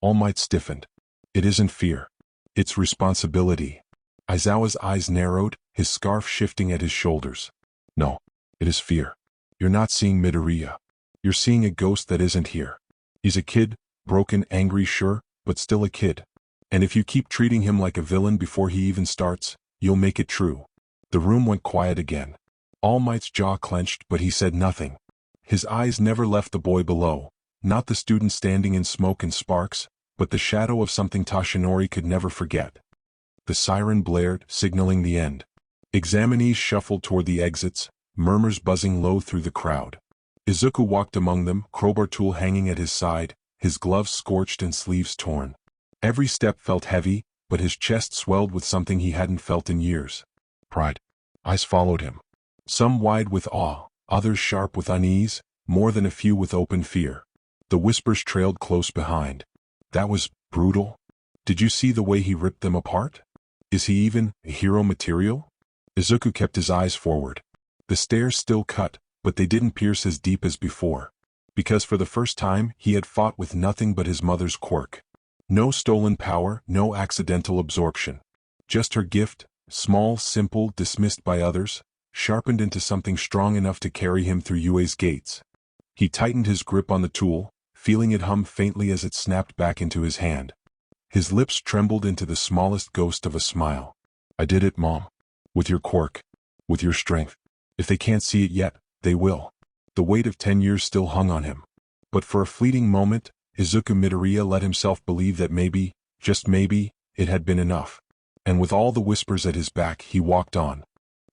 All Might stiffened. It isn't fear. It's responsibility. Aizawa's eyes narrowed, his scarf shifting at his shoulders. No, it is fear. You're not seeing Midoriya. You're seeing a ghost that isn't here. He's a kid, broken, angry, sure, but still a kid. And if you keep treating him like a villain before he even starts, you'll make it true. The room went quiet again. All Might's jaw clenched, but he said nothing. His eyes never left the boy below, not the student standing in smoke and sparks, but the shadow of something Toshinori could never forget. The siren blared, signaling the end. Examinees shuffled toward the exits, murmurs buzzing low through the crowd. Izuku walked among them, crowbar tool hanging at his side, his gloves scorched and sleeves torn. Every step felt heavy, but his chest swelled with something he hadn't felt in years. Pride. Eyes followed him. Some wide with awe, others sharp with unease, more than a few with open fear. The whispers trailed close behind. That was brutal. Did you see the way he ripped them apart? Is he even hero material? Izuku kept his eyes forward. The stairs still cut, but they didn't pierce as deep as before. Because for the first time, he had fought with nothing but his mother's quirk. No stolen power, no accidental absorption. Just her gift, small, simple, dismissed by others, sharpened into something strong enough to carry him through Yue's gates. He tightened his grip on the tool, feeling it hum faintly as it snapped back into his hand. His lips trembled into the smallest ghost of a smile. I did it, Mom. With your quirk. With your strength. If they can't see it yet, they will. The weight of 10 years still hung on him. But for a fleeting moment, Izuku Midoriya let himself believe that maybe, just maybe, it had been enough. And with all the whispers at his back, he walked on.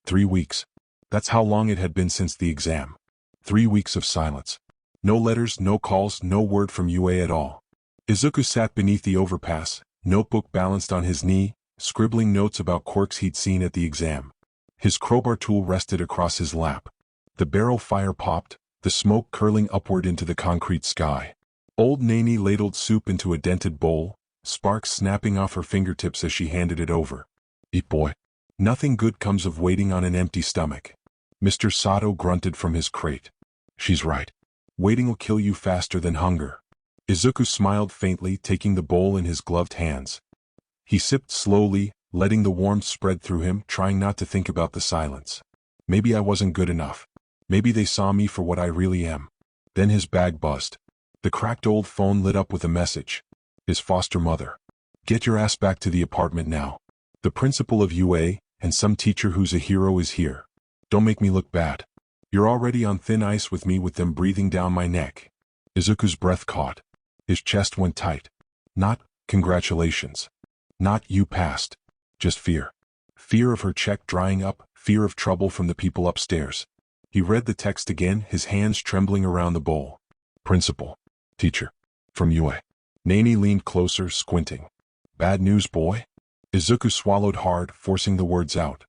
3 weeks. That's how long it had been since the exam. 3 weeks of silence. No letters, no calls, no word from Yue at all. Izuku sat beneath the overpass, notebook balanced on his knee, scribbling notes about quirks he'd seen at the exam. His crowbar tool rested across his lap. The barrel fire popped, the smoke curling upward into the concrete sky. Old Nani ladled soup into a dented bowl, sparks snapping off her fingertips as she handed it over. Eat, boy. Nothing good comes of waiting on an empty stomach. Mr. Sato grunted from his crate. She's right. Waiting'll kill you faster than hunger. Izuku smiled faintly, taking the bowl in his gloved hands. He sipped slowly, letting the warmth spread through him, trying not to think about the silence. Maybe I wasn't good enough. Maybe they saw me for what I really am. Then his bag buzzed. The cracked old phone lit up with a message. His foster mother. Get your ass back to the apartment now. The principal of UA, and some teacher who's a hero is here. Don't make me look bad. You're already on thin ice with me with them breathing down my neck. Izuku's breath caught. His chest went tight. Not, congratulations. Not you passed. Just fear. Fear of her check drying up, fear of trouble from the people upstairs. He read the text again, his hands trembling around the bowl. Principal. Teacher. From UA. Nani leaned closer, squinting. Bad news, boy? Izuku swallowed hard, forcing the words out.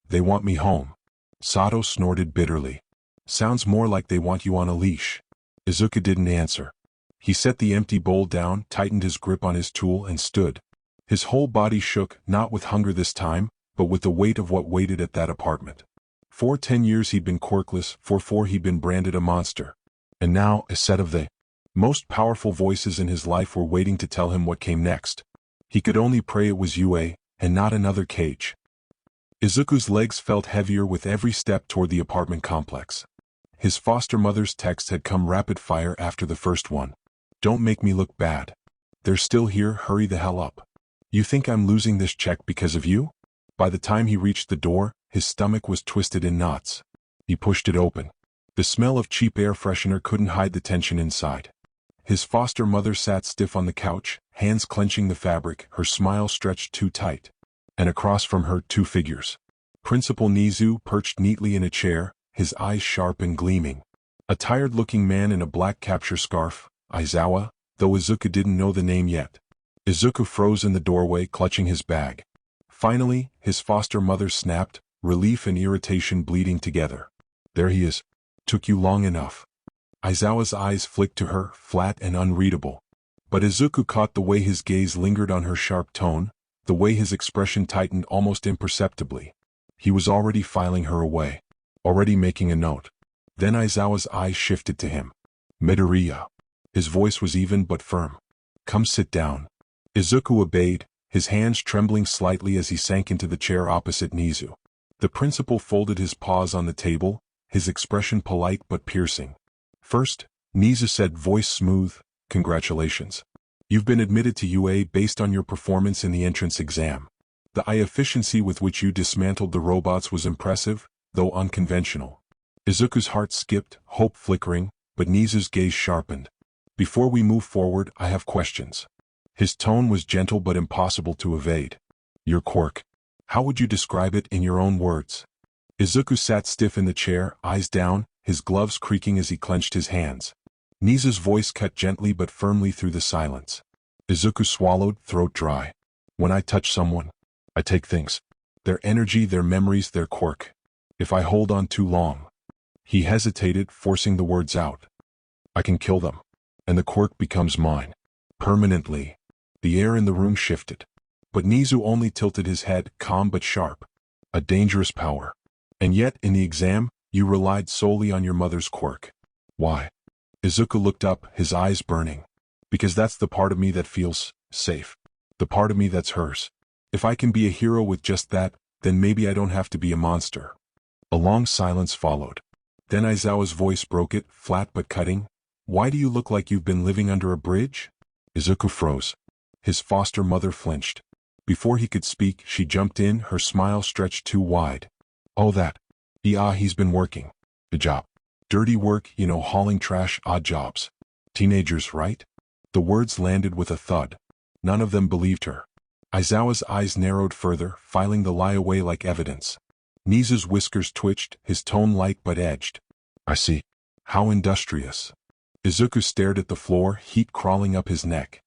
They want me home. Sato snorted bitterly. Sounds more like they want you on a leash. Izuku didn't answer. He set the empty bowl down, tightened his grip on his tool, and stood. His whole body shook, not with hunger this time, but with the weight of what waited at that apartment. For 10 years he'd been quirkless, for 4 he'd been branded a monster. And now, a set of the most powerful voices in his life were waiting to tell him what came next. He could only pray it was Yue, and not another cage. Izuku's legs felt heavier with every step toward the apartment complex. His foster mother's text had come rapid fire after the first one. Don't make me look bad. They're still here, hurry the hell up. You think I'm losing this check because of you? By the time he reached the door, his stomach was twisted in knots. He pushed it open. The smell of cheap air freshener couldn't hide the tension inside. His foster mother sat stiff on the couch, hands clenching the fabric, her smile stretched too tight. And across from her, 2 figures. Principal Nizu perched neatly in a chair, his eyes sharp and gleaming. A tired-looking man in a black capture scarf, Aizawa, though Izuku didn't know the name yet. Izuku froze in the doorway, clutching his bag. Finally, his foster mother snapped, relief and irritation bleeding together. There he is. Took you long enough. Aizawa's eyes flicked to her, flat and unreadable. But Izuku caught the way his gaze lingered on her sharp tone, the way his expression tightened almost imperceptibly. He was already filing her away. Already making a note. Then Aizawa's eyes shifted to him. Midoriya. His voice was even but firm. Come sit down. Izuku obeyed, his hands trembling slightly as he sank into the chair opposite Nizu. The principal folded his paws on the table, his expression polite but piercing. First, Nizu said, voice smooth, congratulations. You've been admitted to UA based on your performance in the entrance exam. The efficiency with which you dismantled the robots was impressive, though unconventional. Izuku's heart skipped, hope flickering, but Nizu's gaze sharpened. Before we move forward, I have questions. His tone was gentle but impossible to evade. Your quirk. How would you describe it in your own words? Izuku sat stiff in the chair, eyes down, his gloves creaking as he clenched his hands. Nizu's voice cut gently but firmly through the silence. Izuku swallowed, throat dry. When I touch someone, I take things. Their energy, their memories, their quirk. If I hold on too long. He hesitated, forcing the words out. I can kill them. And the quirk becomes mine. Permanently. The air in the room shifted. But Nizu only tilted his head, calm but sharp. A dangerous power. And yet, in the exam, you relied solely on your mother's quirk. Why? Izuku looked up, his eyes burning. Because that's the part of me that feels safe. The part of me that's hers. If I can be a hero with just that, then maybe I don't have to be a monster. A long silence followed. Then Aizawa's voice broke it, flat but cutting. Why do you look like you've been living under a bridge? Izuku froze. His foster mother flinched. Before he could speak, she jumped in, her smile stretched too wide. Oh that. Yeah, he's been working. The job. Dirty work, hauling trash, odd jobs. Teenagers, right? The words landed with a thud. None of them believed her. Aizawa's eyes narrowed further, filing the lie away like evidence. Nizu's whiskers twitched, his tone light but edged. I see. How industrious. Izuku stared at the floor, heat crawling up his neck.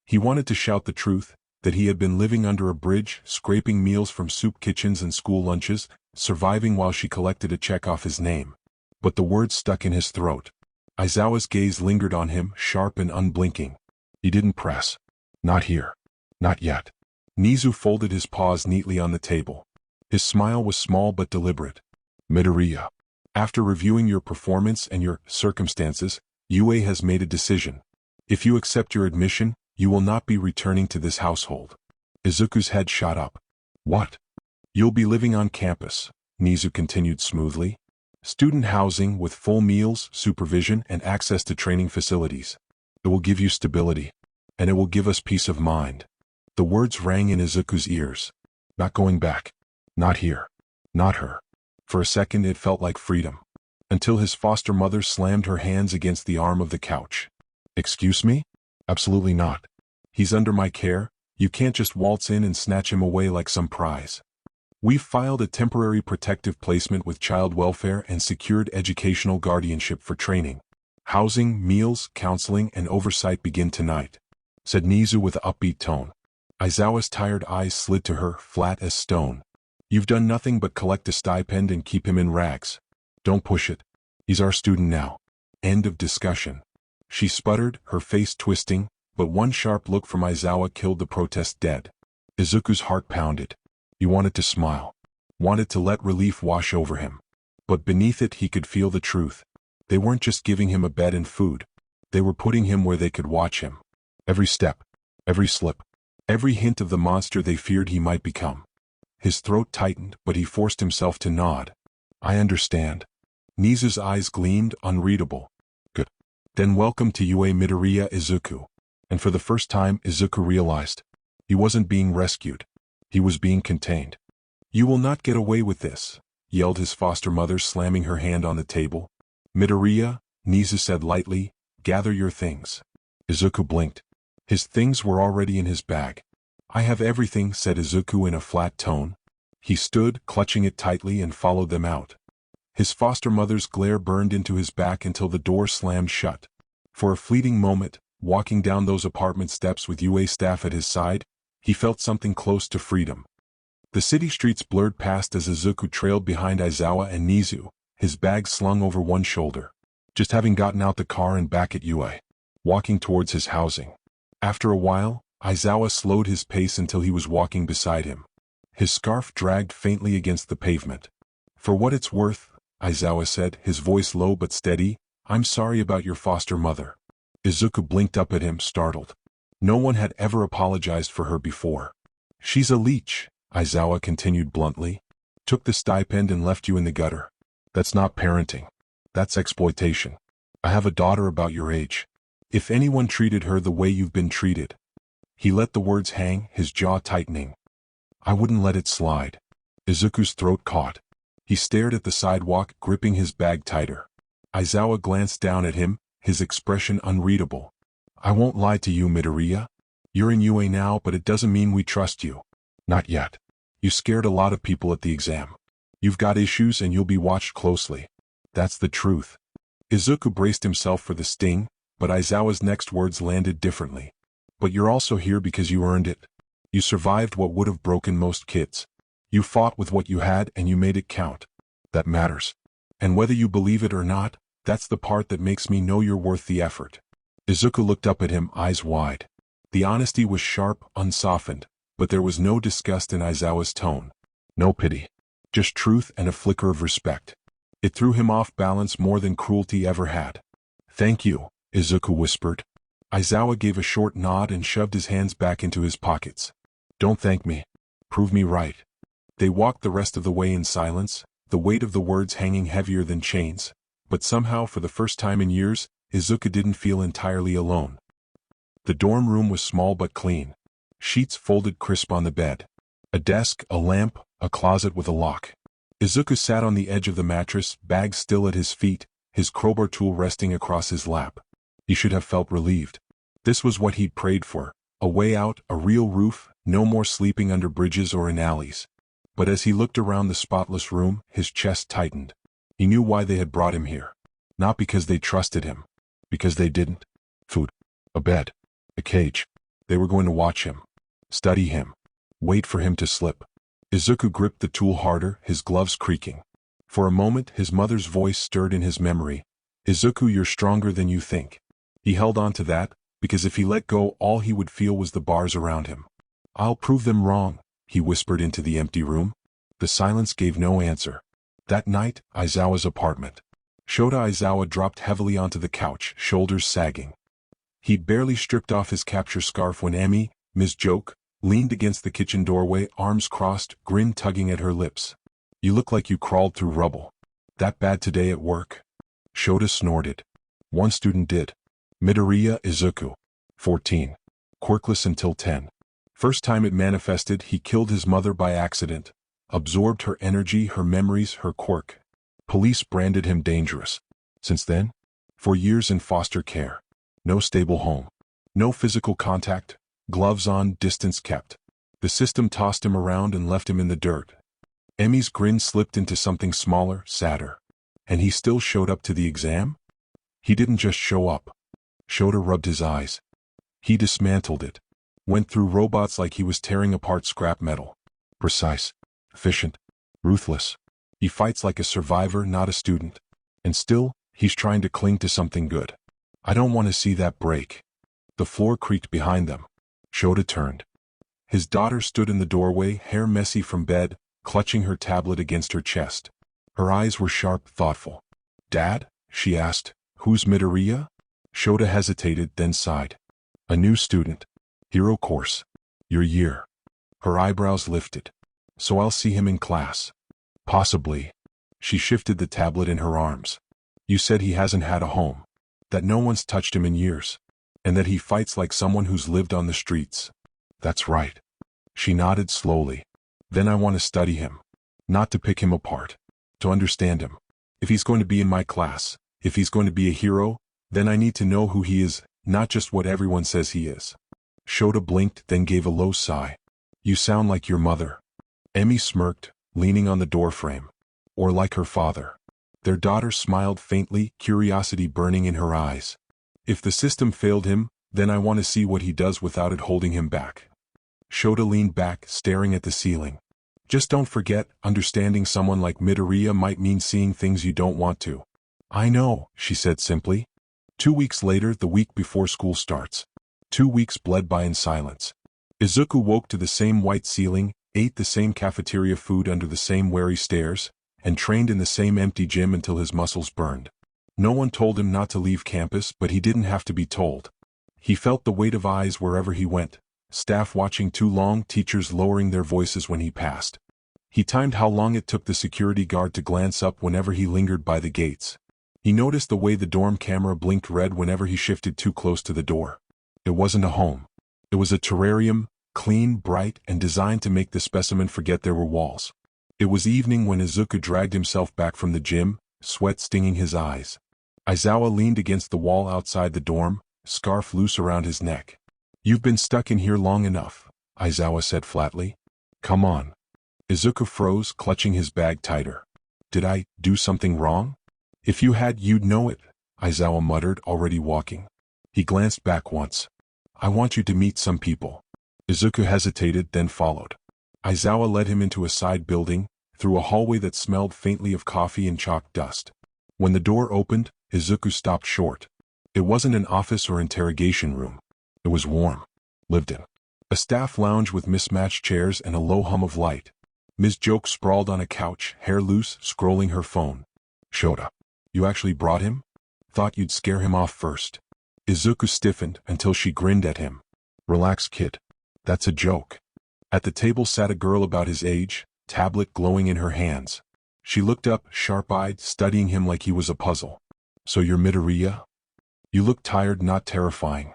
He wanted to shout the truth, that he had been living under a bridge, scraping meals from soup kitchens and school lunches, surviving while she collected a check off his name. But the words stuck in his throat. Aizawa's gaze lingered on him, sharp and unblinking. He didn't press. Not here. Not yet. Nizu folded his paws neatly on the table. His smile was small but deliberate. Midoriya. After reviewing your performance and your circumstances, UA has made a decision. If you accept your admission, you will not be returning to this household. Izuku's head shot up. What? You'll be living on campus, Nizu continued smoothly. Student housing with full meals, supervision, and access to training facilities. It will give you stability. And it will give us peace of mind. The words rang in Izuku's ears. Not going back. Not here. Not her. For a second it felt like freedom. Until his foster mother slammed her hands against the arm of the couch. Excuse me? Absolutely not. He's under my care, you can't just waltz in and snatch him away like some prize. We've filed a temporary protective placement with child welfare and secured educational guardianship for training. Housing, meals, counseling, and oversight begin tonight, said Nizu with an upbeat tone. Aizawa's tired eyes slid to her, flat as stone. You've done nothing but collect a stipend and keep him in rags. Don't push it. He's our student now. End of discussion. She sputtered, her face twisting, but one sharp look from Aizawa killed the protest dead. Izuku's heart pounded. He wanted to smile. Wanted to let relief wash over him. But beneath it he could feel the truth. They weren't just giving him a bed and food. They were putting him where they could watch him. Every step. Every slip. Every hint of the monster they feared he might become. His throat tightened, but he forced himself to nod. I understand. Nizu's eyes gleamed, unreadable. Good. Then welcome to UA Midoriya, Izuku. And for the first time Izuku realized. He wasn't being rescued. He was being contained. You will not get away with this, yelled his foster mother, slamming her hand on the table. Midoriya, Nizu said lightly, gather your things. Izuku blinked. His things were already in his bag. I have everything, said Izuku in a flat tone. He stood, clutching it tightly, and followed them out. His foster mother's glare burned into his back until the door slammed shut. For a fleeting moment, walking down those apartment steps with UA staff at his side, he felt something close to freedom. The city streets blurred past as Izuku trailed behind Aizawa and Nizu, his bag slung over one shoulder. Just having gotten out the car and back at UA. Walking towards his housing. After a while, Aizawa slowed his pace until he was walking beside him. His scarf dragged faintly against the pavement. For what it's worth, Aizawa said, his voice low but steady, I'm sorry about your foster mother. Izuku blinked up at him, startled. No one had ever apologized for her before. She's a leech, Aizawa continued bluntly. Took the stipend and left you in the gutter. That's not parenting. That's exploitation. I have a daughter about your age. If anyone treated her the way you've been treated. He let the words hang, his jaw tightening. I wouldn't let it slide. Izuku's throat caught. He stared at the sidewalk, gripping his bag tighter. Aizawa glanced down at him, his expression unreadable. I won't lie to you, Midoriya. You're in UA now, but it doesn't mean we trust you. Not yet. You scared a lot of people at the exam. You've got issues and you'll be watched closely. That's the truth. Izuku braced himself for the sting, but Aizawa's next words landed differently. But you're also here because you earned it. You survived what would have broken most kids. You fought with what you had and you made it count. That matters. And whether you believe it or not, that's the part that makes me know you're worth the effort. Izuku looked up at him, eyes wide. The honesty was sharp, unsoftened, But there was no disgust in Aizawa's tone. No pity. Just truth and a flicker of respect. It threw him off balance more than cruelty ever had. "Thank you," Izuku whispered. Aizawa gave a short nod and shoved his hands back into his pockets. "Don't thank me. Prove me right." They walked the rest of the way in silence, the weight of the words hanging heavier than chains. But somehow, for the first time in years, Izuku didn't feel entirely alone. The dorm room was small but clean. Sheets folded crisp on the bed. A desk, a lamp, a closet with a lock. Izuku sat on the edge of the mattress, bag still at his feet, his crowbar tool resting across his lap. He should have felt relieved. This was what he'd prayed for. A way out, a real roof, no more sleeping under bridges or in alleys. But as he looked around the spotless room, his chest tightened. He knew why they had brought him here. Not because they trusted him. Because they didn't. Food. A bed. A cage. They were going to watch him. Study him. Wait for him to slip. Izuku gripped the tool harder, his gloves creaking. For a moment, his mother's voice stirred in his memory. "Izuku, you're stronger than you think." He held on to that, because if he let go, all he would feel was the bars around him. "I'll prove them wrong," he whispered into the empty room. The silence gave no answer. That night, Aizawa's apartment. Shota Aizawa dropped heavily onto the couch, shoulders sagging. He'd barely stripped off his capture scarf when Emi, Ms. Joke, leaned against the kitchen doorway, arms crossed, grin tugging at her lips. "You look like you crawled through rubble. That bad today at work?" Shota snorted. "One student did. Midoriya Izuku. 14. Quirkless until 10. First time it manifested, he killed his mother by accident. Absorbed her energy, her memories, her quirk. Police branded him dangerous. Since then? For years in foster care. No stable home. No physical contact. Gloves on, distance kept. The system tossed him around and left him in the dirt. Emi's grin slipped into something smaller, sadder. And he still showed up to the exam? He didn't just show up. Shota rubbed his eyes. He dismantled it. Went through robots like he was tearing apart scrap metal. Precise. Efficient. Ruthless. He fights like a survivor, not a student. And still, he's trying to cling to something good. I don't want to see that break. The floor creaked behind them. Shota turned. His daughter stood in the doorway, hair messy from bed, clutching her tablet against her chest. Her eyes were sharp, thoughtful. "Dad?" she asked. "Who's Midoriya?" Shota hesitated, then sighed. "A new student. Hero course. Your year." Her eyebrows lifted. "So I'll see him in class." "Possibly." She shifted the tablet in her arms. "You said he hasn't had a home. That no one's touched him in years. And that he fights like someone who's lived on the streets." "That's right." She nodded slowly. "Then I want to study him. Not to pick him apart. To understand him. If he's going to be in my class, if he's going to be a hero, then I need to know who he is, not just what everyone says he is." Shota blinked, then gave a low sigh. "You sound like your mother." Emi smirked, leaning on the doorframe. "Or like her father." Their daughter smiled faintly, curiosity burning in her eyes. "If the system failed him, then I want to see what he does without it holding him back." Shota leaned back, staring at the ceiling. "Just don't forget, understanding someone like Midoriya might mean seeing things you don't want to." "I know," she said simply. 2 weeks later, the week before school starts. 2 weeks bled by in silence. Izuku woke to the same white ceiling, ate the same cafeteria food under the same wary stares, and trained in the same empty gym until his muscles burned. No one told him not to leave campus, but he didn't have to be told. He felt the weight of eyes wherever he went, staff watching too long, teachers lowering their voices when he passed. He timed how long it took the security guard to glance up whenever he lingered by the gates. He noticed the way the dorm camera blinked red whenever he shifted too close to the door. It wasn't a home. It was a terrarium, clean, bright, and designed to make the specimen forget there were walls. It was evening when Izuku dragged himself back from the gym, sweat stinging his eyes. Aizawa leaned against the wall outside the dorm, scarf loose around his neck. "You've been stuck in here long enough," Aizawa said flatly. "Come on." Izuku froze, clutching his bag tighter. "Did I do something wrong?" "If you had, you'd know it," Aizawa muttered, already walking. He glanced back once. "I want you to meet some people." Izuku hesitated, then followed. Aizawa led him into a side building, through a hallway that smelled faintly of coffee and chalk dust. When the door opened, Izuku stopped short. It wasn't an office or interrogation room. It was warm. Lived in. A staff lounge with mismatched chairs and a low hum of light. Ms. Joke sprawled on a couch, hair loose, scrolling her phone. Shota. You actually brought him? Thought you'd scare him off first. Izuku stiffened until she grinned at him. Relax, kid. That's a joke. At the table sat a girl about his age, tablet glowing in her hands. She looked up, sharp-eyed, studying him like he was a puzzle. So you're Midoriya? You look tired, not terrifying.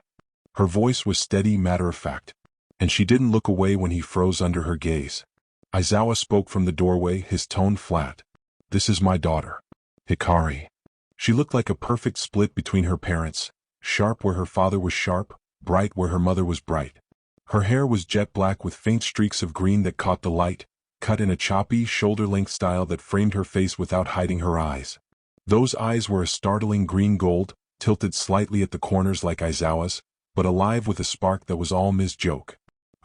Her voice was steady, matter-of-fact. And she didn't look away when he froze under her gaze. Aizawa spoke from the doorway, his tone flat. This is my daughter. Hikari. She looked like a perfect split between her parents, sharp where her father was sharp, bright where her mother was bright. Her hair was jet black with faint streaks of green that caught the light, cut in a choppy, shoulder-length style that framed her face without hiding her eyes. Those eyes were a startling green-gold, tilted slightly at the corners like Aizawa's, but alive with a spark that was all Ms. Joke.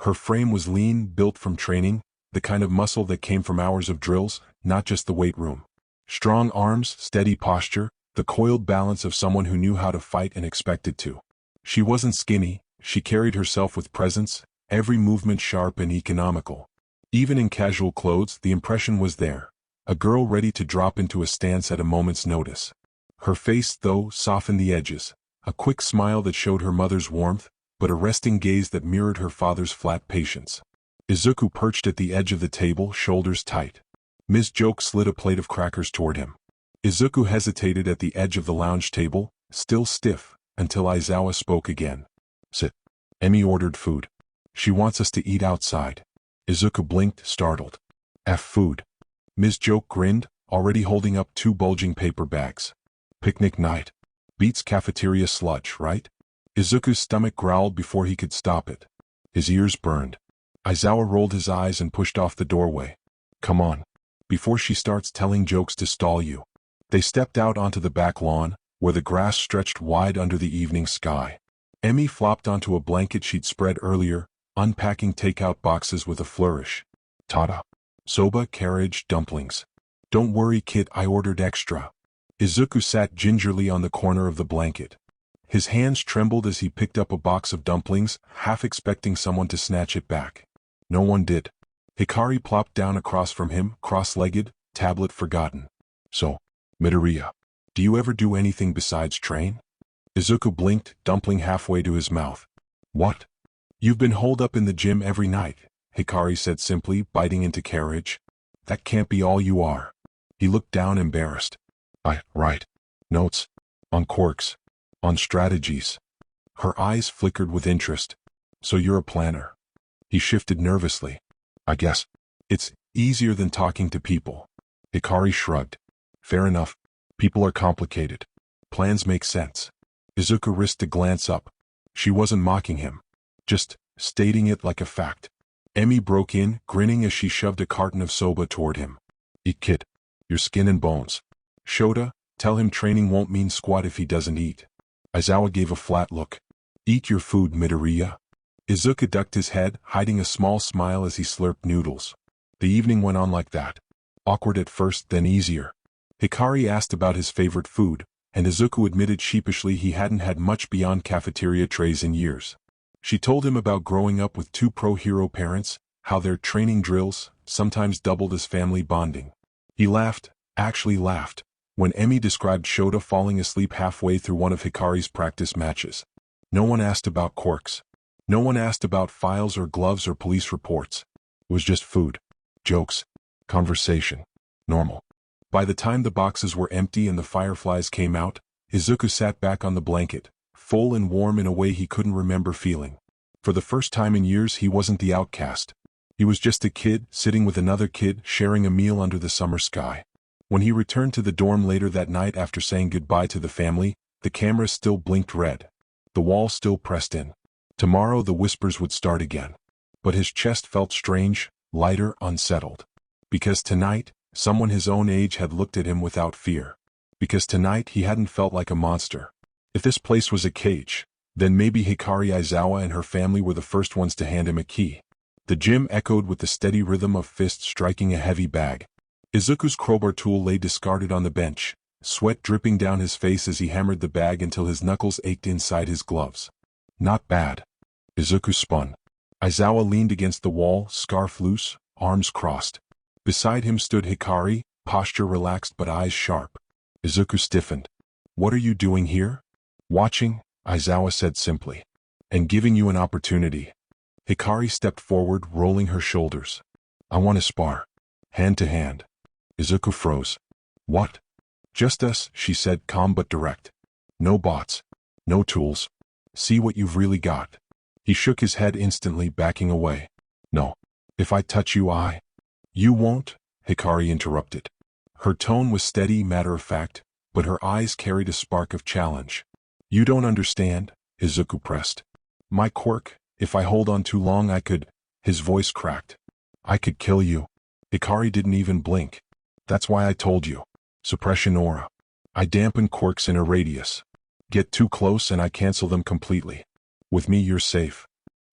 Her frame was lean, built from training, the kind of muscle that came from hours of drills, not just the weight room. Strong arms, steady posture, the coiled balance of someone who knew how to fight and expected to. She wasn't skinny, she carried herself with presence, every movement sharp and economical. Even in casual clothes, the impression was there. A girl ready to drop into a stance at a moment's notice. Her face, though, softened the edges. A quick smile that showed her mother's warmth, but a resting gaze that mirrored her father's flat patience. Izuku perched at the edge of the table, shoulders tight. Ms. Joke slid a plate of crackers toward him. Izuku hesitated at the edge of the lounge table, still stiff, until Aizawa spoke again. Sit. Emi ordered food. She wants us to eat outside. Izuku blinked, startled. F food. Ms. Joke grinned, already holding up 2 bulging paper bags. Picnic night. Beats cafeteria sludge, right? Izuku's stomach growled before he could stop it. His ears burned. Aizawa rolled his eyes and pushed off the doorway. Come on. Before she starts telling jokes to stall you. They stepped out onto the back lawn, where the grass stretched wide under the evening sky. Emi flopped onto a blanket she'd spread earlier, unpacking takeout boxes with a flourish. Tada. Soba, carriage, dumplings. Don't worry, kid, I ordered extra. Izuku sat gingerly on the corner of the blanket. His hands trembled as he picked up a box of dumplings, half expecting someone to snatch it back. No one did. Hikari plopped down across from him, cross-legged, tablet forgotten. So, Midoriya, do you ever do anything besides train? Izuku blinked, dumpling halfway to his mouth. What? You've been holed up in the gym every night, Hikari said simply, biting into carriage. That can't be all you are. He looked down, embarrassed. I write notes on quirks, on strategies. Her eyes flickered with interest. So you're a planner. He shifted nervously. I guess. It's easier than talking to people. Hikari shrugged. Fair enough. People are complicated. Plans make sense. Izuku risked a glance up. She wasn't mocking him. Just stating it like a fact. Emi broke in, grinning as she shoved a carton of soba toward him. Eat, kid. Your skin and bones. Shota, tell him training won't mean squat if he doesn't eat. Aizawa gave a flat look. Eat your food, Midoriya. Izuku ducked his head, hiding a small smile as he slurped noodles. The evening went on like that. Awkward at first, then easier. Hikari asked about his favorite food, and Izuku admitted sheepishly he hadn't had much beyond cafeteria trays in years. She told him about growing up with 2 pro-hero parents, how their training drills sometimes doubled as family bonding. He laughed, actually laughed, when Emi described Shota falling asleep halfway through one of Hikari's practice matches. No one asked about quirks. No one asked about files or gloves or police reports. It was just food, jokes, conversation, normal. By the time the boxes were empty and the fireflies came out, Izuku sat back on the blanket, full and warm in a way he couldn't remember feeling. For the first time in years, he wasn't the outcast. He was just a kid, sitting with another kid, sharing a meal under the summer sky. When he returned to the dorm later that night after saying goodbye to the family, the camera still blinked red. The wall still pressed in. Tomorrow the whispers would start again. But his chest felt strange, lighter, unsettled. Because tonight, someone his own age had looked at him without fear. Because tonight he hadn't felt like a monster. If this place was a cage, then maybe Hikari Aizawa and her family were the first ones to hand him a key. The gym echoed with the steady rhythm of fists striking a heavy bag. Izuku's crowbar tool lay discarded on the bench, sweat dripping down his face as he hammered the bag until his knuckles ached inside his gloves. Not bad. Izuku spun. Aizawa leaned against the wall, scarf loose, arms crossed. Beside him stood Hikari, posture relaxed but eyes sharp. Izuku stiffened. "What are you doing here?" "Watching," Aizawa said simply. "And giving you an opportunity." Hikari stepped forward, rolling her shoulders. "I want to spar. Hand to hand." Izuku froze. "What?" "Just us," she said, calm but direct. "No bots. No tools. See what you've really got." He shook his head instantly, backing away. "No. If I touch you, I—" "You won't," Hikari interrupted. Her tone was steady, matter-of-fact, but her eyes carried a spark of challenge. "You don't understand," Izuku pressed. "My quirk, if I hold on too long I could—" His voice cracked. "I could kill you." Hikari didn't even blink. "That's why I told you. Suppression aura. I dampen quirks in a radius. Get too close and I cancel them completely. With me you're safe."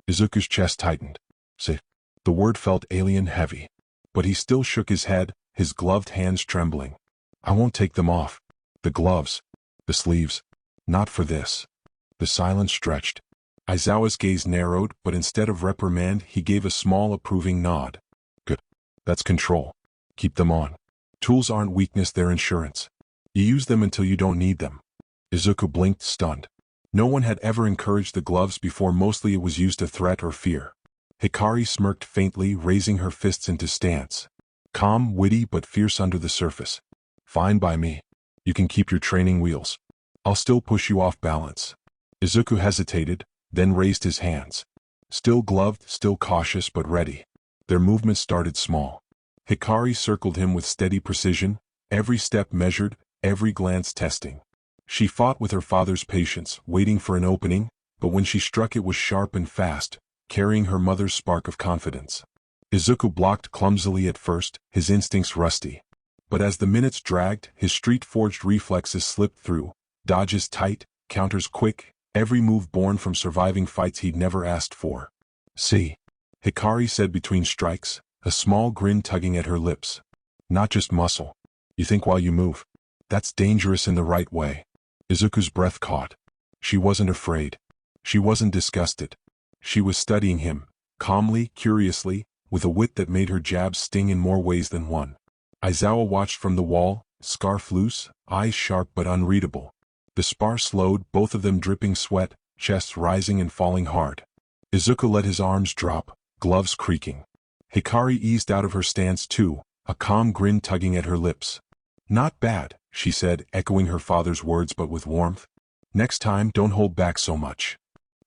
Izuku's chest tightened. "Safe." The word felt alien heavy. But he still shook his head, his gloved hands trembling. "I won't take them off. The gloves. The sleeves. Not for this." The silence stretched. Aizawa's gaze narrowed, but instead of reprimand he gave a small approving nod. "Good. That's control. Keep them on. Tools aren't weakness, they're insurance. You use them until you don't need them." Izuku blinked, stunned. No one had ever encouraged the gloves before, mostly it was used to threat or fear. Hikari smirked faintly, raising her fists into stance. Calm, witty, but fierce under the surface. "Fine by me. You can keep your training wheels. I'll still push you off balance." Izuku hesitated, then raised his hands. Still gloved, still cautious but ready. Their movements started small. Hikari circled him with steady precision, every step measured, every glance testing. She fought with her father's patience, waiting for an opening, but when she struck it was sharp and fast, carrying her mother's spark of confidence. Izuku blocked clumsily at first, his instincts rusty. But as the minutes dragged, his street-forged reflexes slipped through, dodges tight, counters quick, every move born from surviving fights he'd never asked for. "See," Hikari said between strikes, a small grin tugging at her lips. "Not just muscle. You think while you move. That's dangerous in the right way." Izuku's breath caught. She wasn't afraid. She wasn't disgusted. She was studying him, calmly, curiously, with a wit that made her jabs sting in more ways than one. Aizawa watched from the wall, scarf loose, eyes sharp but unreadable. The spar slowed, both of them dripping sweat, chests rising and falling hard. Izuku let his arms drop, gloves creaking. Hikari eased out of her stance too, a calm grin tugging at her lips. "Not bad," she said, echoing her father's words but with warmth. "Next time don't hold back so much."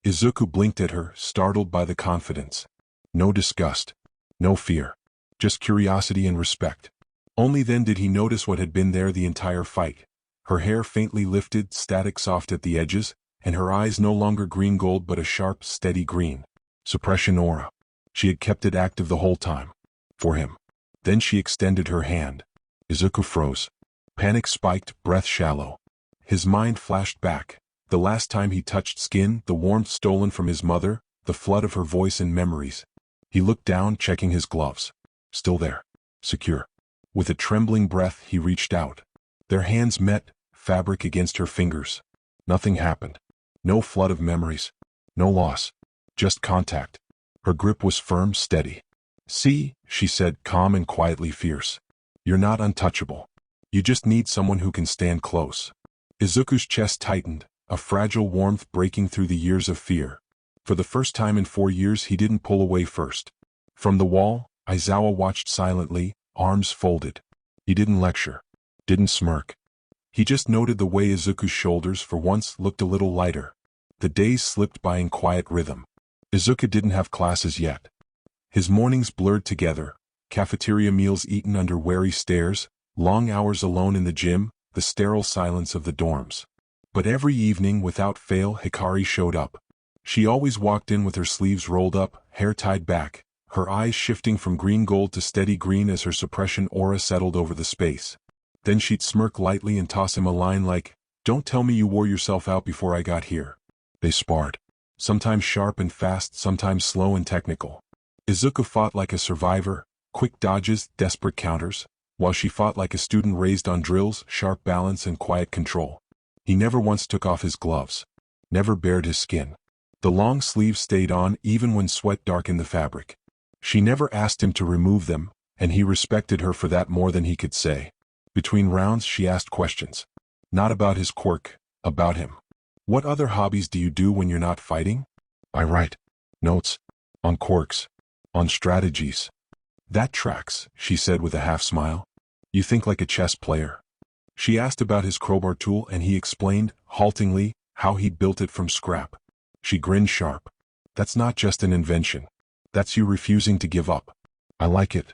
Izuku blinked at her, startled by the confidence. No disgust. No fear. Just curiosity and respect. Only then did he notice what had been there the entire fight. Her hair faintly lifted, static soft at the edges, and her eyes no longer green-gold but a sharp, steady green. Suppression aura. She had kept it active the whole time. For him. Then she extended her hand. Izuku froze. Panic spiked, breath shallow. His mind flashed back. The last time he touched skin, the warmth stolen from his mother, the flood of her voice and memories. He looked down, checking his gloves. Still there. Secure. With a trembling breath, he reached out. Their hands met, fabric against her fingers. Nothing happened. No flood of memories. No loss. Just contact. Her grip was firm, steady. "See," she said, calm and quietly fierce. "You're not untouchable. You just need someone who can stand close." Izuku's chest tightened, a fragile warmth breaking through the years of fear. For the first time in 4 years he didn't pull away first. From the wall, Aizawa watched silently, arms folded. He didn't lecture. Didn't smirk. He just noted the way Izuku's shoulders for once looked a little lighter. The days slipped by in quiet rhythm. Izuku didn't have classes yet. His mornings blurred together, cafeteria meals eaten under wary stares, long hours alone in the gym, the sterile silence of the dorms. But every evening without fail Hikari showed up. She always walked in with her sleeves rolled up, hair tied back, her eyes shifting from green gold to steady green as her suppression aura settled over the space. Then she'd smirk lightly and toss him a line like, "Don't tell me you wore yourself out before I got here." They sparred. Sometimes sharp and fast, sometimes slow and technical. Izuku fought like a survivor, quick dodges, desperate counters, while she fought like a student raised on drills, sharp balance and quiet control. He never once took off his gloves. Never bared his skin. The long sleeves stayed on even when sweat darkened the fabric. She never asked him to remove them, and he respected her for that more than he could say. Between rounds she asked questions. Not about his quirk, about him. What other hobbies do you do when you're not fighting? I write notes. On quirks. On strategies. That tracks, she said with a half smile. You think like a chess player. She asked about his crowbar tool and he explained, haltingly, how he'd built it from scrap. She grinned sharp. That's not just an invention. That's you refusing to give up. I like it.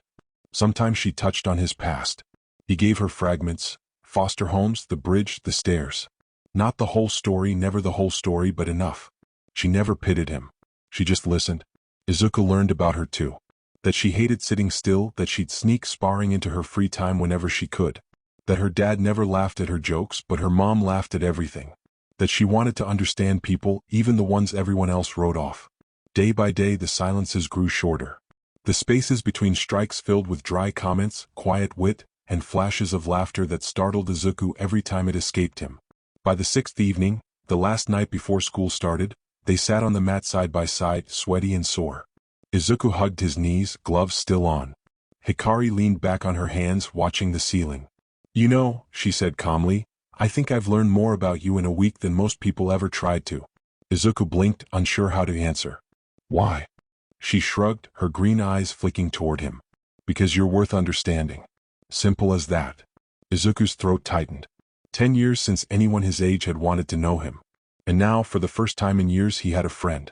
Sometimes she touched on his past. He gave her fragments, foster homes, the bridge, the stairs. Not the whole story, never the whole story, but enough. She never pitied him. She just listened. Izuku learned about her too. That she hated sitting still, that she'd sneak sparring into her free time whenever she could. That her dad never laughed at her jokes, but her mom laughed at everything. That she wanted to understand people, even the ones everyone else wrote off. Day by day the silences grew shorter. The spaces between strikes filled with dry comments, quiet wit, and flashes of laughter that startled Izuku every time it escaped him. By the 6th evening, the last night before school started, they sat on the mat side by side, sweaty and sore. Izuku hugged his knees, gloves still on. Hikari leaned back on her hands, watching the ceiling. You know, she said calmly, I think I've learned more about you in a week than most people ever tried to. Izuku blinked, unsure how to answer. Why? She shrugged, her green eyes flicking toward him. Because you're worth understanding. Simple as that. Izuku's throat tightened. 10 years since anyone his age had wanted to know him. And now, for the first time in years, he had a friend.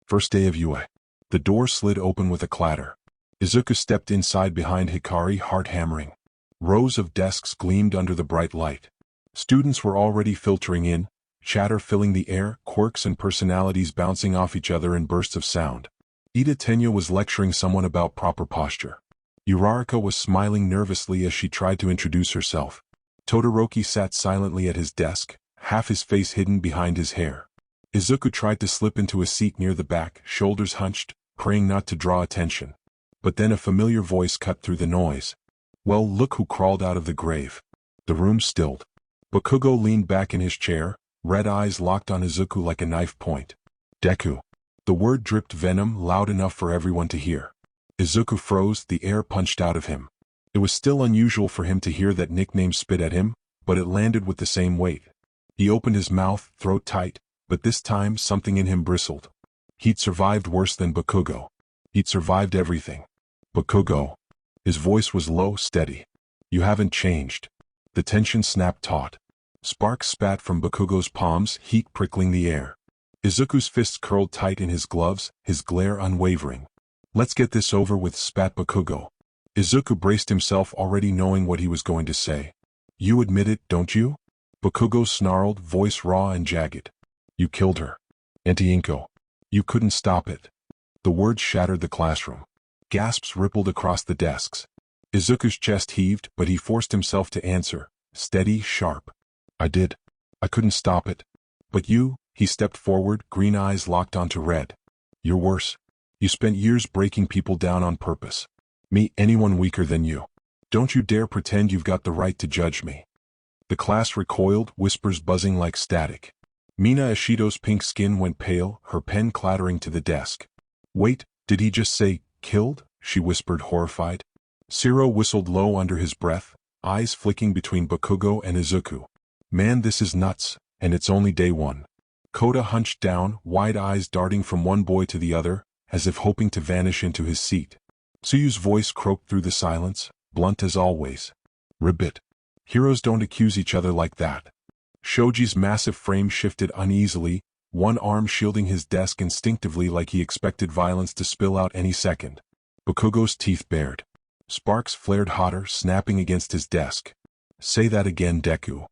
First day of UA. The door slid open with a clatter. Izuku stepped inside behind Hikari, heart hammering. Rows of desks gleamed under the bright light. Students were already filtering in, chatter filling the air, quirks and personalities bouncing off each other in bursts of sound. Ida Tenya was lecturing someone about proper posture. Uraraka was smiling nervously as she tried to introduce herself. Todoroki sat silently at his desk, half his face hidden behind his hair. Izuku tried to slip into a seat near the back, shoulders hunched, praying not to draw attention. But then a familiar voice cut through the noise. Well, look who crawled out of the grave. The room stilled. Bakugo leaned back in his chair, red eyes locked on Izuku like a knife point. Deku. The word dripped venom, loud enough for everyone to hear. Izuku froze, the air punched out of him. It was still unusual for him to hear that nickname spit at him, but it landed with the same weight. He opened his mouth, throat tight, but this time something in him bristled. He'd survived worse than Bakugo. He'd survived everything. Bakugo. His voice was low, steady. You haven't changed. The tension snapped taut. Sparks spat from Bakugo's palms, heat prickling the air. Izuku's fists curled tight in his gloves, his glare unwavering. Let's get this over with, spat Bakugo. Izuku braced himself, already knowing what he was going to say. You admit it, don't you? Bakugo snarled, voice raw and jagged. You killed her. Anti-Inko. You couldn't stop it. The words shattered the classroom. Gasps rippled across the desks. Izuku's chest heaved, but he forced himself to answer, steady, sharp. I did. I couldn't stop it. But you, he stepped forward, green eyes locked onto red. You're worse. You spent years breaking people down on purpose. Me, anyone weaker than you. Don't you dare pretend you've got the right to judge me. The class recoiled, whispers buzzing like static. Mina Ashido's pink skin went pale, her pen clattering to the desk. Wait, did he just say, killed? She whispered, horrified. Siro whistled low under his breath, eyes flicking between Bakugo and Izuku. Man, this is nuts, and it's only day one. Kota hunched down, wide eyes darting from one boy to the other, as if hoping to vanish into his seat. Tsuyu's voice croaked through the silence, blunt as always. Ribbit. Heroes don't accuse each other like that. Shoji's massive frame shifted uneasily, one arm shielding his desk instinctively like he expected violence to spill out any second. Bakugo's teeth bared. Sparks flared hotter, snapping against his desk. Say that again, Deku.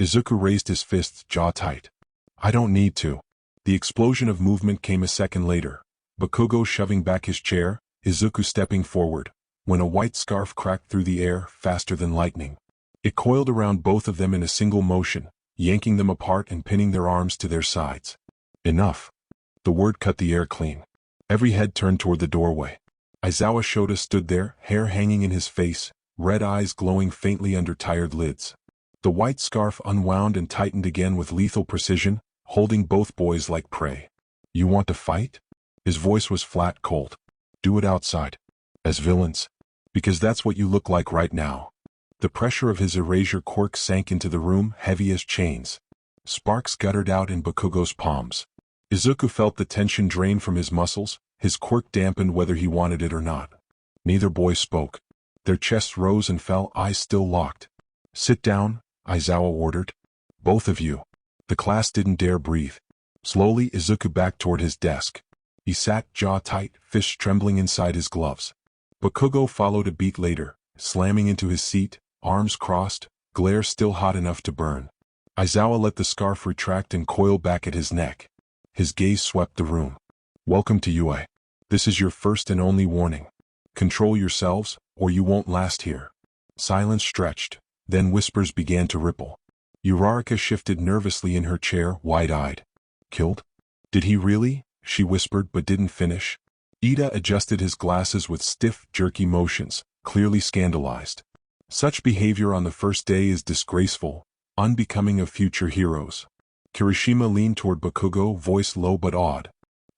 Izuku raised his fists, jaw tight. I don't need to. The explosion of movement came a second later. Bakugo shoving back his chair, Izuku stepping forward, when a white scarf cracked through the air, faster than lightning. It coiled around both of them in a single motion, yanking them apart and pinning their arms to their sides. Enough. The word cut the air clean. Every head turned toward the doorway. Aizawa Shota stood there, hair hanging in his face, red eyes glowing faintly under tired lids. The white scarf unwound and tightened again with lethal precision, holding both boys like prey. You want to fight? His voice was flat, cold. Do it outside. As villains. Because that's what you look like right now. The pressure of his erasure quirk sank into the room, heavy as chains. Sparks guttered out in Bakugo's palms. Izuku felt the tension drain from his muscles, his quirk dampened whether he wanted it or not. Neither boy spoke. Their chests rose and fell, eyes still locked. Sit down, Aizawa ordered. Both of you. The class didn't dare breathe. Slowly, Izuku backed toward his desk. He sat, jaw tight, fists trembling inside his gloves. Bakugo followed a beat later, slamming into his seat, arms crossed, glare still hot enough to burn. Aizawa let the scarf retract and coil back at his neck. His gaze swept the room. Welcome to UA. This is your first and only warning. Control yourselves, or you won't last here. Silence stretched, then whispers began to ripple. Uraraka shifted nervously in her chair, wide-eyed. Killed? Did he really? She whispered but didn't finish. Ida adjusted his glasses with stiff, jerky motions, clearly scandalized. Such behavior on the first day is disgraceful, unbecoming of future heroes. Kirishima leaned toward Bakugo, voice low but awed.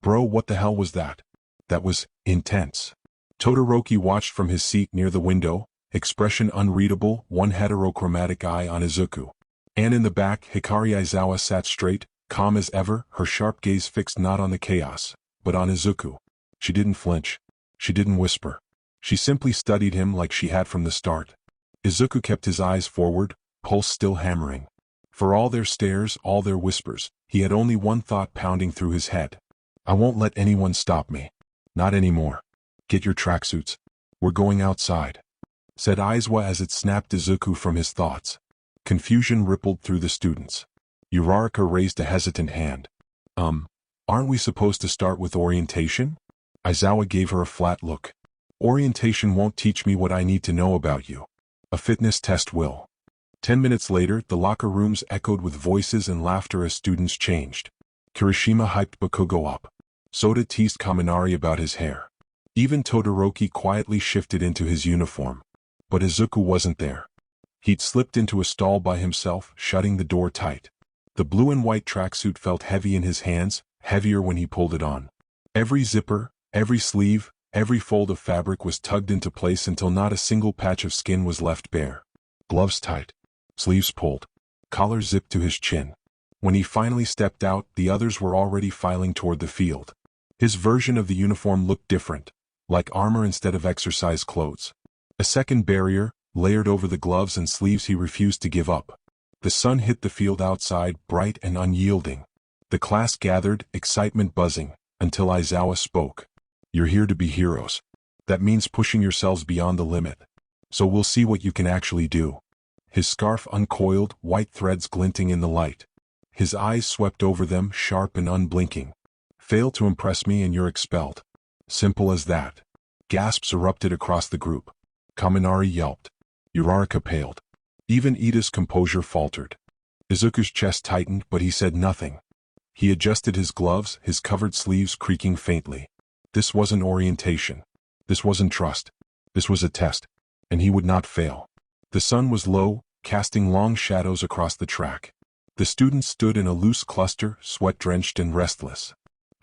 Bro, what the hell was that? That was intense. Todoroki watched from his seat near the window, expression unreadable, one heterochromatic eye on Izuku. And in the back, Hikari Aizawa sat straight, calm as ever, her sharp gaze fixed not on the chaos, but on Izuku. She didn't flinch. She didn't whisper. She simply studied him like she had from the start. Izuku kept his eyes forward, pulse still hammering. For all their stares, all their whispers, he had only one thought pounding through his head. I won't let anyone stop me. Not anymore. Get your tracksuits. We're going outside, said Aizawa as it snapped Izuku from his thoughts. Confusion rippled through the students. Uraraka raised a hesitant hand. Aren't we supposed to start with orientation? Aizawa gave her a flat look. Orientation won't teach me what I need to know about you. A fitness test will. 10 minutes later, the locker rooms echoed with voices and laughter as students changed. Kirishima hyped Bakugo up. Soda teased Kaminari about his hair. Even Todoroki quietly shifted into his uniform. But Izuku wasn't there. He'd slipped into a stall by himself, shutting the door tight. The blue and white tracksuit felt heavy in his hands, heavier when he pulled it on. Every zipper, every sleeve, every fold of fabric was tugged into place until not a single patch of skin was left bare. Gloves tight. Sleeves pulled. Collar zipped to his chin. When he finally stepped out, the others were already filing toward the field. His version of the uniform looked different, like armor instead of exercise clothes. A second barrier, layered over the gloves and sleeves he refused to give up. The sun hit the field outside, bright and unyielding. The class gathered, excitement buzzing, until Aizawa spoke. You're here to be heroes. That means pushing yourselves beyond the limit. So we'll see what you can actually do. His scarf uncoiled, white threads glinting in the light. His eyes swept over them, sharp and unblinking. Fail to impress me and you're expelled. Simple as that. Gasps erupted across the group. Kaminari yelped. Uraraka paled. Even Ida's composure faltered. Izuku's chest tightened, but he said nothing. He adjusted his gloves, his covered sleeves creaking faintly. This wasn't orientation. This wasn't trust. This was a test. And he would not fail. The sun was low, casting long shadows across the track. The students stood in a loose cluster, sweat-drenched and restless.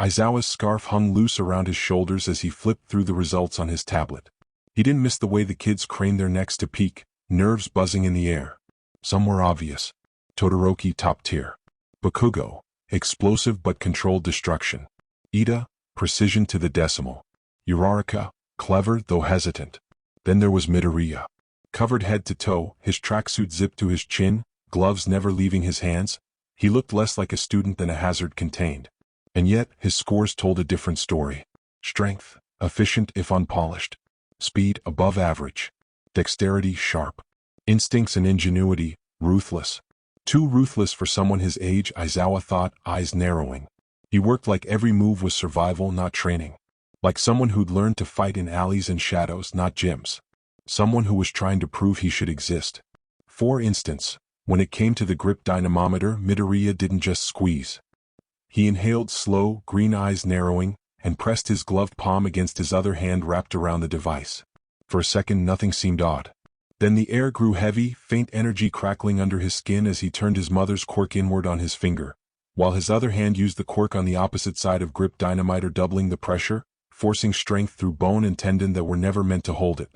Aizawa's scarf hung loose around his shoulders as he flipped through the results on his tablet. He didn't miss the way the kids craned their necks to peek, nerves buzzing in the air. Some were obvious. Todoroki top tier. Bakugo, explosive but controlled destruction. Ida, precision to the decimal. Uraraka, clever though hesitant. Then there was Midoriya. Covered head to toe, his tracksuit zipped to his chin, gloves never leaving his hands, he looked less like a student than a hazard contained. And yet, his scores told a different story. Strength, efficient if unpolished. Speed, above average. Dexterity, sharp. Instincts and ingenuity, ruthless. Too ruthless for someone his age, Aizawa thought, eyes narrowing. He worked like every move was survival, not training. Like someone who'd learned to fight in alleys and shadows, not gyms. Someone who was trying to prove he should exist. For instance, when it came to the grip dynamometer, Midoriya didn't just squeeze. He inhaled slow, green eyes narrowing, and pressed his gloved palm against his other hand wrapped around the device. For a second nothing seemed odd. Then the air grew heavy, faint energy crackling under his skin as he turned his mother's quirk inward on his finger, while his other hand used the quirk on the opposite side of grip dynamiter, doubling the pressure, forcing strength through bone and tendon that were never meant to hold it.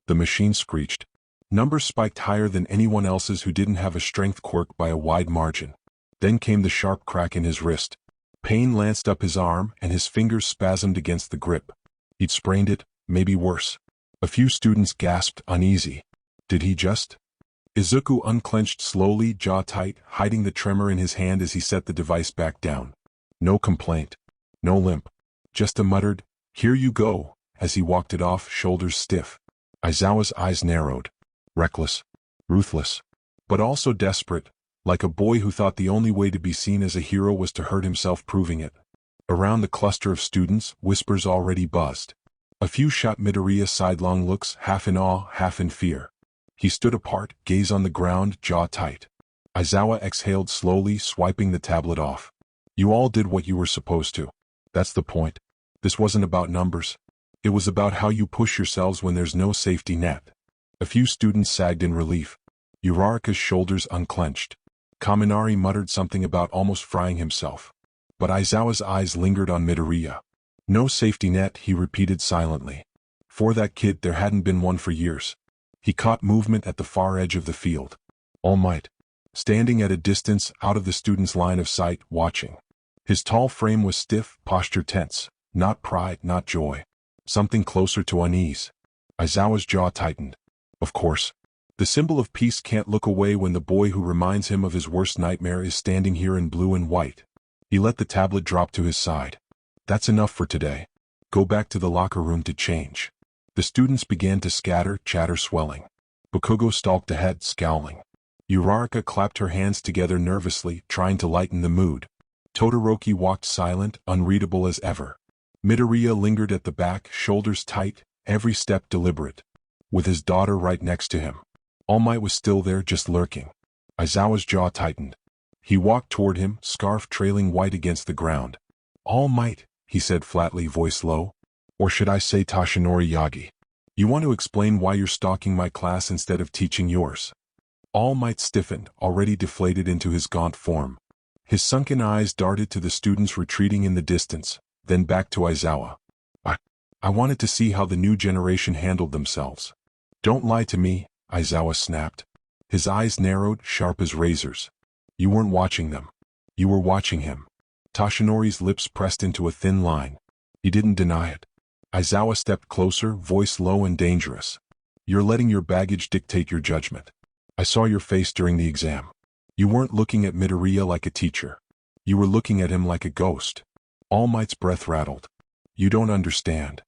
The machine screeched. Numbers spiked higher than anyone else's who didn't have a strength quirk by a wide margin. Then came the sharp crack in his wrist. Pain lanced up his arm and his fingers spasmed against the grip. He'd sprained it, maybe worse. A few students gasped, uneasy. Did he just? Izuku unclenched slowly, jaw tight, hiding the tremor in his hand as he set the device back down. No complaint. No limp. Just a muttered, "Here you go," as he walked it off, shoulders stiff. Aizawa's eyes narrowed. Reckless. Ruthless. But also desperate, like a boy who thought the only way to be seen as a hero was to hurt himself proving it. Around the cluster of students, whispers already buzzed. A few shot Midoriya sidelong looks, half in awe, half in fear. He stood apart, gaze on the ground, jaw tight. Aizawa exhaled slowly, swiping the tablet off. You all did what you were supposed to. That's the point. This wasn't about numbers. It was about how you push yourselves when there's no safety net. A few students sagged in relief. Uraraka's shoulders unclenched. Kaminari muttered something about almost frying himself. But Aizawa's eyes lingered on Midoriya. No safety net, he repeated silently. For that kid there hadn't been one for years. He caught movement at the far edge of the field. All Might. Standing at a distance, out of the student's line of sight, watching. His tall frame was stiff, posture tense. Not pride, not joy. Something closer to unease. Aizawa's jaw tightened. Of course. The symbol of peace can't look away when the boy who reminds him of his worst nightmare is standing here in blue and white. He let the tablet drop to his side. That's enough for today. Go back to the locker room to change. The students began to scatter, chatter swelling. Bakugo stalked ahead, scowling. Uraraka clapped her hands together nervously, trying to lighten the mood. Todoroki walked silent, unreadable as ever. Midoriya lingered at the back, shoulders tight, every step deliberate. With his daughter right next to him. All Might was still there, just lurking. Aizawa's jaw tightened. He walked toward him, scarf trailing white against the ground. All Might, he said flatly, voice low. Or should I say Tashinori Yagi? You want to explain why you're stalking my class instead of teaching yours? All Might stiffened, already deflated into his gaunt form. His sunken eyes darted to the students retreating in the distance, then back to Aizawa. I wanted to see how the new generation handled themselves. Don't lie to me, Aizawa snapped. His eyes narrowed, sharp as razors. You weren't watching them. You were watching him. Tashinori's lips pressed into a thin line. He didn't deny it. Aizawa stepped closer, voice low and dangerous. You're letting your baggage dictate your judgment. I saw your face during the exam. You weren't looking at Midoriya like a teacher. You were looking at him like a ghost. All Might's breath rattled. You don't understand.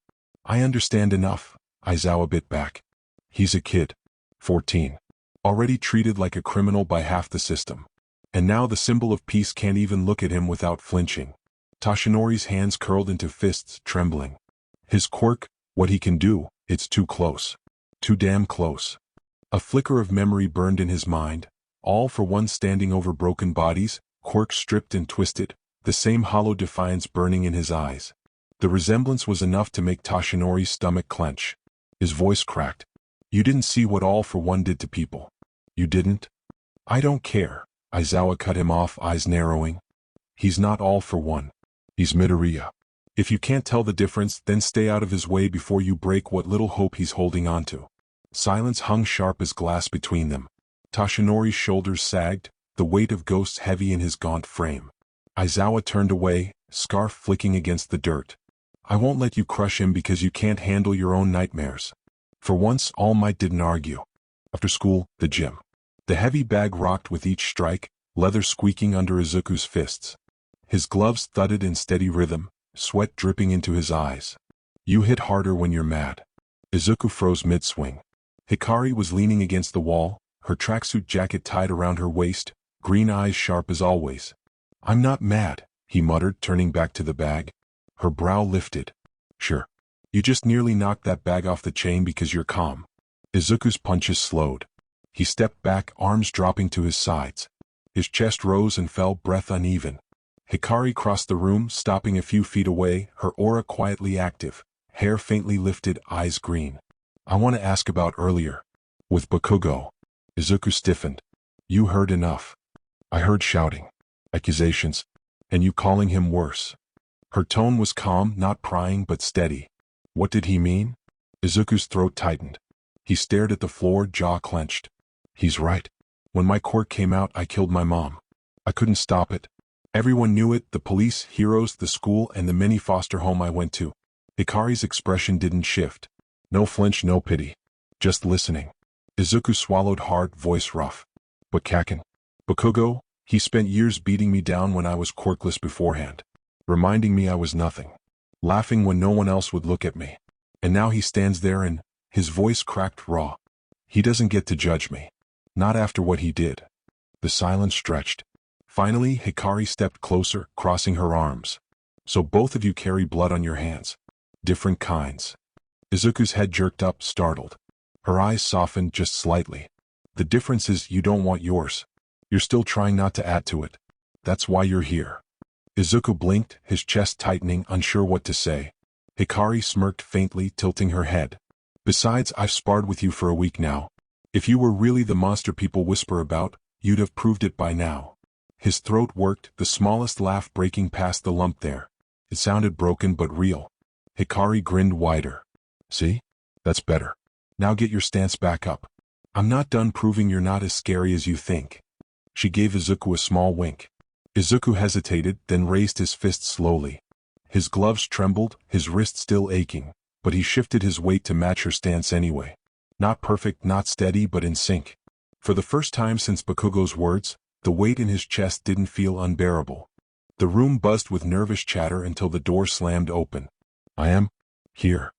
I understand enough, Aizawa bit back. He's a kid. 14. Already treated like a criminal by half the system. And now the symbol of peace can't even look at him without flinching. Tashinori's hands curled into fists, trembling. His quirk, what he can do, it's too close. Too damn close. A flicker of memory burned in his mind, all for one standing over broken bodies, quirk stripped and twisted, the same hollow defiance burning in his eyes. The resemblance was enough to make Tashinori's stomach clench. His voice cracked. You didn't see what All for One did to people. You didn't? I don't care. Aizawa cut him off, eyes narrowing. He's not All for One. He's Midoriya. If you can't tell the difference, then stay out of his way before you break what little hope he's holding onto. Silence hung sharp as glass between them. Tashinori's shoulders sagged, the weight of ghosts heavy in his gaunt frame. Aizawa turned away, scarf flicking against the dirt. I won't let you crush him because you can't handle your own nightmares. For once, All Might didn't argue. After school, the gym. The heavy bag rocked with each strike, leather squeaking under Izuku's fists. His gloves thudded in steady rhythm, sweat dripping into his eyes. You hit harder when you're mad. Izuku froze mid-swing. Hikari was leaning against the wall, her tracksuit jacket tied around her waist, green eyes sharp as always. I'm not mad, he muttered, turning back to the bag. Her brow lifted. Sure. You just nearly knocked that bag off the chain because you're calm. Izuku's punches slowed. He stepped back, arms dropping to his sides. His chest rose and fell, breath uneven. Hikari crossed the room, stopping a few feet away, her aura quietly active, hair faintly lifted, eyes green. I want to ask about earlier. With Bakugo. Izuku stiffened. You heard enough. I heard shouting. Accusations. And you calling him worse. Her tone was calm, not prying but steady. What did he mean? Izuku's throat tightened. He stared at the floor, jaw clenched. He's right. When my quirk came out, I killed my mom. I couldn't stop it. Everyone knew it, the police, heroes, the school, and the mini foster home I went to. Hikari's expression didn't shift. No flinch, no pity. Just listening. Izuku swallowed hard, voice rough. But Kaken. Bakugo, he spent years beating me down when I was quirkless beforehand. Reminding me I was nothing. Laughing when no one else would look at me. And now he stands there and, his voice cracked raw. He doesn't get to judge me. Not after what he did. The silence stretched. Finally, Hikari stepped closer, crossing her arms. So both of you carry blood on your hands. Different kinds. Izuku's head jerked up, startled. Her eyes softened just slightly. The difference is you don't want yours. You're still trying not to add to it. That's why you're here. Izuku blinked, his chest tightening, unsure what to say. Hikari smirked faintly, tilting her head. Besides, I've sparred with you for a week now. If you were really the monster people whisper about, you'd have proved it by now. His throat worked, the smallest laugh breaking past the lump there. It sounded broken but real. Hikari grinned wider. See? That's better. Now get your stance back up. I'm not done proving you're not as scary as you think. She gave Izuku a small wink. Izuku hesitated, then raised his fist slowly. His gloves trembled, his wrist still aching, but he shifted his weight to match her stance anyway. Not perfect, not steady, but in sync. For the first time since Bakugo's words, the weight in his chest didn't feel unbearable. The room buzzed with nervous chatter until the door slammed open. I am here.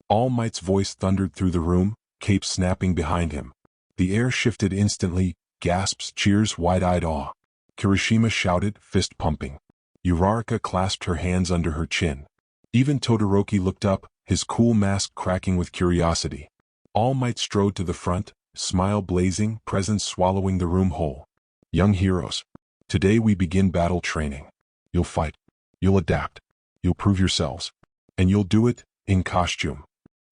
All Might's voice thundered through the room, cape snapping behind him. The air shifted instantly, gasps, cheers, wide-eyed awe. Kirishima shouted, fist pumping. Uraraka clasped her hands under her chin. Even Todoroki looked up, his cool mask cracking with curiosity. All Might strode to the front, smile blazing, presence swallowing the room whole. Young heroes. Today we begin battle training. You'll fight. You'll adapt. You'll prove yourselves. And you'll do it, in costume.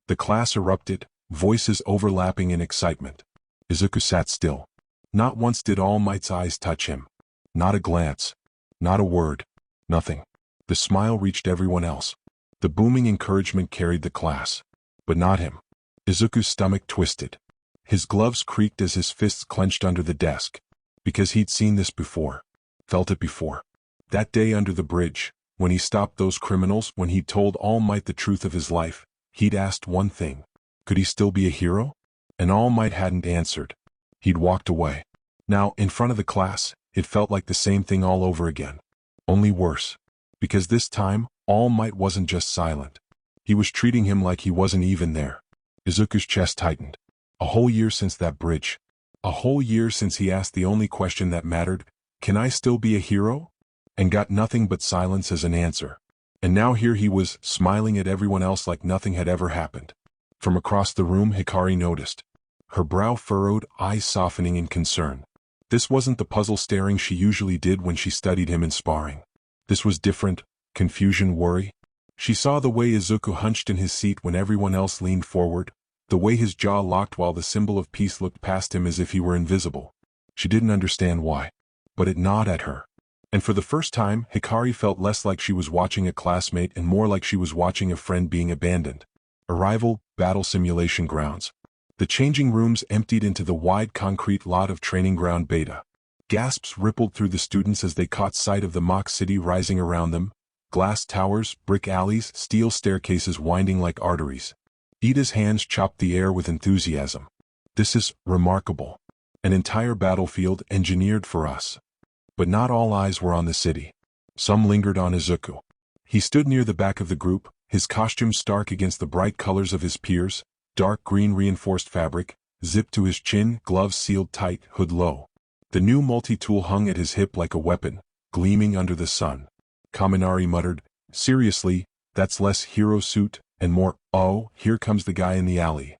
The class erupted, voices overlapping in excitement. Izuku sat still. Not once did All Might's eyes touch him. Not a glance. Not a word. Nothing. The smile reached everyone else. The booming encouragement carried the class. But not him. Izuku's stomach twisted. His gloves creaked as his fists clenched under the desk. Because he'd seen this before. Felt it before. That day under the bridge, when he stopped those criminals, when he'd told All Might the truth of his life, he'd asked one thing. Could he still be a hero? And All Might hadn't answered. He'd walked away. Now, in front of the class, it felt like the same thing all over again. Only worse. Because this time, All Might wasn't just silent. He was treating him like he wasn't even there. Izuku's chest tightened. A whole year since that bridge. A whole year since he asked the only question that mattered, can I still be a hero? And got nothing but silence as an answer. And now here he was, smiling at everyone else like nothing had ever happened. From across the room, Hikari noticed. Her brow furrowed, eyes softening in concern. This wasn't the puzzle staring she usually did when she studied him in sparring. This was different, confusion, worry. She saw the way Izuku hunched in his seat when everyone else leaned forward, the way his jaw locked while the symbol of peace looked past him as if he were invisible. She didn't understand why. But it gnawed at her. And for the first time, Hikari felt less like she was watching a classmate and more like she was watching a friend being abandoned. Arrival, battle simulation grounds. The changing rooms emptied into the wide concrete lot of training ground Beta. Gasps rippled through the students as they caught sight of the mock city rising around them. Glass towers, brick alleys, steel staircases winding like arteries. Ida's hands chopped the air with enthusiasm. This is remarkable. An entire battlefield engineered for us. But not all eyes were on the city. Some lingered on Izuku. He stood near the back of the group, his costume stark against the bright colors of his peers, dark green reinforced fabric, zipped to his chin, gloves sealed tight, hood low. The new multi-tool hung at his hip like a weapon, gleaming under the sun. Kaminari muttered, seriously, that's less hero suit, and more, oh, here comes the guy in the alley.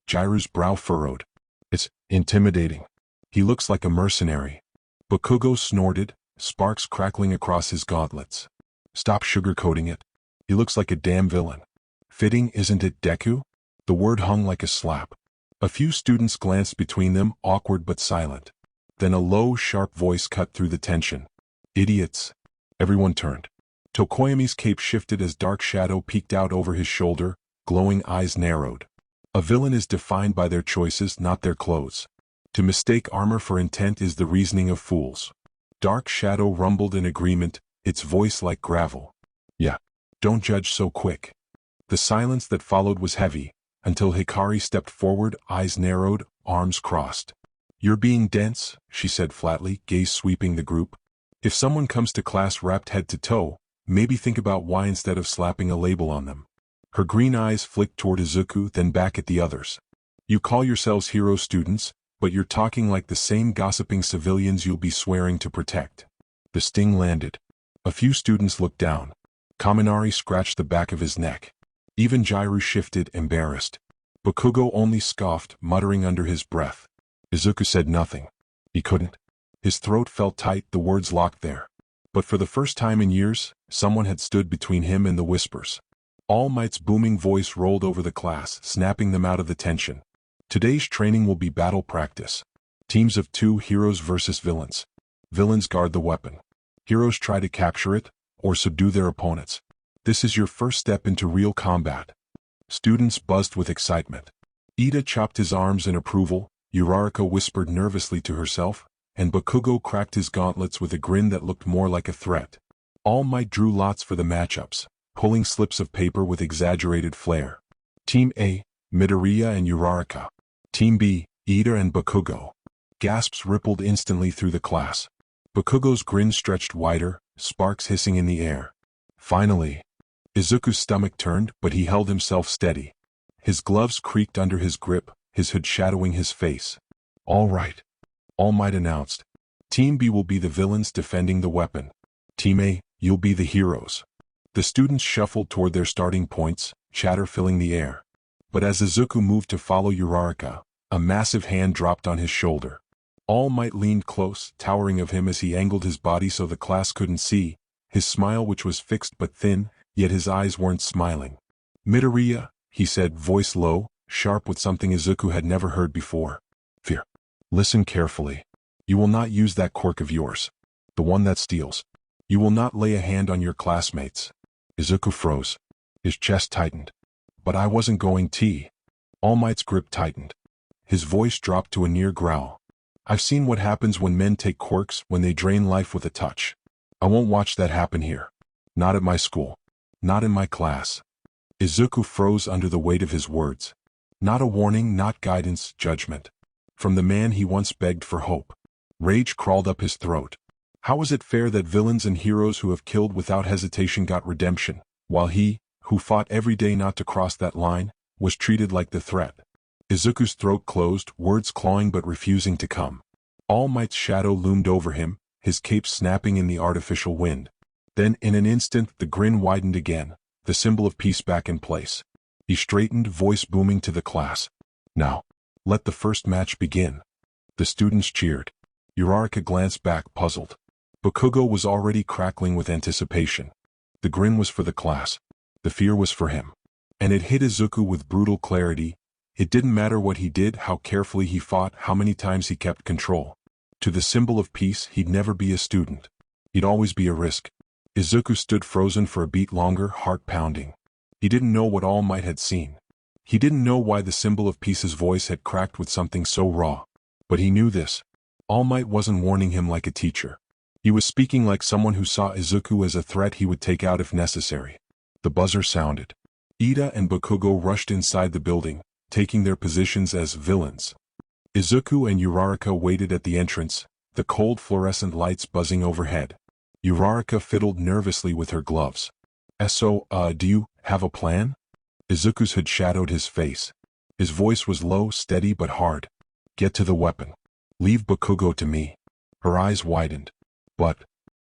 Jiru's brow furrowed. It's intimidating. He looks like a mercenary. Bakugo snorted, sparks crackling across his gauntlets. Stop sugarcoating it. He looks like a damn villain. Fitting, isn't it, Deku? The word hung like a slap. A few students glanced between them, awkward but silent. Then a low, sharp voice cut through the tension. Idiots. Everyone turned. Tokoyami's cape shifted as dark shadow peeked out over his shoulder, glowing eyes narrowed. A villain is defined by their choices, not their clothes. To mistake armor for intent is the reasoning of fools. Dark shadow rumbled in agreement, its voice like gravel. Yeah. Don't judge so quick. The silence that followed was heavy, until Hikari stepped forward, eyes narrowed, arms crossed. You're being dense, she said flatly, gaze sweeping the group. If someone comes to class wrapped head to toe, maybe think about why instead of slapping a label on them. Her green eyes flicked toward Izuku, then back at the others. You call yourselves hero students, but you're talking like the same gossiping civilians you'll be swearing to protect. The sting landed. A few students looked down. Kaminari scratched the back of his neck. Even Jiru shifted, embarrassed. Bakugo only scoffed, muttering under his breath. Izuku said nothing. He couldn't. His throat felt tight, the words locked there. But for the first time in years, someone had stood between him and the whispers. All Might's booming voice rolled over the class, snapping them out of the tension. Today's training will be battle practice. Teams of 2, heroes versus villains. Villains guard the weapon. Heroes try to capture it, or subdue their opponents. This is your first step into real combat. Students buzzed with excitement. Ida chopped his arms in approval, Uraraka whispered nervously to herself, and Bakugo cracked his gauntlets with a grin that looked more like a threat. All Might drew lots for the matchups, pulling slips of paper with exaggerated flair. Team A, Midoriya and Uraraka. Team B, Ida and Bakugo. Gasps rippled instantly through the class. Bakugo's grin stretched wider, sparks hissing in the air. Finally, Izuku's stomach turned, but he held himself steady. His gloves creaked under his grip, his hood shadowing his face. All right, All Might announced. Team B will be the villains defending the weapon. Team A, you'll be the heroes. The students shuffled toward their starting points, chatter filling the air. But as Izuku moved to follow Uraraka, a massive hand dropped on his shoulder. All Might leaned close, towering of him as he angled his body so the class couldn't see, his smile which was fixed but thin, yet his eyes weren't smiling. Midoriya, he said, voice low, sharp with something Izuku had never heard before. Fear. Listen carefully. You will not use that quirk of yours. The one that steals. You will not lay a hand on your classmates. Izuku froze. His chest tightened. But I wasn't going to. All Might's grip tightened. His voice dropped to a near growl. I've seen what happens when men take quirks, when they drain life with a touch. I won't watch that happen here. Not at my school. Not in my class. Izuku froze under the weight of his words. Not a warning, not guidance, judgment. From the man he once begged for hope. Rage crawled up his throat. How was it fair that villains and heroes who have killed without hesitation got redemption, while he, who fought every day not to cross that line, was treated like the threat? Izuku's throat closed, words clawing but refusing to come. All Might's shadow loomed over him, his cape snapping in the artificial wind. Then, in an instant, the grin widened again, the symbol of peace back in place. He straightened, voice booming to the class. Now, let the first match begin. The students cheered. Uraraka glanced back, puzzled. Bakugo was already crackling with anticipation. The grin was for the class. The fear was for him. And it hit Izuku with brutal clarity. It didn't matter what he did, how carefully he fought, how many times he kept control. To the symbol of peace, he'd never be a student. He'd always be a risk. Izuku stood frozen for a beat longer, heart pounding. He didn't know what All Might had seen. He didn't know why the symbol of peace's voice had cracked with something so raw. But he knew this. All Might wasn't warning him like a teacher. He was speaking like someone who saw Izuku as a threat he would take out if necessary. The buzzer sounded. Ida and Bakugo rushed inside the building, taking their positions as villains. Izuku and Uraraka waited at the entrance, the cold fluorescent lights buzzing overhead. Uraraka fiddled nervously with her gloves. So, do you have a plan? Izuku's hood shadowed his face. His voice was low, steady but hard. Get to the weapon. Leave Bakugo to me. Her eyes widened. But,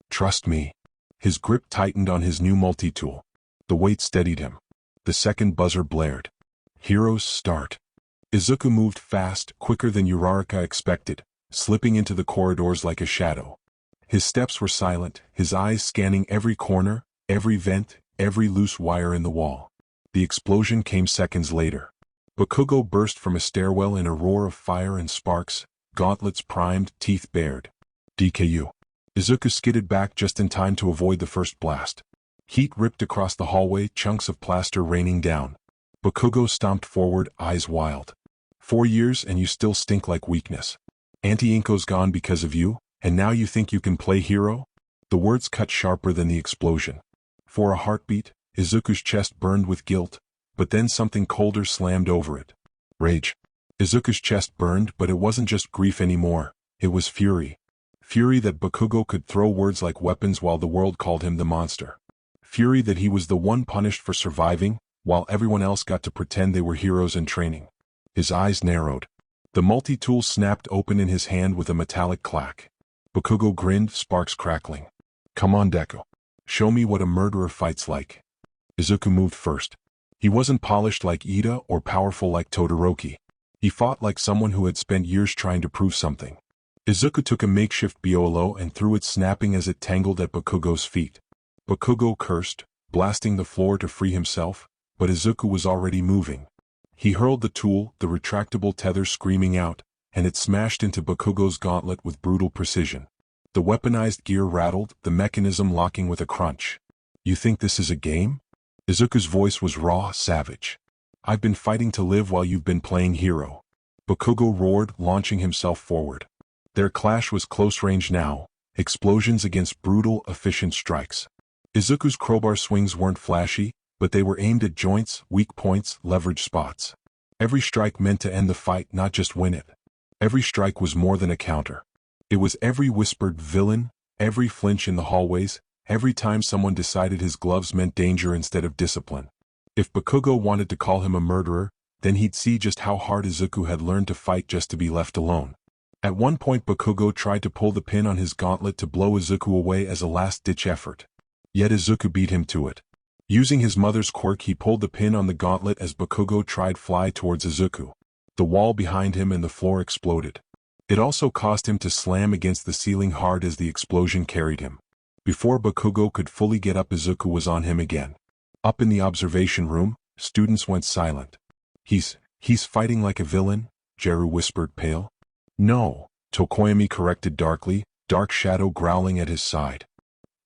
trust me. His grip tightened on his new multi-tool. The weight steadied him. The second buzzer blared. Heroes start. Izuku moved fast, quicker than Uraraka expected, slipping into the corridors like a shadow. His steps were silent, his eyes scanning every corner, every vent, every loose wire in the wall. The explosion came seconds later. Bakugo burst from a stairwell in a roar of fire and sparks, gauntlets primed, teeth bared. DKU. Izuku skidded back just in time to avoid the first blast. Heat ripped across the hallway, chunks of plaster raining down. Bakugo stomped forward, eyes wild. 4 years and you still stink like weakness. Auntie Inko's gone because of you, and now you think you can play hero? The words cut sharper than the explosion. For a heartbeat, Izuku's chest burned with guilt, but then something colder slammed over it. Rage. Izuku's chest burned, but it wasn't just grief anymore, it was fury. Fury that Bakugo could throw words like weapons while the world called him the monster. Fury that he was the one punished for surviving, while everyone else got to pretend they were heroes in training. His eyes narrowed. The multi-tool snapped open in his hand with a metallic clack. Bakugo grinned, sparks crackling. Come on, Deku. Show me what a murderer fights like. Izuku moved first. He wasn't polished like Ida or powerful like Todoroki. He fought like someone who had spent years trying to prove something. Izuku took a makeshift Biolo and threw it snapping as it tangled at Bakugo's feet. Bakugo cursed, blasting the floor to free himself, but Izuku was already moving. He hurled the tool, the retractable tether screaming out, and it smashed into Bakugo's gauntlet with brutal precision. The weaponized gear rattled, the mechanism locking with a crunch. You think this is a game? Izuku's voice was raw, savage. I've been fighting to live while you've been playing hero. Bakugo roared, launching himself forward. Their clash was close range now, explosions against brutal, efficient strikes. Izuku's crowbar swings weren't flashy, but they were aimed at joints, weak points, leverage spots. Every strike meant to end the fight, not just win it. Every strike was more than a counter. It was every whispered villain, every flinch in the hallways, every time someone decided his gloves meant danger instead of discipline. If Bakugo wanted to call him a murderer, then he'd see just how hard Izuku had learned to fight just to be left alone. At one point Bakugo tried to pull the pin on his gauntlet to blow Izuku away as a last-ditch effort. Yet Izuku beat him to it. Using his mother's quirk he pulled the pin on the gauntlet as Bakugo tried fly towards Izuku. The wall behind him and the floor exploded. It also caused him to slam against the ceiling hard as the explosion carried him. Before Bakugo could fully get up, Izuku was on him again. Up in the observation room, students went silent. He's fighting like a villain, Jeru whispered, pale. No, Tokoyami corrected darkly, dark shadow growling at his side.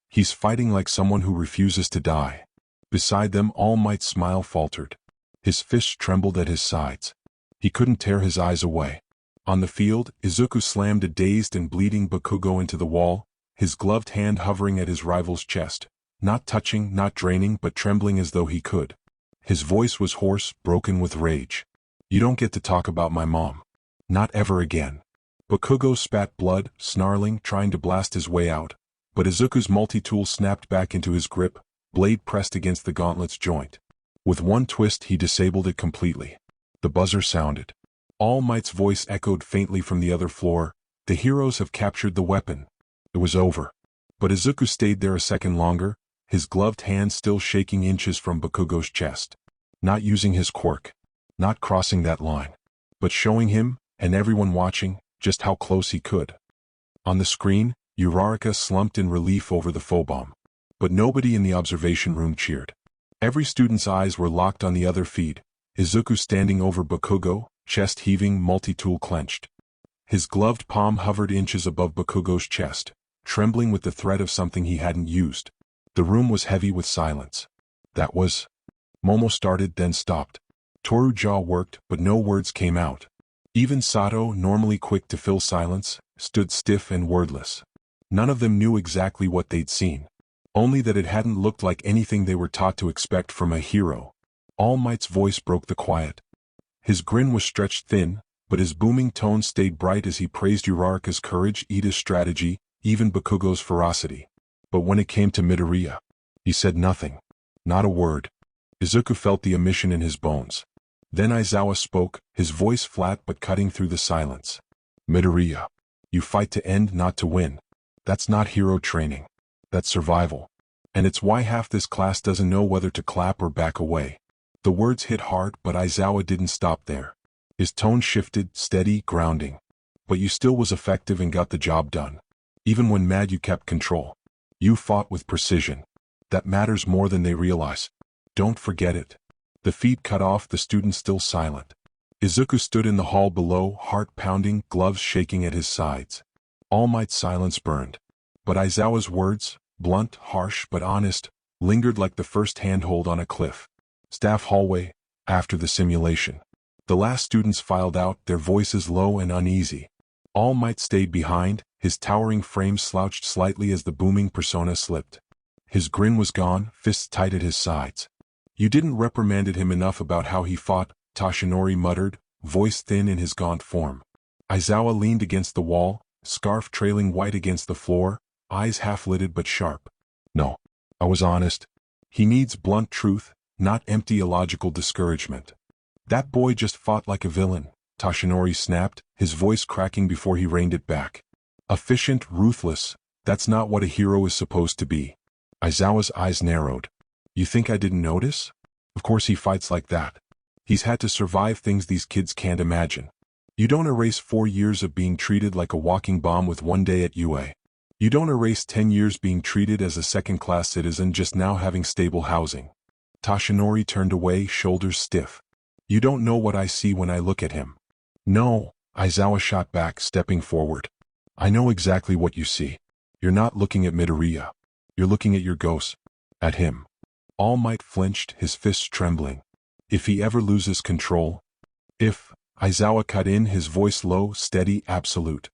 He's fighting like someone who refuses to die. Beside them, All Might's smile faltered. His fists trembled at his sides. He couldn't tear his eyes away. On the field, Izuku slammed a dazed and bleeding Bakugo into the wall, his gloved hand hovering at his rival's chest, not touching, not draining, but trembling as though he could. His voice was hoarse, broken with rage. You don't get to talk about my mom. Not ever again. Bakugo spat blood, snarling, trying to blast his way out, but Izuku's multi-tool snapped back into his grip, blade pressed against the gauntlet's joint. With one twist he disabled it completely. The buzzer sounded. All Might's voice echoed faintly from the other floor. The heroes have captured the weapon. It was over. But Izuku stayed there a second longer, his gloved hand still shaking inches from Bakugo's chest. Not using his quirk. Not crossing that line. But showing him, and everyone watching, just how close he could. On the screen, Uraraka slumped in relief over the phobomb. But nobody in the observation room cheered. Every student's eyes were locked on the other feed. Izuku standing over Bakugo, chest heaving, multi-tool clenched. His gloved palm hovered inches above Bakugo's chest, trembling with the threat of something he hadn't used. The room was heavy with silence. That was... Momo started, then stopped. Toru's jaw worked, but no words came out. Even Sato, normally quick to fill silence, stood stiff and wordless. None of them knew exactly what they'd seen. Only that it hadn't looked like anything they were taught to expect from a hero. All Might's voice broke the quiet. His grin was stretched thin, but his booming tone stayed bright as he praised Uraraka's courage, Ida's strategy, even Bakugo's ferocity. But when it came to Midoriya, he said nothing. Not a word. Izuku felt the omission in his bones. Then Aizawa spoke, his voice flat but cutting through the silence. Midoriya, you fight to end, not to win. That's not hero training. That's survival. And it's why half this class doesn't know whether to clap or back away. The words hit hard, but Aizawa didn't stop there. His tone shifted, steady, grounding. But you still was effective and got the job done. Even when mad you kept control. You fought with precision. That matters more than they realize. Don't forget it. The feed cut off, the student still silent. Izuku stood in the hall below, heart pounding, gloves shaking at his sides. All Might's silence burned. But Aizawa's words, blunt, harsh, but honest, lingered like the first handhold on a cliff. Staff hallway, after the simulation. The last students filed out, their voices low and uneasy. All Might stayed behind, his towering frame slouched slightly as the booming persona slipped. His grin was gone, fists tight at his sides. You didn't reprimanded him enough about how he fought, Toshinori muttered, voice thin in his gaunt form. Aizawa leaned against the wall, scarf trailing white against the floor, eyes half-lidded but sharp. No, I was honest. He needs blunt truth, not empty illogical discouragement. That boy just fought like a villain, Toshinori snapped, his voice cracking before he reined it back. Efficient, ruthless, that's not what a hero is supposed to be. Aizawa's eyes narrowed. You think I didn't notice? Of course he fights like that. He's had to survive things these kids can't imagine. You don't erase 4 years of being treated like a walking bomb with 1 day at UA. You don't erase 10 years being treated as a second-class citizen just now having stable housing. Toshinori turned away, shoulders stiff. You don't know what I see when I look at him. No, Aizawa shot back, stepping forward. I know exactly what you see. You're not looking at Midoriya. You're looking at your ghost. At him. All Might flinched, his fists trembling. If he ever loses control. If, Aizawa cut in, his voice low, steady, absolute.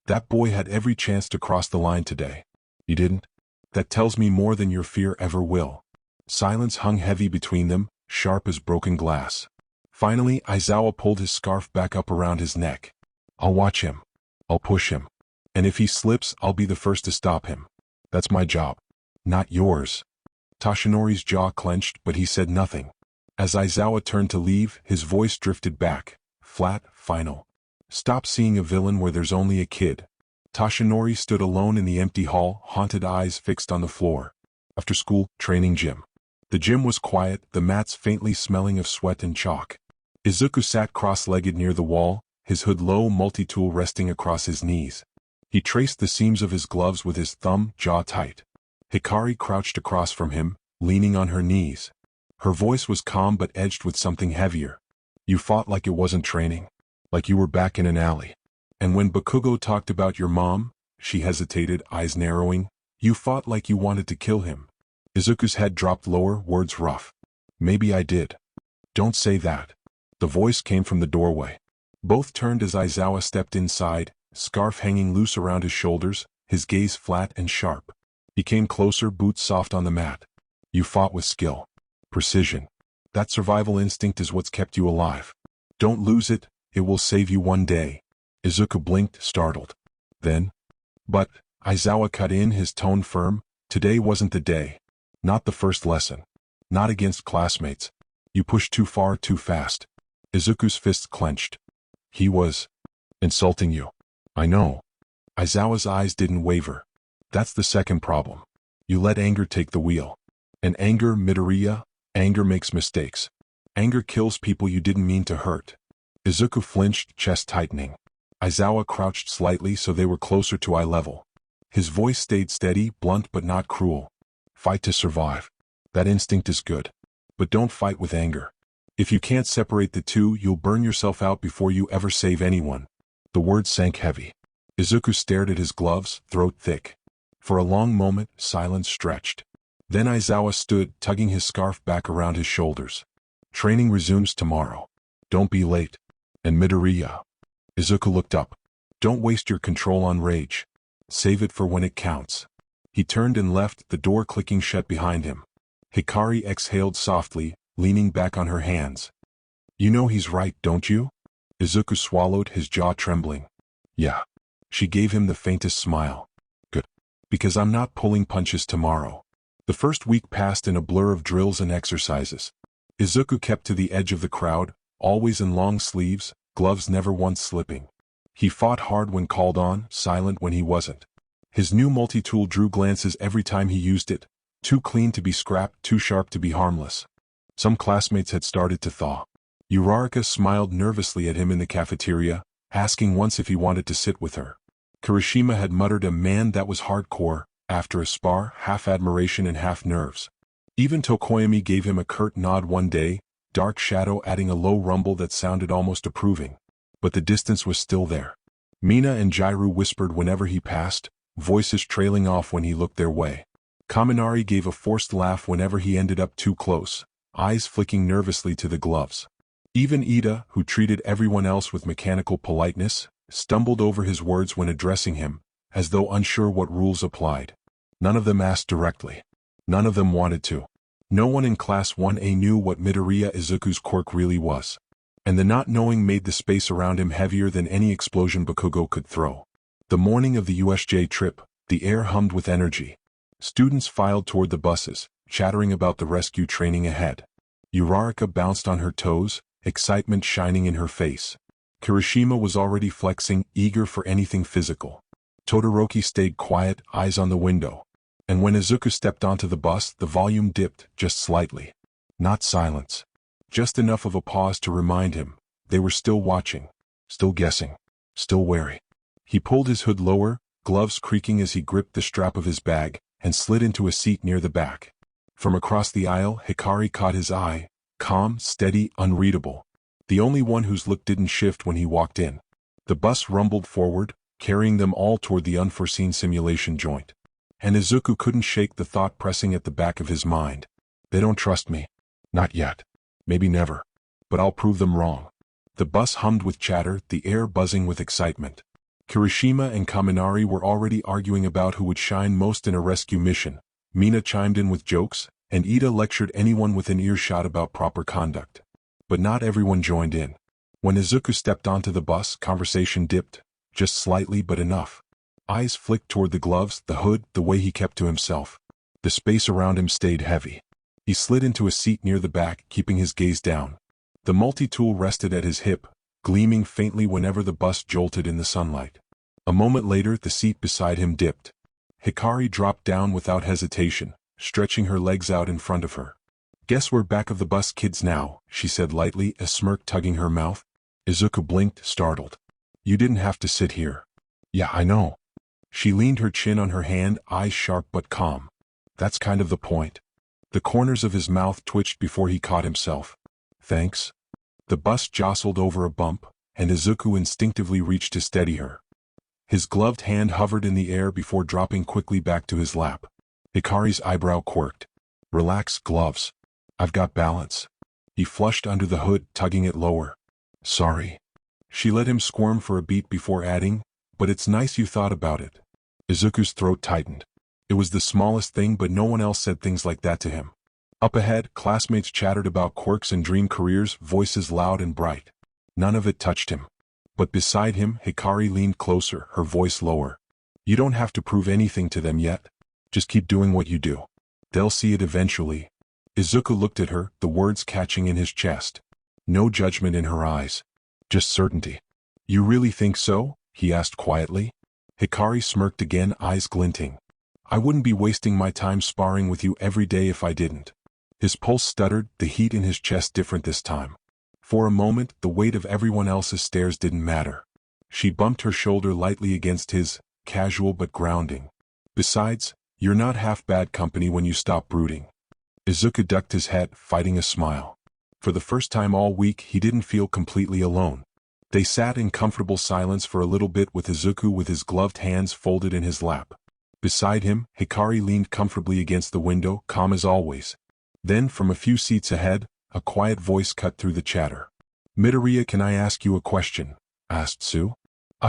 That boy had every chance to cross the line today. He didn't. That tells me more than your fear ever will. Silence hung heavy between them, sharp as broken glass. Finally, Aizawa pulled his scarf back up around his neck. I'll watch him. I'll push him. And if he slips, I'll be the first to stop him. That's my job. Not yours. Toshinori's jaw clenched, but he said nothing. As Aizawa turned to leave, his voice drifted back, flat, final. Stop seeing a villain where there's only a kid. Toshinori stood alone in the empty hall, haunted eyes fixed on the floor. After school, training gym. The gym was quiet, the mats faintly smelling of sweat and chalk. Izuku sat cross-legged near the wall, his hood low, multi-tool resting across his knees. He traced the seams of his gloves with his thumb, jaw tight. Hikari crouched across from him, leaning on her knees. Her voice was calm but edged with something heavier. You fought like it wasn't training. Like you were back in an alley. And when Bakugo talked about your mom, she hesitated, eyes narrowing, you fought like you wanted to kill him. Izuku's head dropped lower, words rough. Maybe I did. Don't say that. The voice came from the doorway. Both turned as Aizawa stepped inside, scarf hanging loose around his shoulders, his gaze flat and sharp. He came closer, boots soft on the mat. You fought with skill. Precision. That survival instinct is what's kept you alive. Don't lose it, it will save you one day. Izuku blinked, startled. Then? But, Aizawa cut in, his tone firm, today wasn't the day. Not the first lesson. Not against classmates. You pushed too far, too fast. Izuku's fists clenched. He was insulting you. I know. Aizawa's eyes didn't waver. That's the second problem. You let anger take the wheel. And anger, Midoriya, anger makes mistakes. Anger kills people you didn't mean to hurt. Izuku flinched, chest tightening. Aizawa crouched slightly so they were closer to eye level. His voice stayed steady, blunt but not cruel. Fight to survive. That instinct is good. But don't fight with anger. If you can't separate the two, you'll burn yourself out before you ever save anyone. The words sank heavy. Izuku stared at his gloves, throat thick. For a long moment, silence stretched. Then Aizawa stood, tugging his scarf back around his shoulders. Training resumes tomorrow. Don't be late. And Midoriya. Izuku looked up. Don't waste your control on rage. Save it for when it counts. He turned and left, the door clicking shut behind him. Hikari exhaled softly, leaning back on her hands. You know he's right, don't you? Izuku swallowed, his jaw trembling. Yeah. She gave him the faintest smile. Good. Because I'm not pulling punches tomorrow. The first week passed in a blur of drills and exercises. Izuku kept to the edge of the crowd, always in long sleeves, gloves never once slipping. He fought hard when called on, silent when he wasn't. His new multi-tool drew glances every time he used it, too clean to be scrapped, too sharp to be harmless. Some classmates had started to thaw. Uraraka smiled nervously at him in the cafeteria, asking once if he wanted to sit with her. Kirishima had muttered a man that was hardcore, after a spar, half admiration and half nerves. Even Tokoyami gave him a curt nod one day, Dark Shadow adding a low rumble that sounded almost approving. But the distance was still there. Mina and Jairu whispered whenever he passed, voices trailing off when he looked their way. Kaminari gave a forced laugh whenever he ended up too close, eyes flicking nervously to the gloves. Even Ida, who treated everyone else with mechanical politeness, stumbled over his words when addressing him, as though unsure what rules applied. None of them asked directly. None of them wanted to. No one in Class 1A knew what Midoriya Izuku's quirk really was. And the not knowing made the space around him heavier than any explosion Bakugo could throw. The morning of the USJ trip, the air hummed with energy. Students filed toward the buses, chattering about the rescue training ahead. Uraraka bounced on her toes, excitement shining in her face. Kirishima was already flexing, eager for anything physical. Todoroki stayed quiet, eyes on the window. And when Izuku stepped onto the bus, the volume dipped, just slightly. Not silence. Just enough of a pause to remind him, they were still watching, still guessing, still wary. He pulled his hood lower, gloves creaking as he gripped the strap of his bag, and slid into a seat near the back. From across the aisle, Hikari caught his eye, calm, steady, unreadable. The only one whose look didn't shift when he walked in. The bus rumbled forward, carrying them all toward the unforeseen simulation joint. And Izuku couldn't shake the thought pressing at the back of his mind. They don't trust me. Not yet. Maybe never. But I'll prove them wrong. The bus hummed with chatter, the air buzzing with excitement. Kirishima and Kaminari were already arguing about who would shine most in a rescue mission. Mina chimed in with jokes, and Ida lectured anyone within earshot about proper conduct. But not everyone joined in. When Izuku stepped onto the bus, conversation dipped, just slightly but enough. Eyes flicked toward the gloves, the hood, the way he kept to himself. The space around him stayed heavy. He slid into a seat near the back, keeping his gaze down. The multi-tool rested at his hip, gleaming faintly whenever the bus jolted in the sunlight. A moment later, the seat beside him dipped. Hikari dropped down without hesitation, stretching her legs out in front of her. "Guess we're back of the bus, kids, now," she said lightly, a smirk tugging her mouth. Izuku blinked, startled. "You didn't have to sit here." "Yeah, I know." She leaned her chin on her hand, eyes sharp but calm. "That's kind of the point." The corners of his mouth twitched before he caught himself. "Thanks." The bus jostled over a bump, and Izuku instinctively reached to steady her. His gloved hand hovered in the air before dropping quickly back to his lap. Hikari's eyebrow quirked. "Relax, gloves. I've got balance." He flushed under the hood, tugging it lower. "Sorry." She let him squirm for a beat before adding, "But it's nice you thought about it." Izuku's throat tightened. It was the smallest thing, but no one else said things like that to him. Up ahead, classmates chattered about quirks and dream careers, voices loud and bright. None of it touched him. But beside him, Hikari leaned closer, her voice lower. "You don't have to prove anything to them yet. Just keep doing what you do. They'll see it eventually." Izuku looked at her, the words catching in his chest. No judgment in her eyes. Just certainty. "You really think so?" he asked quietly. Hikari smirked again, eyes glinting. "I wouldn't be wasting my time sparring with you every day if I didn't." His pulse stuttered, the heat in his chest different this time. For a moment, the weight of everyone else's stares didn't matter. She bumped her shoulder lightly against his, casual but grounding. "Besides, you're not half bad company when you stop brooding." Izuku ducked his head, fighting a smile. For the first time all week, he didn't feel completely alone. They sat in comfortable silence for a little bit with Izuku with his gloved hands folded in his lap. Beside him, Hikari leaned comfortably against the window, calm as always. Then, from a few seats ahead, a quiet voice cut through the chatter. "Midoriya, can I ask you a question?" asked Tsu.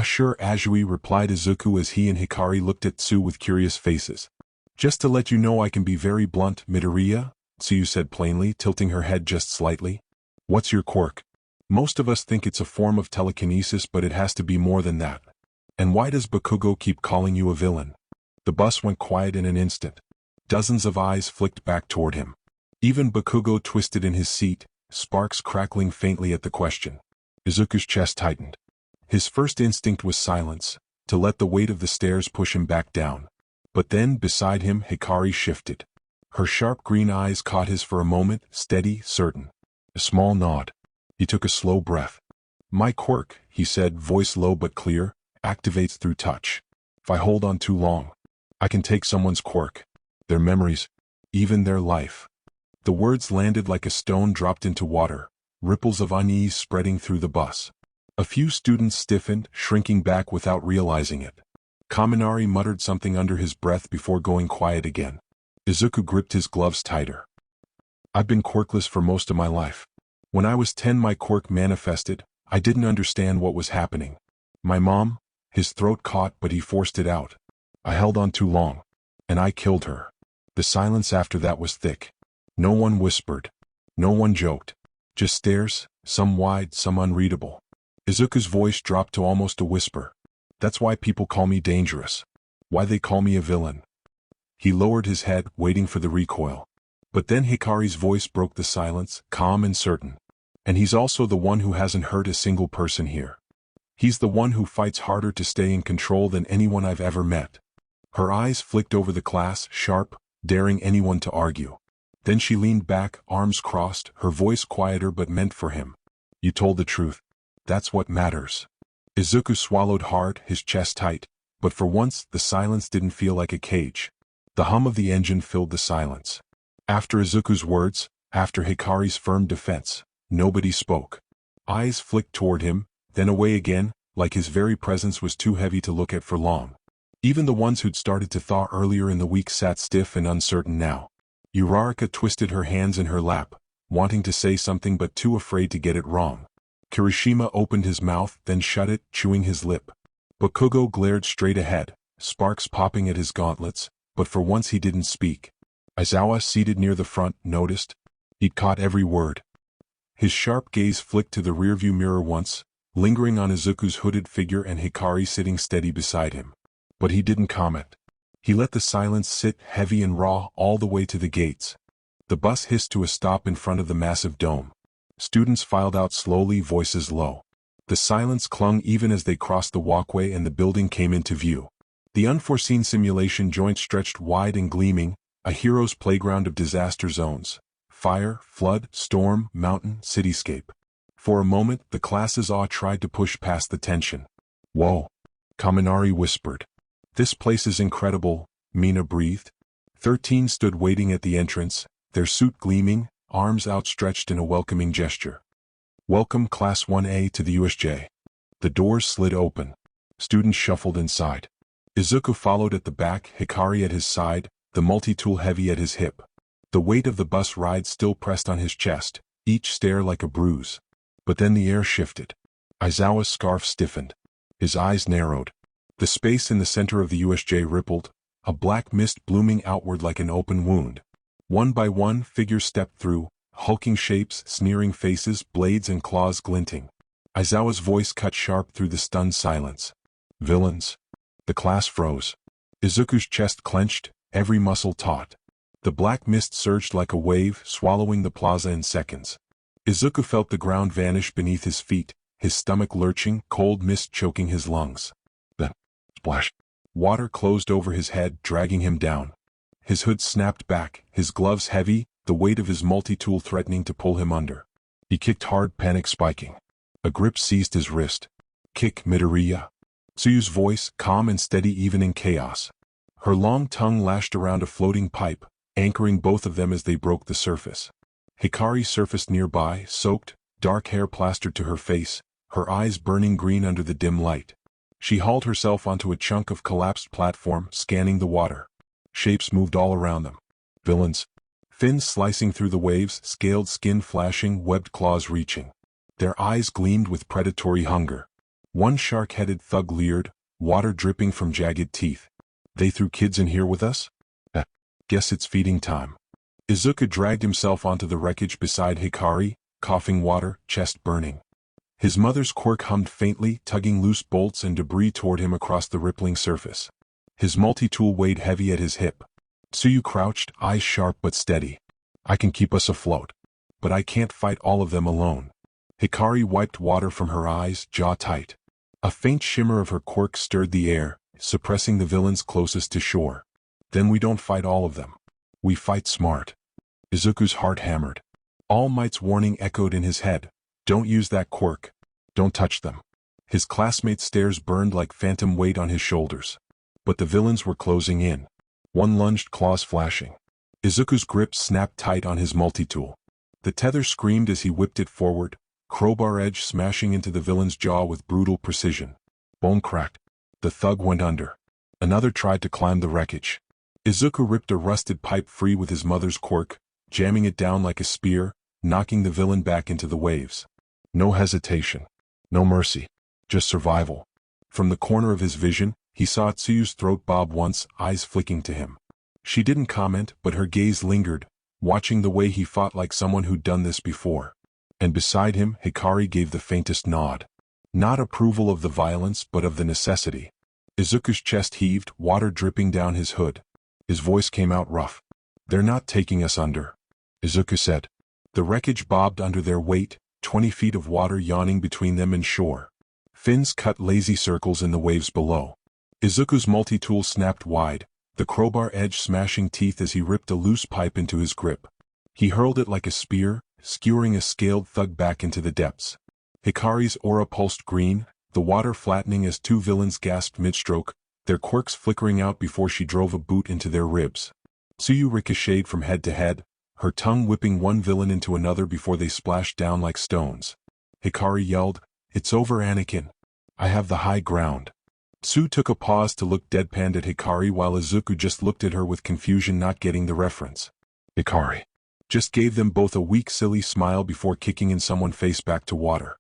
"Sure, Azui," replied Izuku as he and Hikari looked at Tsu with curious faces. "Just to let you know I can be very blunt, Midoriya," Tsu said plainly, tilting her head just slightly. "What's your quirk? Most of us think it's a form of telekinesis, but it has to be more than that. And why does Bakugo keep calling you a villain?" The bus went quiet in an instant. Dozens of eyes flicked back toward him. Even Bakugo twisted in his seat, sparks crackling faintly at the question. Izuku's chest tightened. His first instinct was silence, to let the weight of the stairs push him back down. But then, beside him, Hikari shifted. Her sharp green eyes caught his for a moment, steady, certain. A small nod. He took a slow breath. "My quirk," he said, voice low but clear, "activates through touch. If I hold on too long, I can take someone's quirk, their memories, even their life." The words landed like a stone dropped into water, ripples of unease spreading through the bus. A few students stiffened, shrinking back without realizing it. Kaminari muttered something under his breath before going quiet again. Izuku gripped his gloves tighter. I've been quirkless for most of my life. When I was 10 my quirk manifested. I didn't understand what was happening. My mom, his throat caught but he forced it out. I held on too long. And I killed her. The silence after that was thick. No one whispered. No one joked. Just stares, some wide, some unreadable. Izuku's voice dropped to almost a whisper. That's why people call me dangerous. Why they call me a villain. He lowered his head, waiting for the recoil. But then Hikari's voice broke the silence, calm and certain. And he's also the one who hasn't hurt a single person here. He's the one who fights harder to stay in control than anyone I've ever met. Her eyes flicked over the class, sharp, daring anyone to argue. Then she leaned back, arms crossed, her voice quieter but meant for him. You told the truth. That's what matters. Izuku swallowed hard, his chest tight, but for once the silence didn't feel like a cage. The hum of the engine filled the silence. After Izuku's words, after Hikari's firm defense, nobody spoke. Eyes flicked toward him, then away again, like his very presence was too heavy to look at for long. Even the ones who'd started to thaw earlier in the week sat stiff and uncertain now. Uraraka twisted her hands in her lap, wanting to say something but too afraid to get it wrong. Kirishima opened his mouth, then shut it, chewing his lip. Bakugo glared straight ahead, sparks popping at his gauntlets, but for once he didn't speak. Aizawa, seated near the front, noticed. He'd caught every word. His sharp gaze flicked to the rearview mirror once, lingering on Izuku's hooded figure and Hikari sitting steady beside him. But he didn't comment. He let the silence sit heavy and raw all the way to the gates. The bus hissed to a stop in front of the massive dome. Students filed out slowly, voices low. The silence clung even as they crossed the walkway and the building came into view. The unforeseen simulation joint stretched wide and gleaming, a hero's playground of disaster zones. Fire, flood, storm, mountain, cityscape. For a moment, the class's awe tried to push past the tension. Whoa! Kaminari whispered. This place is incredible, Mina breathed. 13 stood waiting at the entrance, their suit gleaming, arms outstretched in a welcoming gesture. Welcome Class 1A to the USJ. The doors slid open. Students shuffled inside. Izuku followed at the back, Hikari at his side, the multi-tool heavy at his hip. The weight of the bus ride still pressed on his chest, each stare like a bruise. But then the air shifted. Aizawa's scarf stiffened. His eyes narrowed. The space in the center of the USJ rippled, a black mist blooming outward like an open wound. One by one, figures stepped through, hulking shapes, sneering faces, blades and claws glinting. Aizawa's voice cut sharp through the stunned silence. Villains. The class froze. Izuku's chest clenched, every muscle taut. The black mist surged like a wave, swallowing the plaza in seconds. Izuku felt the ground vanish beneath his feet, his stomach lurching, cold mist choking his lungs. Then, splash. Water closed over his head, dragging him down. His hood snapped back, his gloves heavy, the weight of his multi-tool threatening to pull him under. He kicked hard, panic spiking. A grip seized his wrist. Kick, Midoriya. Tsuyu's voice, calm and steady even in chaos. Her long tongue lashed around a floating pipe, anchoring both of them as they broke the surface. Hikari surfaced nearby, soaked, dark hair plastered to her face, her eyes burning green under the dim light. She hauled herself onto a chunk of collapsed platform, scanning the water. Shapes moved all around them. Villains. Fins slicing through the waves, scaled skin flashing, webbed claws reaching. Their eyes gleamed with predatory hunger. One shark-headed thug leered, water dripping from jagged teeth. They threw kids in here with us? Guess it's feeding time. Izuku dragged himself onto the wreckage beside Hikari, coughing water, chest burning. His mother's quirk hummed faintly, tugging loose bolts and debris toward him across the rippling surface. His multi-tool weighed heavy at his hip. Tsuyu crouched, eyes sharp but steady. I can keep us afloat. But I can't fight all of them alone. Hikari wiped water from her eyes, jaw tight. A faint shimmer of her quirk stirred the air, suppressing the villains closest to shore. Then we don't fight all of them. We fight smart. Izuku's heart hammered. All Might's warning echoed in his head. Don't use that quirk. Don't touch them. His classmates' stares burned like phantom weight on his shoulders. But the villains were closing in. One lunged, claws flashing. Izuku's grip snapped tight on his multi-tool. The tether screamed as he whipped it forward, crowbar edge smashing into the villain's jaw with brutal precision. Bone cracked. The thug went under. Another tried to climb the wreckage. Izuku ripped a rusted pipe free with his mother's quirk, jamming it down like a spear, knocking the villain back into the waves. No hesitation. No mercy. Just survival. From the corner of his vision, he saw Tsuyu's throat bob once, eyes flicking to him. She didn't comment, but her gaze lingered, watching the way he fought like someone who'd done this before. And beside him, Hikari gave the faintest nod. Not approval of the violence, but of the necessity. Izuku's chest heaved, water dripping down his hood. His voice came out rough. "They're not taking us under," Izuku said. The wreckage bobbed under their weight, 20 feet of water yawning between them and shore. Fins cut lazy circles in the waves below. Izuku's multi-tool snapped wide, the crowbar edge smashing teeth as he ripped a loose pipe into his grip. He hurled it like a spear, skewering a scaled thug back into the depths. Hikari's aura pulsed green, the water flattening as two villains gasped mid-stroke, their quirks flickering out before she drove a boot into their ribs. Tsuyu ricocheted from head to head, her tongue whipping one villain into another before they splashed down like stones. Hikari yelled, "It's over, Anakin. I have the high ground." Tsu took a pause to look deadpanned at Hikari while Izuku just looked at her with confusion, not getting the reference. Hikari just gave them both a weak silly smile before kicking in someone face back to water.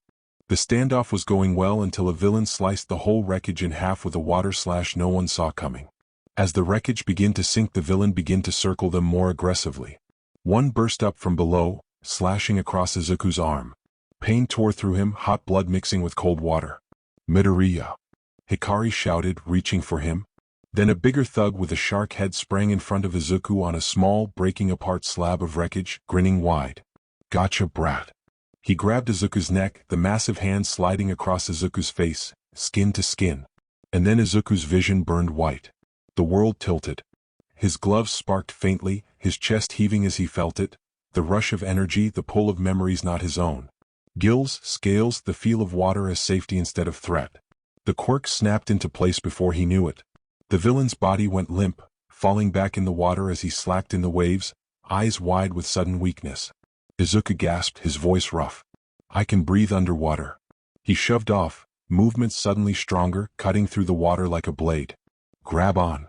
The standoff was going well until a villain sliced the whole wreckage in half with a water slash no one saw coming. As the wreckage began to sink, the villain began to circle them more aggressively. One burst up from below, slashing across Izuku's arm. Pain tore through him, hot blood mixing with cold water. "Midoriya!" Hikari shouted, reaching for him. Then a bigger thug with a shark head sprang in front of Izuku on a small, breaking apart slab of wreckage, grinning wide. "Gotcha, brat." He grabbed Izuku's neck, the massive hand sliding across Izuku's face, skin to skin. And then Izuku's vision burned white. The world tilted. His gloves sparked faintly, his chest heaving as he felt it, the rush of energy, the pull of memories not his own. Gills, scales, the feel of water as safety instead of threat. The quirk snapped into place before he knew it. The villain's body went limp, falling back in the water as he slacked in the waves, eyes wide with sudden weakness. Izuku gasped, his voice rough. "I can breathe underwater." He shoved off, movements suddenly stronger, cutting through the water like a blade. "Grab on."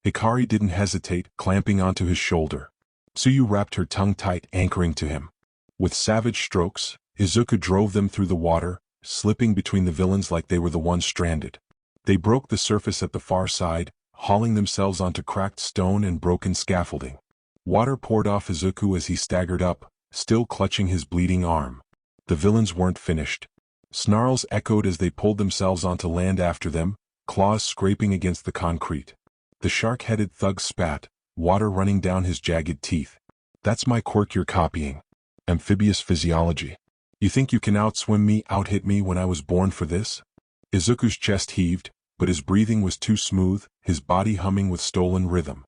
Hikari didn't hesitate, clamping onto his shoulder. Tsuyu wrapped her tongue tight, anchoring to him. With savage strokes, Izuku drove them through the water, slipping between the villains like they were the ones stranded. They broke the surface at the far side, hauling themselves onto cracked stone and broken scaffolding. Water poured off Izuku as he staggered up, still clutching his bleeding arm. The villains weren't finished. Snarls echoed as they pulled themselves onto land after them, claws scraping against the concrete. The shark-headed thug spat, water running down his jagged teeth. "That's my quirk you're copying. Amphibious physiology. You think you can outswim me, outhit me when I was born for this?" Izuku's chest heaved, but his breathing was too smooth, his body humming with stolen rhythm.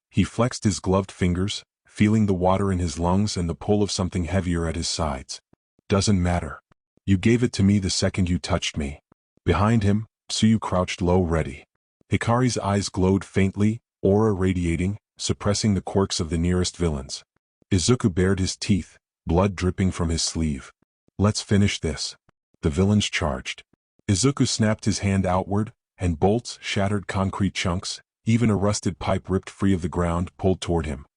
He flexed his gloved fingers, feeling the water in his lungs and the pull of something heavier at his sides. "Doesn't matter. You gave it to me the second you touched me." Behind him, Tsuyu crouched low, ready. Hikari's eyes glowed faintly, aura radiating, suppressing the quirks of the nearest villains. Izuku bared his teeth, blood dripping from his sleeve. "Let's finish this." The villains charged. Izuku snapped his hand outward, and bolts, shattered concrete chunks, even a rusted pipe ripped free of the ground, pulled toward him.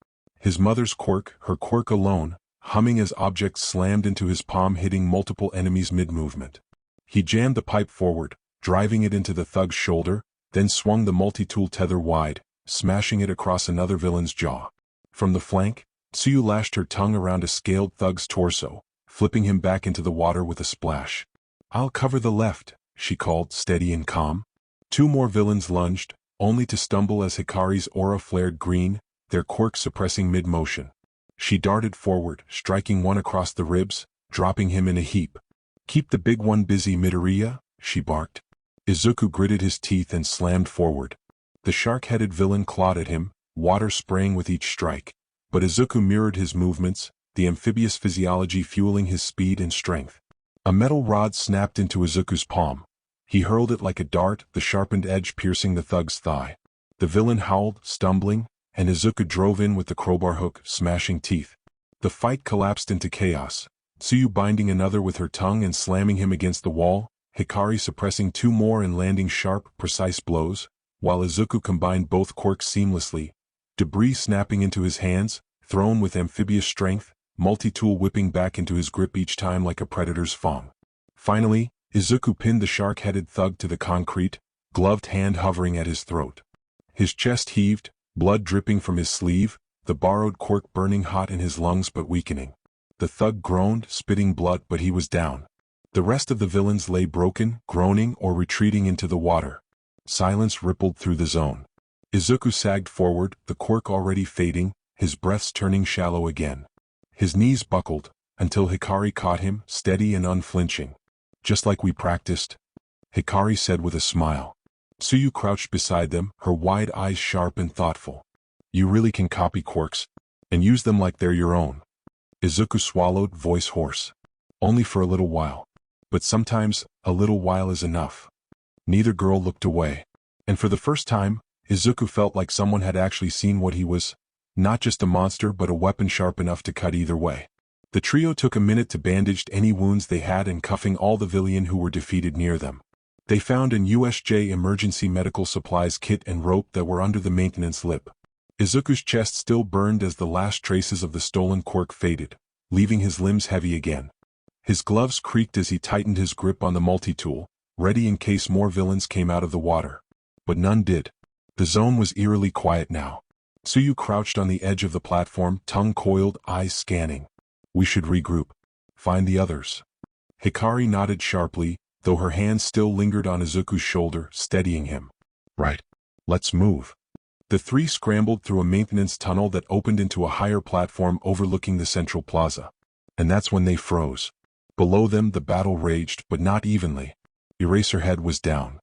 His mother's quirk, her quirk alone, humming as objects slammed into his palm, hitting multiple enemies mid-movement. He jammed the pipe forward, driving it into the thug's shoulder, then swung the multi-tool tether wide, smashing it across another villain's jaw. From the flank, Tsuyu lashed her tongue around a scaled thug's torso, flipping him back into the water with a splash. "I'll cover the left," she called, steady and calm. Two more villains lunged, only to stumble as Hikari's aura flared green, their quirk suppressing mid-motion. She darted forward, striking one across the ribs, dropping him in a heap. "Keep the big one busy, Midoriya," she barked. Izuku gritted his teeth and slammed forward. The shark-headed villain clawed at him, water spraying with each strike. But Izuku mirrored his movements, the amphibious physiology fueling his speed and strength. A metal rod snapped into Izuku's palm. He hurled it like a dart, the sharpened edge piercing the thug's thigh. The villain howled, stumbling, and Izuku drove in with the crowbar hook, smashing teeth. The fight collapsed into chaos, Tsuyu binding another with her tongue and slamming him against the wall, Hikari suppressing two more and landing sharp, precise blows, while Izuku combined both quirks seamlessly, debris snapping into his hands, thrown with amphibious strength, multi-tool whipping back into his grip each time like a predator's fang. Finally, Izuku pinned the shark-headed thug to the concrete, gloved hand hovering at his throat. His chest heaved, blood dripping from his sleeve, the borrowed quirk burning hot in his lungs but weakening. The thug groaned, spitting blood, but he was down. The rest of the villains lay broken, groaning, or retreating into the water. Silence rippled through the zone. Izuku sagged forward, the quirk already fading, his breaths turning shallow again. His knees buckled, until Hikari caught him, steady and unflinching. "Just like we practiced," Hikari said with a smile. Tsuyu crouched beside them, her wide eyes sharp and thoughtful. "You really can copy quirks, and use them like they're your own." Izuku swallowed, voice hoarse. "Only for a little while. But sometimes, a little while is enough." Neither girl looked away. And for the first time, Izuku felt like someone had actually seen what he was. Not just a monster but a weapon sharp enough to cut either way. The trio took a minute to bandage any wounds they had and cuffing all the villain who were defeated near them. They found an USJ emergency medical supplies kit and rope that were under the maintenance lip. Izuku's chest still burned as the last traces of the stolen quirk faded, leaving his limbs heavy again. His gloves creaked as he tightened his grip on the multi-tool, ready in case more villains came out of the water. But none did. The zone was eerily quiet now. Tsuyu crouched on the edge of the platform, tongue coiled, eyes scanning. "We should regroup. Find the others." Hikari nodded sharply, though her hand still lingered on Izuku's shoulder, steadying him. "Right. Let's move." The three scrambled through a maintenance tunnel that opened into a higher platform overlooking the central plaza. And that's when they froze. Below them the battle raged, but not evenly. Eraserhead was down.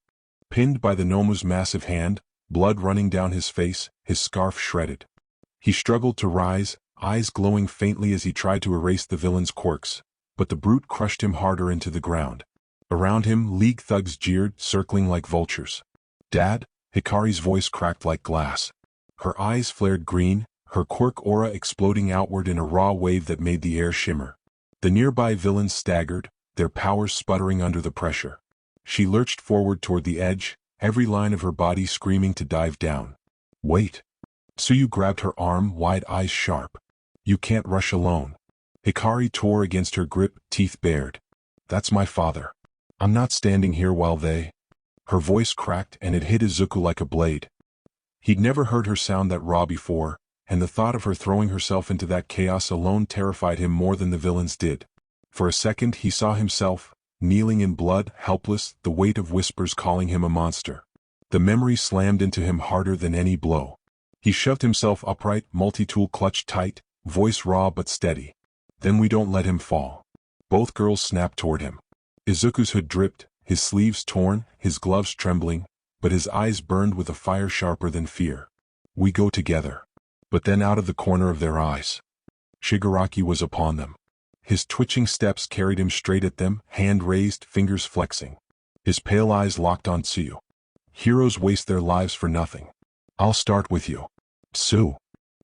Pinned by the Nomu's massive hand, blood running down his face, his scarf shredded. He struggled to rise, eyes glowing faintly as he tried to erase the villain's quirks, but the brute crushed him harder into the ground. Around him, League thugs jeered, circling like vultures. "Dad?" Hikari's voice cracked like glass. Her eyes flared green, her quirk aura exploding outward in a raw wave that made the air shimmer. The nearby villains staggered, their powers sputtering under the pressure. She lurched forward toward the edge, every line of her body screaming to dive down. "Wait." Tsuyu grabbed her arm, wide eyes sharp. "You can't rush alone." Hikari tore against her grip, teeth bared. "That's my father. I'm not standing here while they—" Her voice cracked and it hit Izuku like a blade. He'd never heard her sound that raw before, and the thought of her throwing herself into that chaos alone terrified him more than the villains did. For a second he saw himself, kneeling in blood, helpless, the weight of whispers calling him a monster. The memory slammed into him harder than any blow. He shoved himself upright, multi-tool clutched tight, voice raw but steady. "Then we don't let him fall." Both girls snapped toward him. Izuku's hood dripped, his sleeves torn, his gloves trembling, but his eyes burned with a fire sharper than fear. "We go together." But then out of the corner of their eyes, Shigaraki was upon them. His twitching steps carried him straight at them, hand raised, fingers flexing. His pale eyes locked on Tsuyu. "Heroes waste their lives for nothing. I'll start with you, Tsu."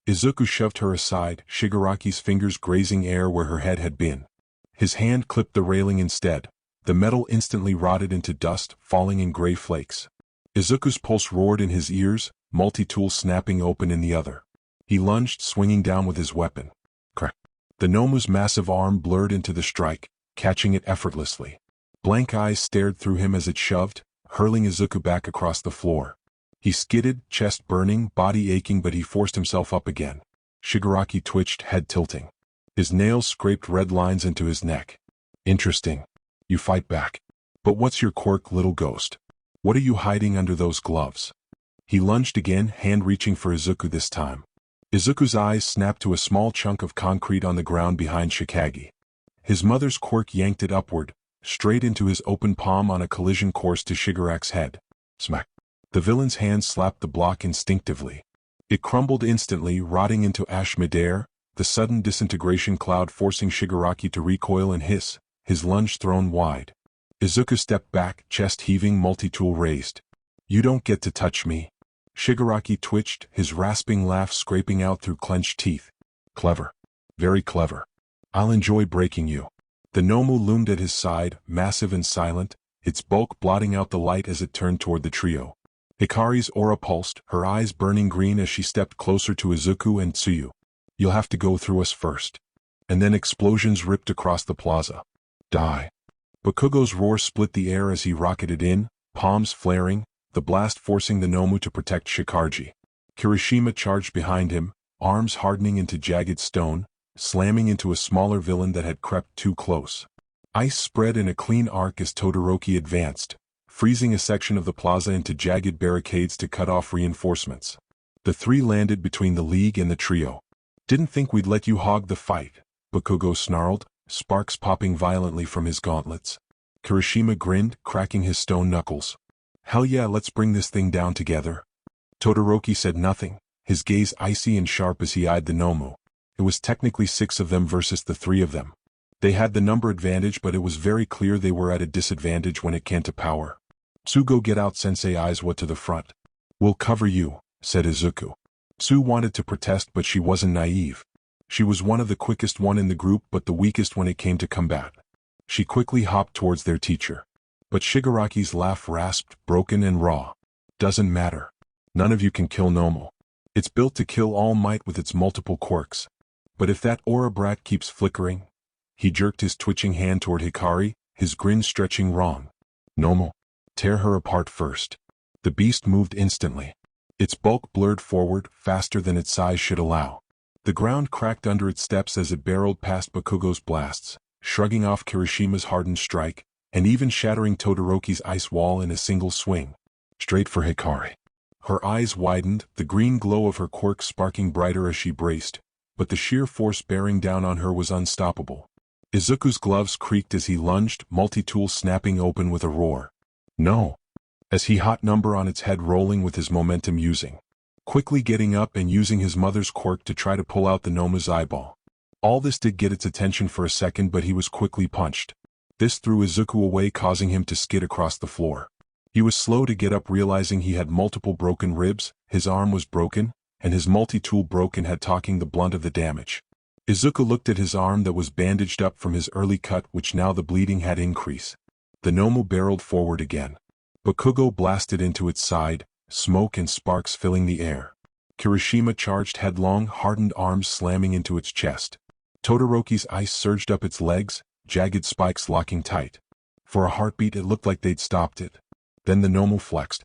Izuku shoved her aside, Shigaraki's fingers grazing air where her head had been. His hand clipped the railing instead. The metal instantly rotted into dust, falling in gray flakes. Izuku's pulse roared in his ears, multi-tool snapping open in the other. He lunged, swinging down with his weapon. Crack. The Nomu's massive arm blurred into the strike, catching it effortlessly. Blank eyes stared through him as it shoved, hurling Izuku back across the floor. He skidded, chest burning, body aching, but he forced himself up again. Shigaraki twitched, head tilting. His nails scraped red lines into his neck. "Interesting. You fight back. But what's your quirk, little ghost? What are you hiding under those gloves?" He lunged again, hand reaching for Izuku this time. Izuku's eyes snapped to a small chunk of concrete on the ground behind Shikage. His mother's quirk yanked it upward, straight into his open palm on a collision course to Shigaraki's head. Smack. The villain's hand slapped the block instinctively. It crumbled instantly, rotting into ash midair, the sudden disintegration cloud forcing Shigaraki to recoil and hiss, his lunge thrown wide. Izuku stepped back, chest heaving, multi-tool raised. "You don't get to touch me." Shigaraki twitched, his rasping laugh scraping out through clenched teeth. "Clever. Very clever. I'll enjoy breaking you." The Nomu loomed at his side, massive and silent, its bulk blotting out the light as it turned toward the trio. Hikari's aura pulsed, her eyes burning green as she stepped closer to Izuku and Tsuyu. You'll have to go through us first. And then explosions ripped across the plaza. Die. Bakugo's roar split the air as he rocketed in, palms flaring, the blast forcing the Nomu to protect Shikarji. Kirishima charged behind him, arms hardening into jagged stone, slamming into a smaller villain that had crept too close. Ice spread in a clean arc as Todoroki advanced, freezing a section of the plaza into jagged barricades to cut off reinforcements. The three landed between the League and the trio. Didn't think we'd let you hog the fight, Bakugo snarled, sparks popping violently from his gauntlets. Kirishima grinned, cracking his stone knuckles. Hell yeah, let's bring this thing down together. Todoroki said nothing, his gaze icy and sharp as he eyed the Nomu. It was technically 6 of them versus the 3 of them. They had the number advantage, but it was very clear they were at a disadvantage when it came to power. Tsugo, get out, sensei, eyes what to the front. We'll cover you, said Izuku. Tsu wanted to protest, but she wasn't naive. She was one of the quickest one in the group but the weakest when it came to combat. She quickly hopped towards their teacher. But Shigaraki's laugh rasped, broken and raw. Doesn't matter. None of you can kill Nomu. It's built to kill All Might with its multiple quirks. But if that aura brat keeps flickering... He jerked his twitching hand toward Hikari, his grin stretching wrong. Nomu. Tear her apart first. The beast moved instantly. Its bulk blurred forward, faster than its size should allow. The ground cracked under its steps as it barreled past Bakugo's blasts, shrugging off Kirishima's hardened strike, and even shattering Todoroki's ice wall in a single swing. Straight for Hikari. Her eyes widened, the green glow of her quirk sparking brighter as she braced, but the sheer force bearing down on her was unstoppable. Izuku's gloves creaked as he lunged, multi-tool snapping open with a roar. No. As he hot number on its head, rolling with his momentum, using. Quickly getting up and using his mother's quirk to try to pull out the Nomu's eyeball. All this did get its attention for a second, but he was quickly punched. This threw Izuku away, causing him to skid across the floor. He was slow to get up, realizing he had multiple broken ribs, his arm was broken, and his multi-tool broken head, taking the blunt of the damage. Izuku looked at his arm that was bandaged up from his early cut, which now the bleeding had increased. The Nomu barreled forward again. Bakugo blasted into its side, smoke and sparks filling the air. Kirishima charged headlong, hardened arms slamming into its chest. Todoroki's ice surged up its legs, jagged spikes locking tight. For a heartbeat it looked like they'd stopped it. Then the Nomu flexed.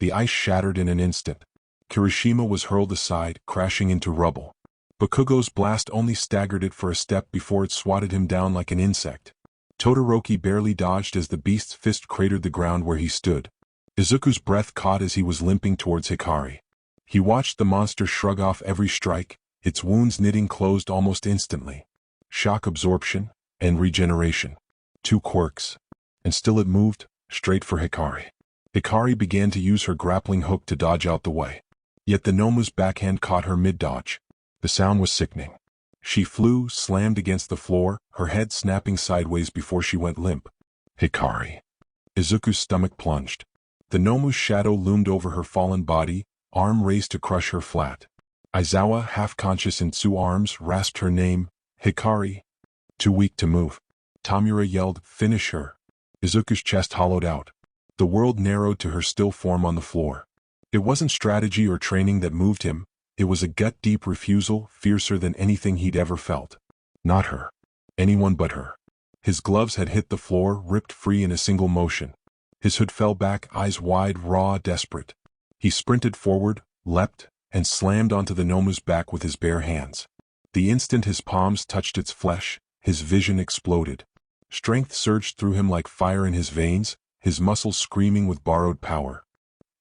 The ice shattered in an instant. Kirishima was hurled aside, crashing into rubble. Bakugo's blast only staggered it for a step before it swatted him down like an insect. Todoroki barely dodged as the beast's fist cratered the ground where he stood. Izuku's breath caught as he was limping towards Hikari. He watched the monster shrug off every strike, its wounds knitting closed almost instantly. Shock absorption and regeneration. 2 quirks. And still it moved, straight for Hikari. Hikari began to use her grappling hook to dodge out the way. Yet the Nomu's backhand caught her mid-dodge. The sound was sickening. She flew, slammed against the floor, her head snapping sideways before she went limp. Hikari. Izuku's stomach plunged. The Nomu's shadow loomed over her fallen body, arm raised to crush her flat. Aizawa, half-conscious in Tsu's arms, rasped her name, Hikari. Too weak to move. Tamura yelled, finish her. Izuku's chest hollowed out. The world narrowed to her still form on the floor. It wasn't strategy or training that moved him. It was a gut-deep refusal, fiercer than anything he'd ever felt. Not her. Anyone but her. His gloves had hit the floor, ripped free in a single motion. His hood fell back, eyes wide, raw, desperate. He sprinted forward, leapt, and slammed onto the Nomu's back with his bare hands. The instant his palms touched its flesh, his vision exploded. Strength surged through him like fire in his veins, his muscles screaming with borrowed power.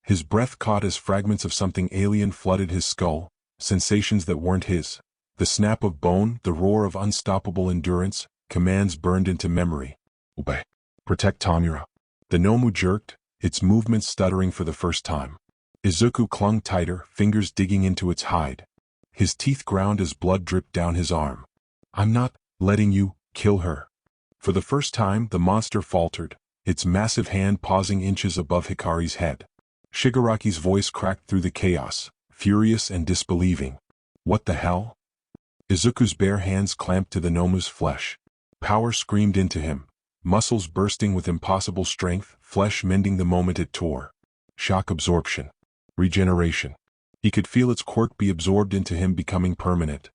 His breath caught as fragments of something alien flooded his skull, sensations that weren't his. The snap of bone, the roar of unstoppable endurance, commands burned into memory. Obey. Protect Tamura. The Nomu jerked, its movements stuttering for the first time. Izuku clung tighter, fingers digging into its hide. His teeth ground as blood dripped down his arm. I'm not letting you kill her. For the first time, the monster faltered, its massive hand pausing inches above Hikari's head. Shigaraki's voice cracked through the chaos, furious and disbelieving. What the hell? Izuku's bare hands clamped to the Nomu's flesh. Power screamed into him, muscles bursting with impossible strength, flesh mending the moment it tore. Shock absorption. Regeneration. He could feel its quirk be absorbed into him, becoming permanent.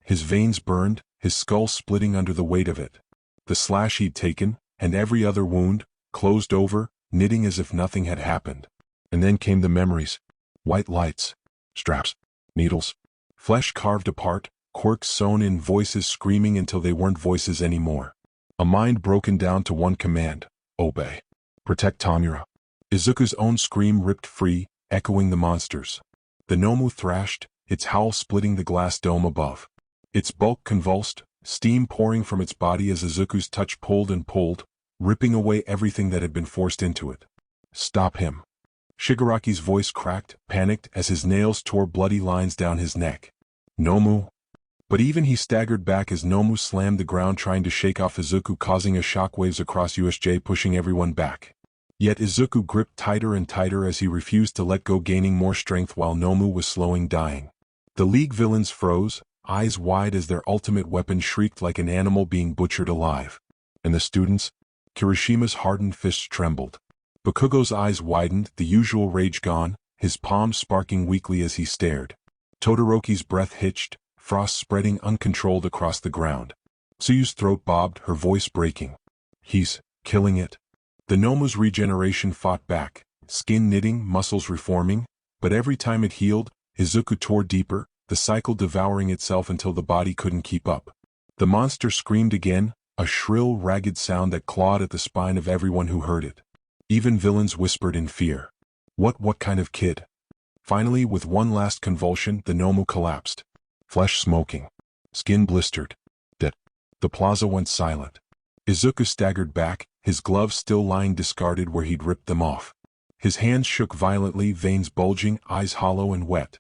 His veins burned, his skull splitting under the weight of it. The slash he'd taken, and every other wound, closed over, knitting as if nothing had happened. And then came the memories. White lights. Straps. Needles. Flesh carved apart, quirks sewn in, voices screaming until they weren't voices anymore. A mind broken down to one command: obey. Protect Tamura. Izuku's own scream ripped free, echoing the monsters. The Nomu thrashed, its howl splitting the glass dome above. Its bulk convulsed, steam pouring from its body as Izuku's touch pulled and pulled, ripping away everything that had been forced into it. Stop him. Shigaraki's voice cracked, panicked, as his nails tore bloody lines down his neck. Nomu. But even he staggered back as Nomu slammed the ground, trying to shake off Izuku, causing a shockwaves across USJ, pushing everyone back. Yet Izuku gripped tighter and tighter as he refused to let go, gaining more strength while Nomu was slowing, dying. The League villains froze, eyes wide as their ultimate weapon shrieked like an animal being butchered alive. And the students? Kirishima's hardened fists trembled. Bakugo's eyes widened, the usual rage gone, his palms sparking weakly as he stared. Todoroki's breath hitched, frost spreading uncontrolled across the ground. Tsuyu's throat bobbed, her voice breaking. He's killing it. The Nomu's regeneration fought back, skin knitting, muscles reforming, but every time it healed, Izuku tore deeper, the cycle devouring itself until the body couldn't keep up. The monster screamed again, a shrill, ragged sound that clawed at the spine of everyone who heard it. Even villains whispered in fear. What kind of kid? Finally, with one last convulsion, the Nomu collapsed. Flesh smoking. Skin blistered. Dead. The plaza went silent. Izuku staggered back, his gloves still lying discarded where he'd ripped them off. His hands shook violently, veins bulging, eyes hollow and wet.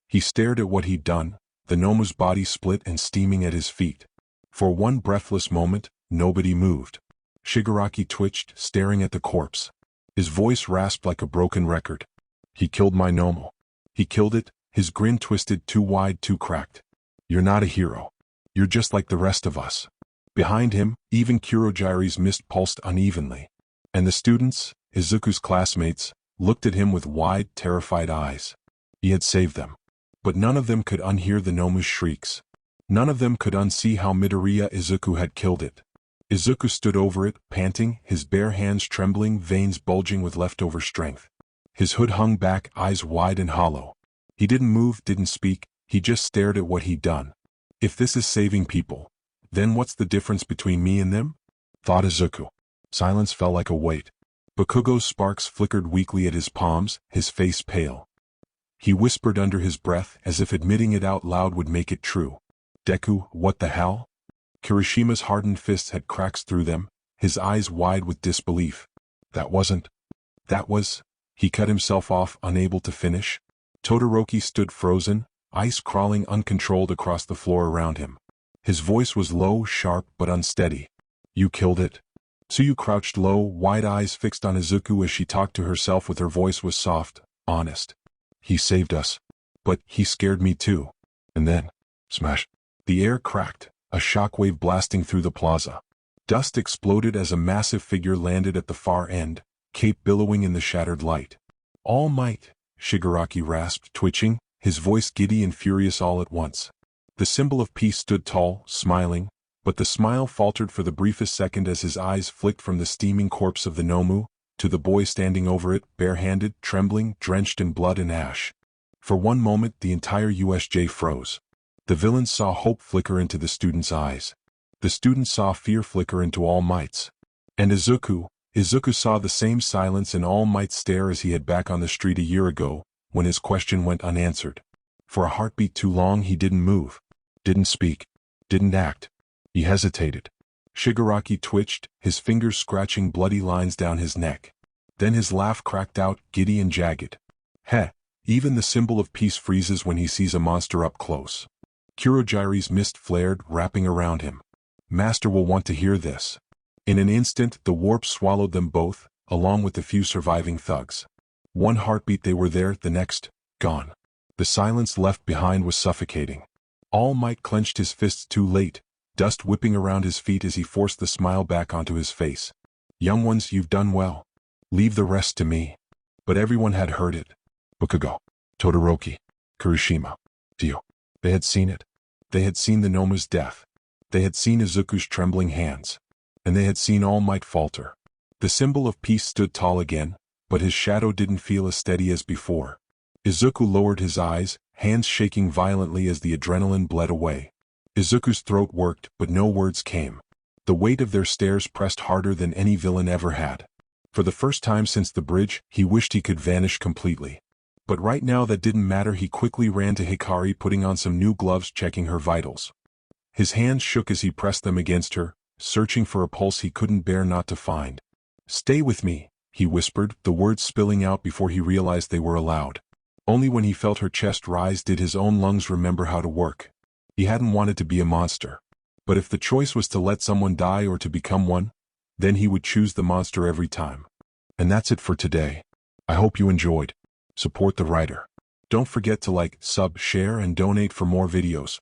He stared at what he'd done, the Nomu's body split and steaming at his feet. For one breathless moment, nobody moved. Shigaraki twitched, staring at the corpse. His voice rasped like a broken record. He killed my Nomu. He killed it, his grin twisted, too wide, too cracked. You're not a hero. You're just like the rest of us. Behind him, even Kurogiri's mist pulsed unevenly. And the students, Izuku's classmates, looked at him with wide, terrified eyes. He had saved them. But none of them could unhear the Nomu's shrieks. None of them could unsee how Midoriya Izuku had killed it. Izuku stood over it, panting, his bare hands trembling, veins bulging with leftover strength. His hood hung back, eyes wide and hollow. He didn't move, didn't speak, he just stared at what he'd done. If this is saving people, then what's the difference between me and them? Thought Izuku. Silence fell like a weight. Bakugo's sparks flickered weakly at his palms, his face pale. He whispered under his breath, as if admitting it out loud would make it true. Deku, what the hell? Kirishima's hardened fists had cracks through them, his eyes wide with disbelief. That was... He cut himself off, unable to finish. Todoroki stood frozen, ice crawling uncontrolled across the floor around him. His voice was low, sharp, but unsteady. You killed it. Tsuyu crouched low, wide eyes fixed on Izuku as she talked to herself, with her voice was soft, honest. He saved us. But he scared me too. And then, smash. The air cracked, a shockwave blasting through the plaza. Dust exploded as a massive figure landed at the far end, cape billowing in the shattered light. All Might, Shigaraki rasped, twitching, his voice giddy and furious all at once. The symbol of peace stood tall, smiling, but the smile faltered for the briefest second as his eyes flicked from the steaming corpse of the Nomu to the boy standing over it, barehanded, trembling, drenched in blood and ash. For one moment the entire USJ froze. The villains saw hope flicker into the students' eyes. The students saw fear flicker into All Might's. And Izuku saw the same silence in All Might's stare as he had back on the street a year ago, when his question went unanswered. For a heartbeat too long he didn't move, didn't speak, didn't act. He hesitated. Shigaraki twitched, his fingers scratching bloody lines down his neck. Then his laugh cracked out, giddy and jagged. Heh, even the symbol of peace freezes when he sees a monster up close. Kurogiri's mist flared, wrapping around him. Master will want to hear this. In an instant the warp swallowed them both, along with the few surviving thugs. One heartbeat they were there, the next, gone. The silence left behind was suffocating. All Might clenched his fists too late, dust whipping around his feet as he forced the smile back onto his face. Young ones, you've done well. Leave the rest to me. But everyone had heard it. Bakugo, Todoroki, Kirishima, Dio. They had seen it. They had seen the Noma's death. They had seen Izuku's trembling hands. And they had seen All Might falter. The symbol of peace stood tall again, but his shadow didn't feel as steady as before. Izuku lowered his eyes, hands shaking violently as the adrenaline bled away. Izuku's throat worked, but no words came. The weight of their stares pressed harder than any villain ever had. For the first time since the bridge, he wished he could vanish completely. But right now that didn't matter. He quickly ran to Hikari, putting on some new gloves, checking her vitals. His hands shook as he pressed them against her, searching for a pulse he couldn't bear not to find. "Stay with me," he whispered, the words spilling out before he realized they were aloud. Only when he felt her chest rise did his own lungs remember how to work. He hadn't wanted to be a monster. But if the choice was to let someone die or to become one, then he would choose the monster every time. And that's it for today. I hope you enjoyed. Support the writer. Don't forget to like, sub, share, and donate for more videos.